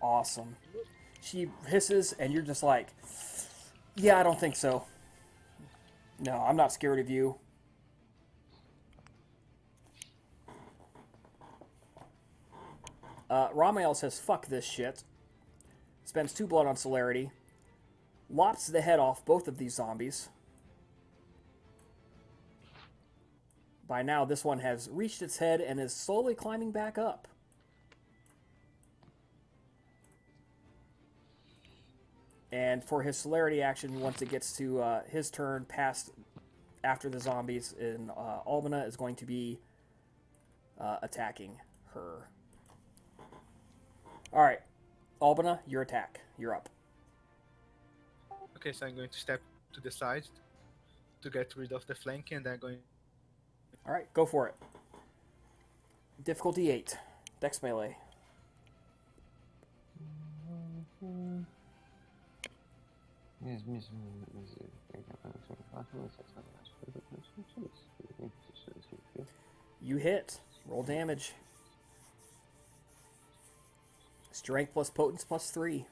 Awesome. She hisses, and you're just like, yeah, I don't think so. No, I'm not scared of you. Ramael says, fuck this shit. Spends 2 blood on celerity. Lops the head off both of these zombies. By now, this one has reached its head and is slowly climbing back up. And for his celerity action, once it gets to his turn, past after the zombies, and Albina is going to be attacking her. All right, Albina, your attack. You're up. Okay, so I'm going to step to the side to get rid of the flank, and I'm going. All right, go for it. Difficulty 8. Dex melee. You hit. Roll damage. Strength plus potence plus 3.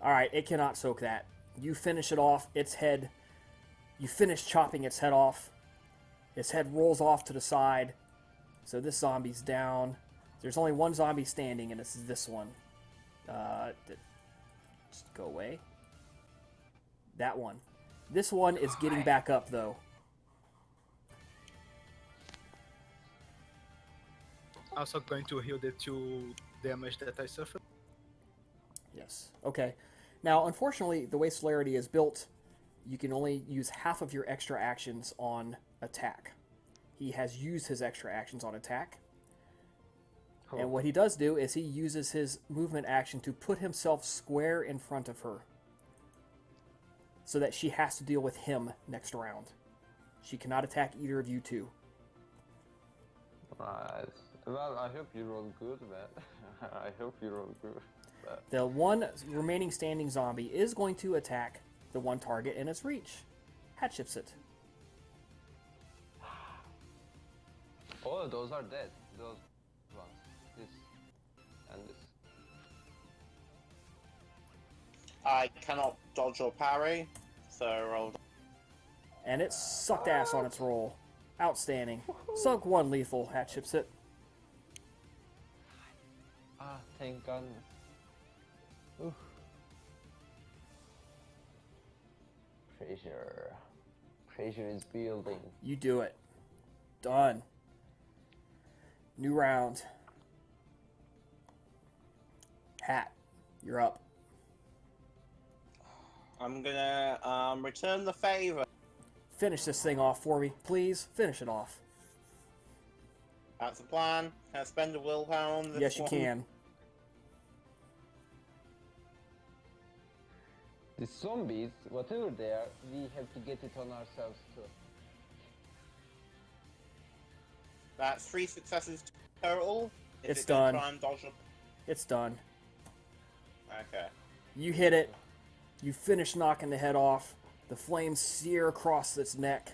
Alright, it cannot soak that. You finish it off, its head. You finish chopping its head off. Its head rolls off to the side. So this zombie's down. There's only one zombie standing, and it's this one. Just go away. That one. This one is getting back up, though. Also going to heal the 2 damage that I suffered. Yes. Okay. Now, unfortunately, the way Celerity is built, you can only use half of your extra actions on attack. He has used his extra actions on attack. Cool. And what he does do is he uses his movement action to put himself square in front of her, so that she has to deal with him next round. She cannot attack either of you two. Right. Well, I hope you roll good, man. I hope you roll good. But... The one remaining standing zombie is going to attack the one target in its reach. Hatchips it. Oh, those are dead. Those ones. This and this. I cannot dodge or parry, so roll. And it sucked ass on its roll. Outstanding. Sunk 1 lethal. Hatchips it. Ah, thank God. Oof. Pressure. Pressure is building. You do it. Done. New round. Hat, you're up. I'm gonna return the favor. Finish this thing off for me, please. Finish it off. That's the plan. Can I spend a willpower on this Yes, you one? can. The zombies, whatever they are, we have to get it on ourselves too. That's 3 successes total. Is It's it gonna done. Try and dodge It's done. Okay. You hit it. You finish knocking the head off. The flames sear across its neck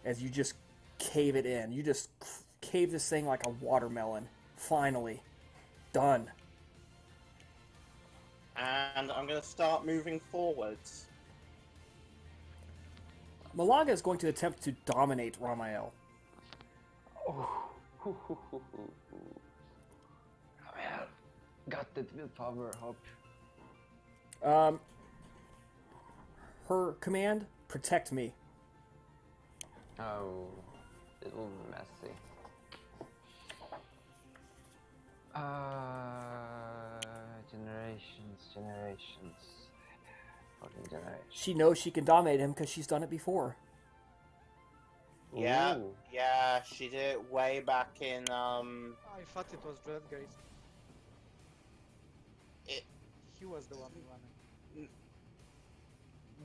as you just cave it in. You just cave this thing like a watermelon. Finally. Done. And I'm gonna start moving forwards. Malaga is going to attempt to dominate Ramael. Oh, well, got that willpower, hope. Her command, protect me. Oh, little messy. Generations. Fucking generations. She knows she can dominate him because she's done it before. Yeah, Ooh. yeah, she did it way back in, I thought it was Dread, guys. It- He was the one running.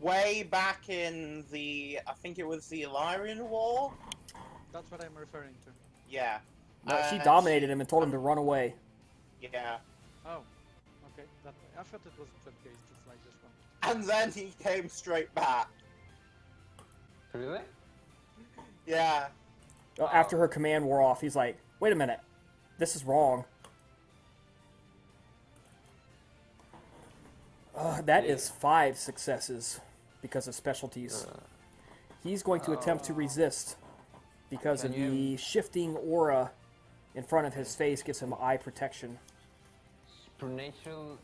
way back in the, I think it was the Illyrian War? That's what I'm referring to. Yeah. No, she dominated him and told him um, to run away. Yeah. Oh, okay, that way. I thought it was Dread, guys, just like this one. And then he came straight back. Really? Yeah. Well, after her command wore off, he's like, wait a minute. This is wrong. That is 5 successes because of specialties. He's going to attempt to resist because of Can you- the shifting aura in front of his face gives him eye protection. Supernatural,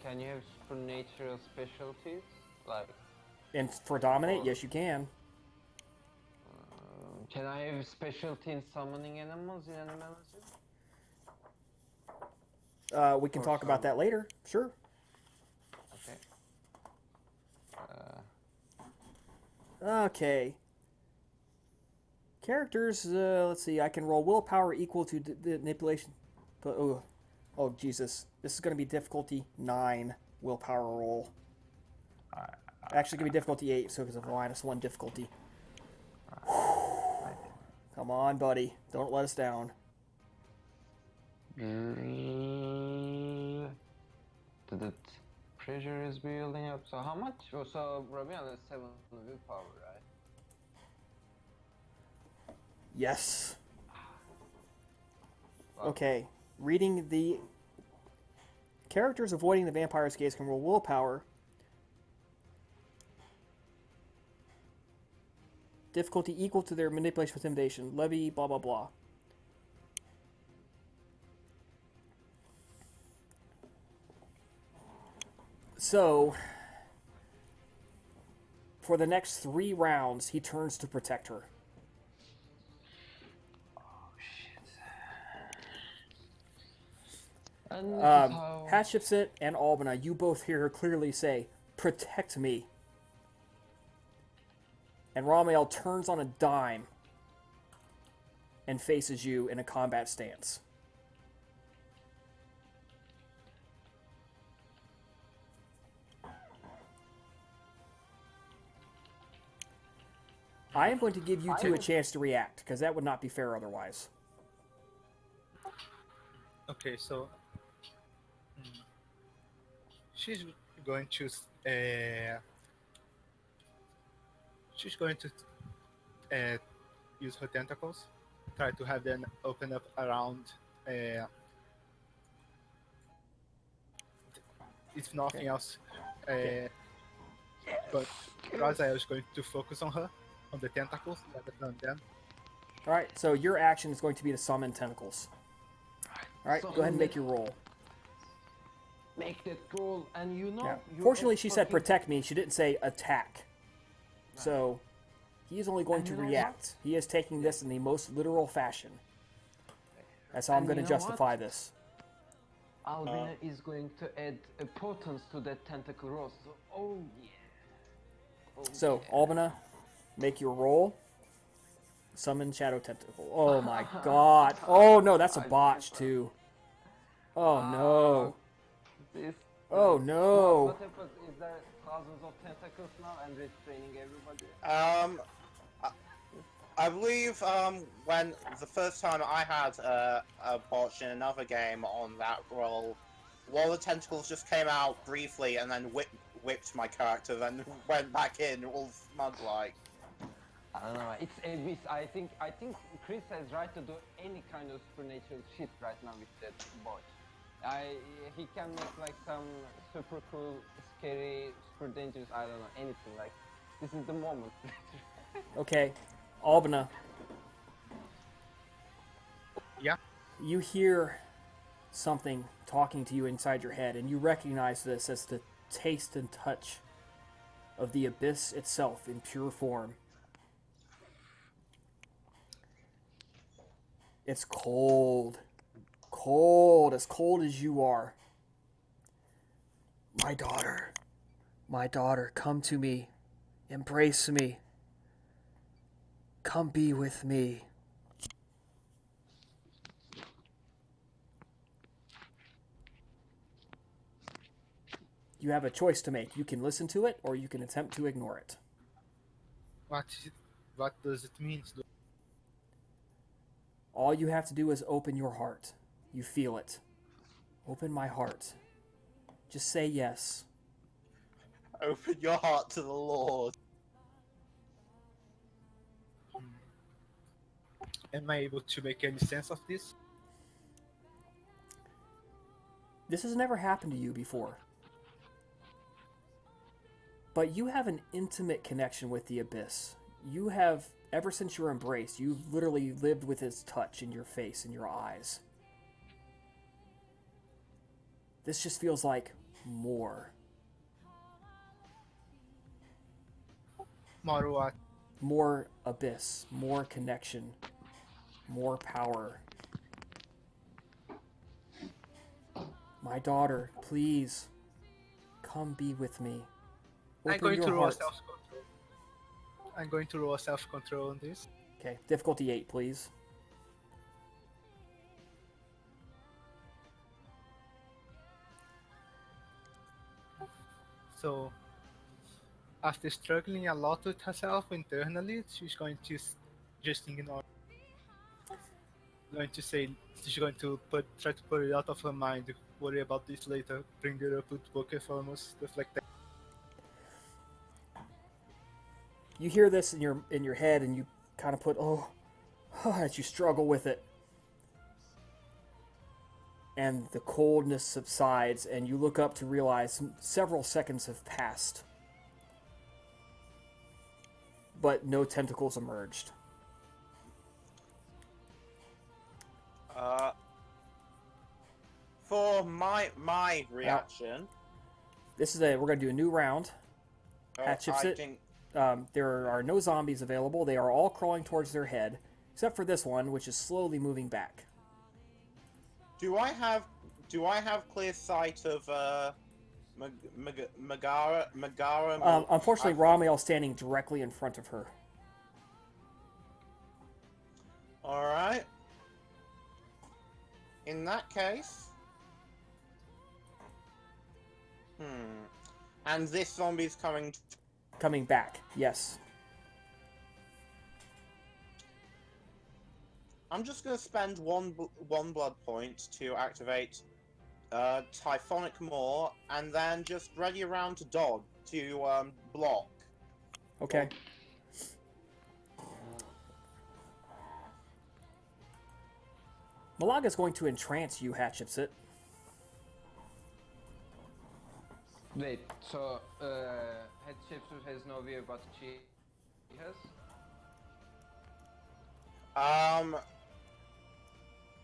can you have supernatural specialties? Like, And for dominate, yes you can. can I have specialty in summoning animals in animalism? We can Or talk about some- that later. Sure. Okay. Okay. Characters, let's see, I can roll willpower equal to the manipulation. But, oh, Jesus. This is going to be difficulty 9 willpower roll. Actually, going to be difficulty 8, so it's a -1 difficulty. Come on, buddy. Don't let us down. The pressure is building up. So how much? So Rabian has 7 willpower, right? Yes. Wow. Okay. Reading the characters avoiding the vampire's gaze can roll willpower. Difficulty equal to their manipulation with intimidation. Levy, blah, blah, blah. So, for the next 3 rounds, he turns to protect her. And this is how... Hatshepsut and Albina, you both hear her clearly say, "Protect me." And Ramael turns on a dime and faces you in a combat stance. I am going to give you two a chance to react, because that would not be fair otherwise. Okay, so she's going to use her tentacles, try to have them open up around. If nothing else, but Raziel is going to focus on her, on the tentacles rather than them. All right, so your action is going to be to summon tentacles. All right, go ahead and make your roll. Make that roll, and you know... Yeah. you Fortunately, are she said fucking- protect me. She didn't say attack. So, he is only going And to you know react. He is taking this in the most literal fashion. That's how I'm And going to you know justify what? this. Albina is going to add a potence to that tentacle roll. So, oh yeah. Oh, So, yeah. Albina, make your roll. Summon Shadow Tentacle. Oh my god. Oh no, that's a botch too. Oh no. This, Oh What no. happens? Is there thousands of tentacles now and restraining everybody? I believe when the first time I had a botch in another game on that roll, one of the tentacles just came out briefly and then whipped my character, then went back in, all smug-like. I don't know. It's abyss. I think Chris has right to do any kind of supernatural shit right now with that bot. He can make like some super cool, scary, super dangerous. I don't know anything. Like this is the moment. Okay. Albina. Yeah. You hear something talking to you inside your head, and you recognize this as the taste and touch of the abyss itself in pure form. It's cold. Cold. As cold as you are. My daughter, come to me. Embrace me. Come be with me. You have a choice to make. You can listen to it, or you can attempt to ignore it. What does it mean? All you have to do is open your heart. You feel it. Open my heart. Just say yes. Open your heart to the Lord. Am I able to make any sense of this? This has never happened to you before. But you have an intimate connection with the abyss. You have, ever since your embrace, you've literally lived with its touch in your face and your eyes. This just feels like more. More what? More abyss, more connection, more power. My daughter, please, come be with me. I'm Open going to your roll heart. self-control. I'm going to roll self-control on this. Okay, difficulty 8, please. So, after struggling a lot with herself internally, she's going to just ignore. Going to say she's going to try to put it out of her mind. Worry about this later. Bring it up with poker farmers, stuff like that. You hear this in your head, and you kind of put as you struggle with it, and the coldness subsides, and you look up to realize several seconds have passed, but no tentacles emerged. For my reaction, We're gonna do a new round. Hatch I it. think There are no zombies available. They are all crawling towards their head, except for this one, which is slowly moving back. do I have clear sight of Megara? Unfortunately, Ramiel's standing directly in front of her. All right. In that case, and this zombie's Coming back, yes. I'm just gonna spend one blood point to activate Typhonic Maw, and then just ready around to dodge to block. Okay. Malaga's going to entrance you, Hatchipsit. Wait, so Head Shifter has no idea what she has?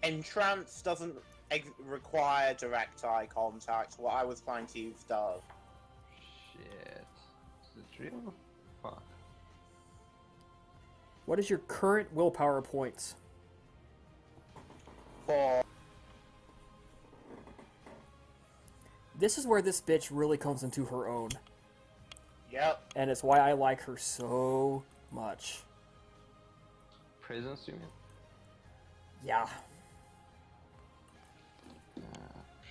Entrance doesn't require direct eye contact. What I was trying to use does. Shit. Is it real? Fuck. What is your current willpower points? 4. This is where this bitch really comes into her own. Yep. And it's why I like her so much. Presence, you mean? Yeah.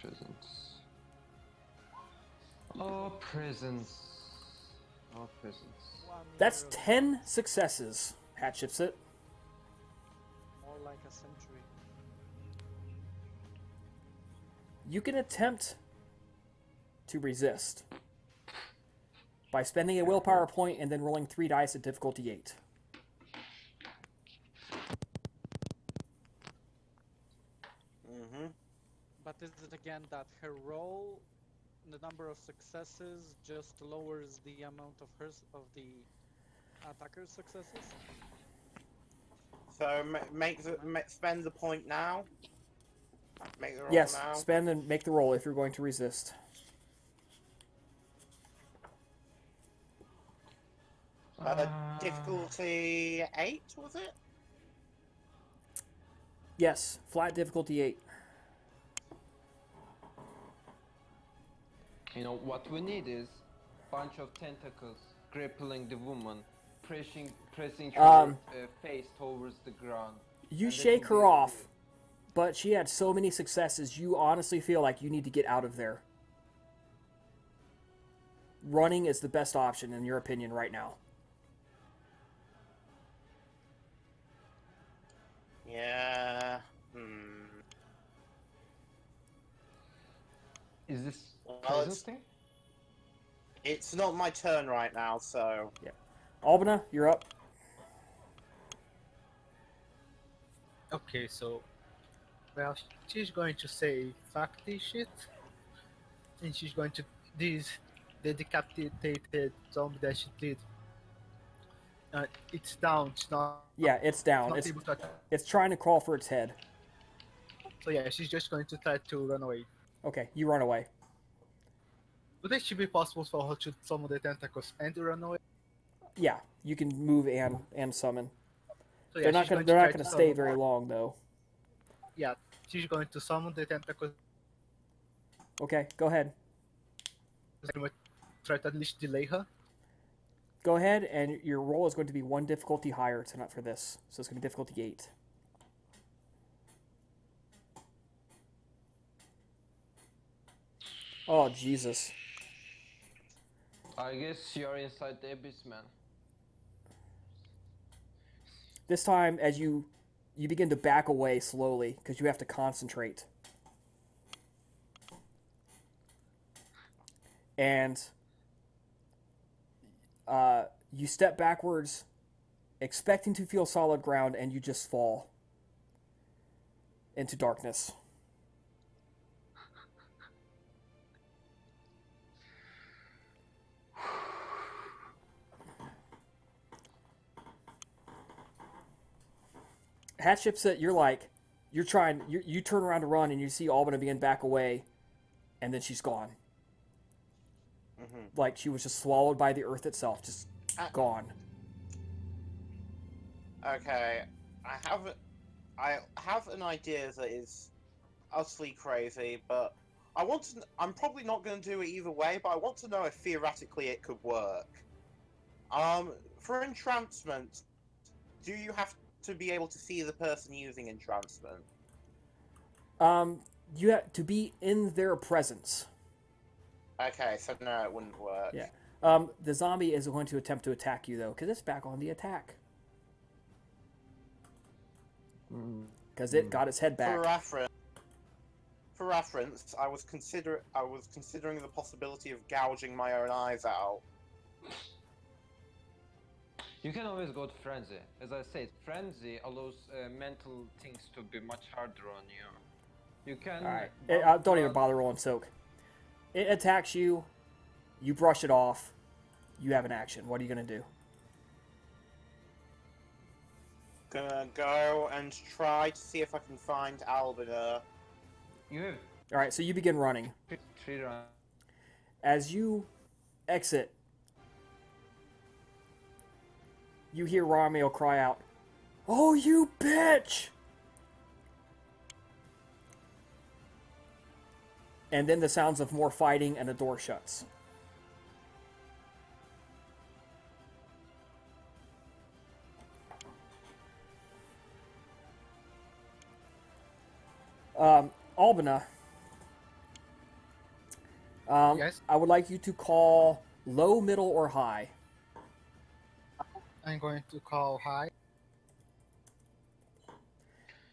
Presence. Oh, presence. Oh, presence. That's 10 successes, Hatchipsit. More like a century. You can attempt to resist by spending a willpower point and then rolling 3 dice at difficulty 8. But is it again that her roll, the number of successes, just lowers the amount of the attacker's successes? So spend the point now. Make the roll Yes, now. spend and make the roll if you're going to resist. Difficulty 8, was it? Yes, flat difficulty 8. You know, what we need is bunch of tentacles grappling the woman, pressing her face towards the ground. You And that shake will her be- off, but she had so many successes, you honestly feel like you need to get out of there. Running is the best option, in your opinion, right now. Yeah. Is this Well, presence thing? It's not my turn right now, so. Yeah. Albina, you're up. Okay, so, well, she's going to say fuck this shit, and she's going to the decapitated zombie that she did. It's down. It's not. Yeah, it's down. Not It's able to attack. it's trying to crawl for its head. So yeah, she's just going to try to run away. Okay, you run away. Would it should be possible for her to summon the tentacles and to run away? Yeah, you can move and summon. So yeah, They're not she's gonna going they're try not gonna to stay summon- very long though. Yeah, she's going to summon the tentacles. Okay, go ahead. Try to at least delay her. Go ahead, and your roll is going to be one difficulty higher tonight for this. So it's going to be difficulty 8. Oh, Jesus. I guess you're inside the abyss, man. This time, as you begin to back away slowly, because you have to concentrate. And you step backwards, expecting to feel solid ground, and you just fall into darkness. Hatshepsut, you're trying, you turn around to run, and you see Albina begin back away, and then she's gone. Mm-hmm. Like she was just swallowed by the earth itself, just gone. Okay, I have an idea that is utterly crazy, but I'm probably not going to do it either way, but I want to know if theoretically it could work. For entrancement, do you have to be able to see the person using entrancement? You have to be in their presence. Okay, so no, it wouldn't work. Yeah. The zombie is going to attempt to attack you though, because it's back on the attack. Because it got its head back. For reference, I was considering the possibility of gouging my own eyes out. You can always go to frenzy. As I said, frenzy allows mental things to be much harder on you. You can. Alright. Don't even bother rolling soak. It attacks you. You brush it off. You have an action. What are you going to do? Gonna go and try to see if I can find Albina. You have Alright, so you begin running. 3 rounds. As you exit, you hear Romeo cry out, "Oh, you bitch!" And then the sounds of more fighting and a door shuts. Albina, Yes? I would like you to call low, middle, or high. I'm going to call high.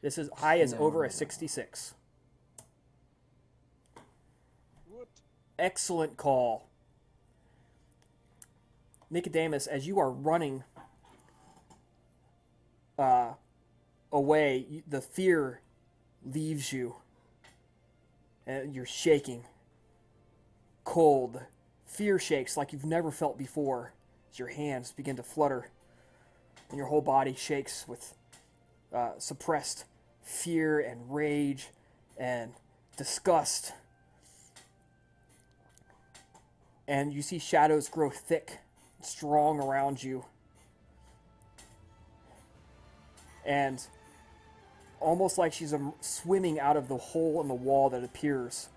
This is high is over a 66. What? Excellent call. Nicodemus, as you are running away, the fear leaves you. And you're shaking. Cold. Fear shakes like you've never felt before as your hands begin to flutter. And your whole body shakes with suppressed fear and rage and disgust. And you see shadows grow thick, strong around you. And almost like she's swimming out of the hole in the wall that appears,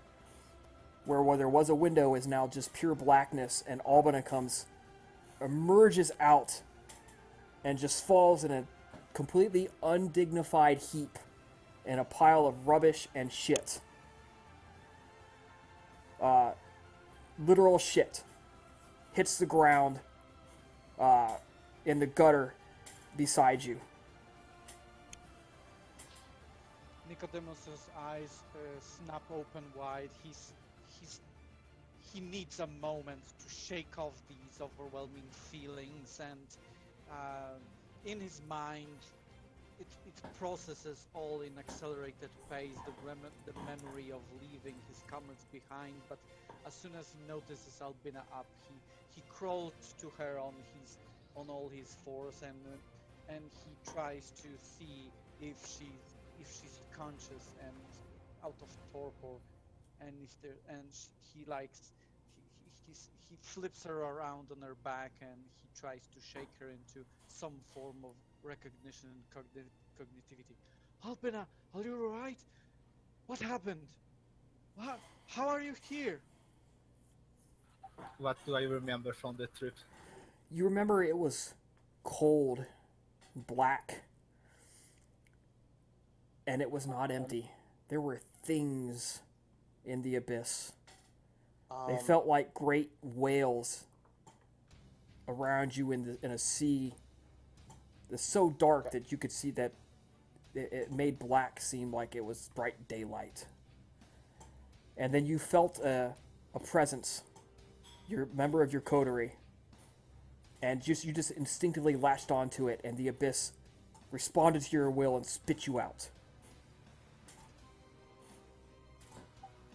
where there was a window is now just pure blackness, and Albina emerges out, and just falls in a completely undignified heap in a pile of rubbish and shit. Literal shit. Hits the ground in the gutter beside you. Nicodemus's eyes snap open wide. He needs a moment to shake off these overwhelming feelings, and in his mind, it processes all in accelerated pace the memory of leaving his comrades behind. But as soon as he notices Albina up, he crawls to her on all his fours, and he tries to see if she's conscious and out of torpor, and he flips her around on her back, and he tries to shake her into some form of recognition and cognitivity. Albina, are you alright? What happened? How are you here? What do I remember from the trip? You remember it was cold, black, and it was not empty. There were things in the abyss. They felt like great whales around you in a sea that's so dark that you could see that it made black seem like it was bright daylight. And then you felt a presence, your member of your coterie, and you just instinctively latched onto it, and the abyss responded to your will and spit you out.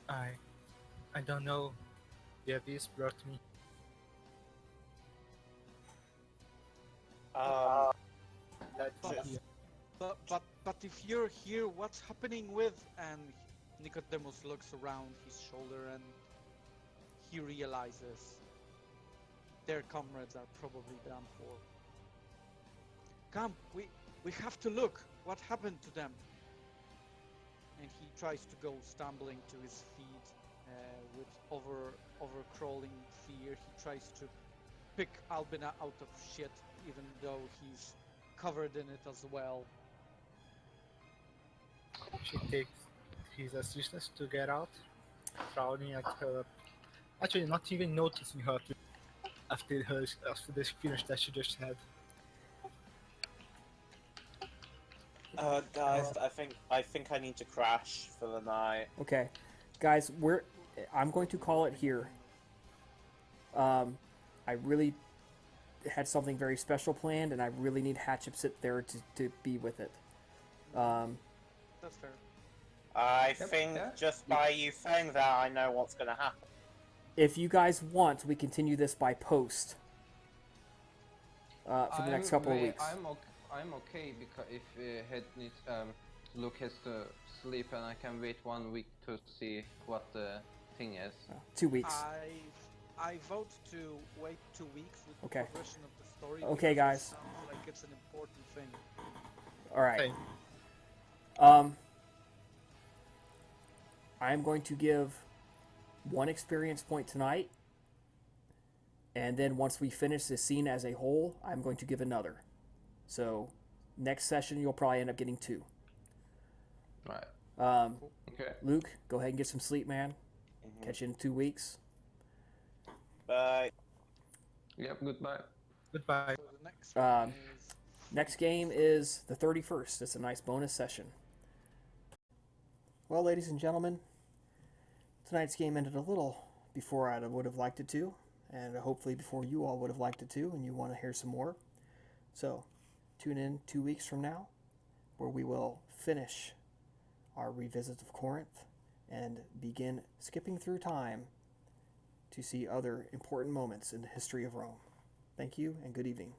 I don't know. The abyss brought me. Let's But, just. but if you're here, what's happening with? And Nicodemus looks around his shoulder and he realizes their comrades are probably done for. Come, we have to look. What happened to them? And he tries to go stumbling to his feet with overcrawling fear. He tries to pick Albina out of shit, even though he's covered in it as well. She takes his assistance to get out, frowning at her. Actually, not even noticing her after the experience that she just had. Guys, I think I need to crash for the night. Okay, guys, I'm going to call it here. I really had something very special planned, and I really need Hatchepsut there to be with it. That's fair. I Yep, think yeah. just by you saying that, I know what's gonna happen. If you guys want, we continue this by post for the next couple of weeks. I'm okay because if Luke has to sleep, and I can wait 1 week to see what the thing is. 2 weeks. I vote to wait 2 weeks with Okay. the progression of the story. Okay, because guys. it sounds like it's an important thing. All right. Same. I'm going to give 1 experience point tonight, and then once we finish this scene as a whole, I'm going to give another. So next session, you'll probably end up getting 2. Right. Okay. Luke, go ahead and get some sleep, man. Catch you in 2 weeks. Bye. Yep. Goodbye. Goodbye. So the next one is Next game is the 31st. It's a nice bonus session. Well, ladies and gentlemen, tonight's game ended a little before I would have liked it to, and hopefully before you all would have liked it to, and you want to hear some more. So, tune in 2 weeks from now, where we will finish our revisit of Corinth and begin skipping through time to see other important moments in the history of Rome. Thank you, and good evening.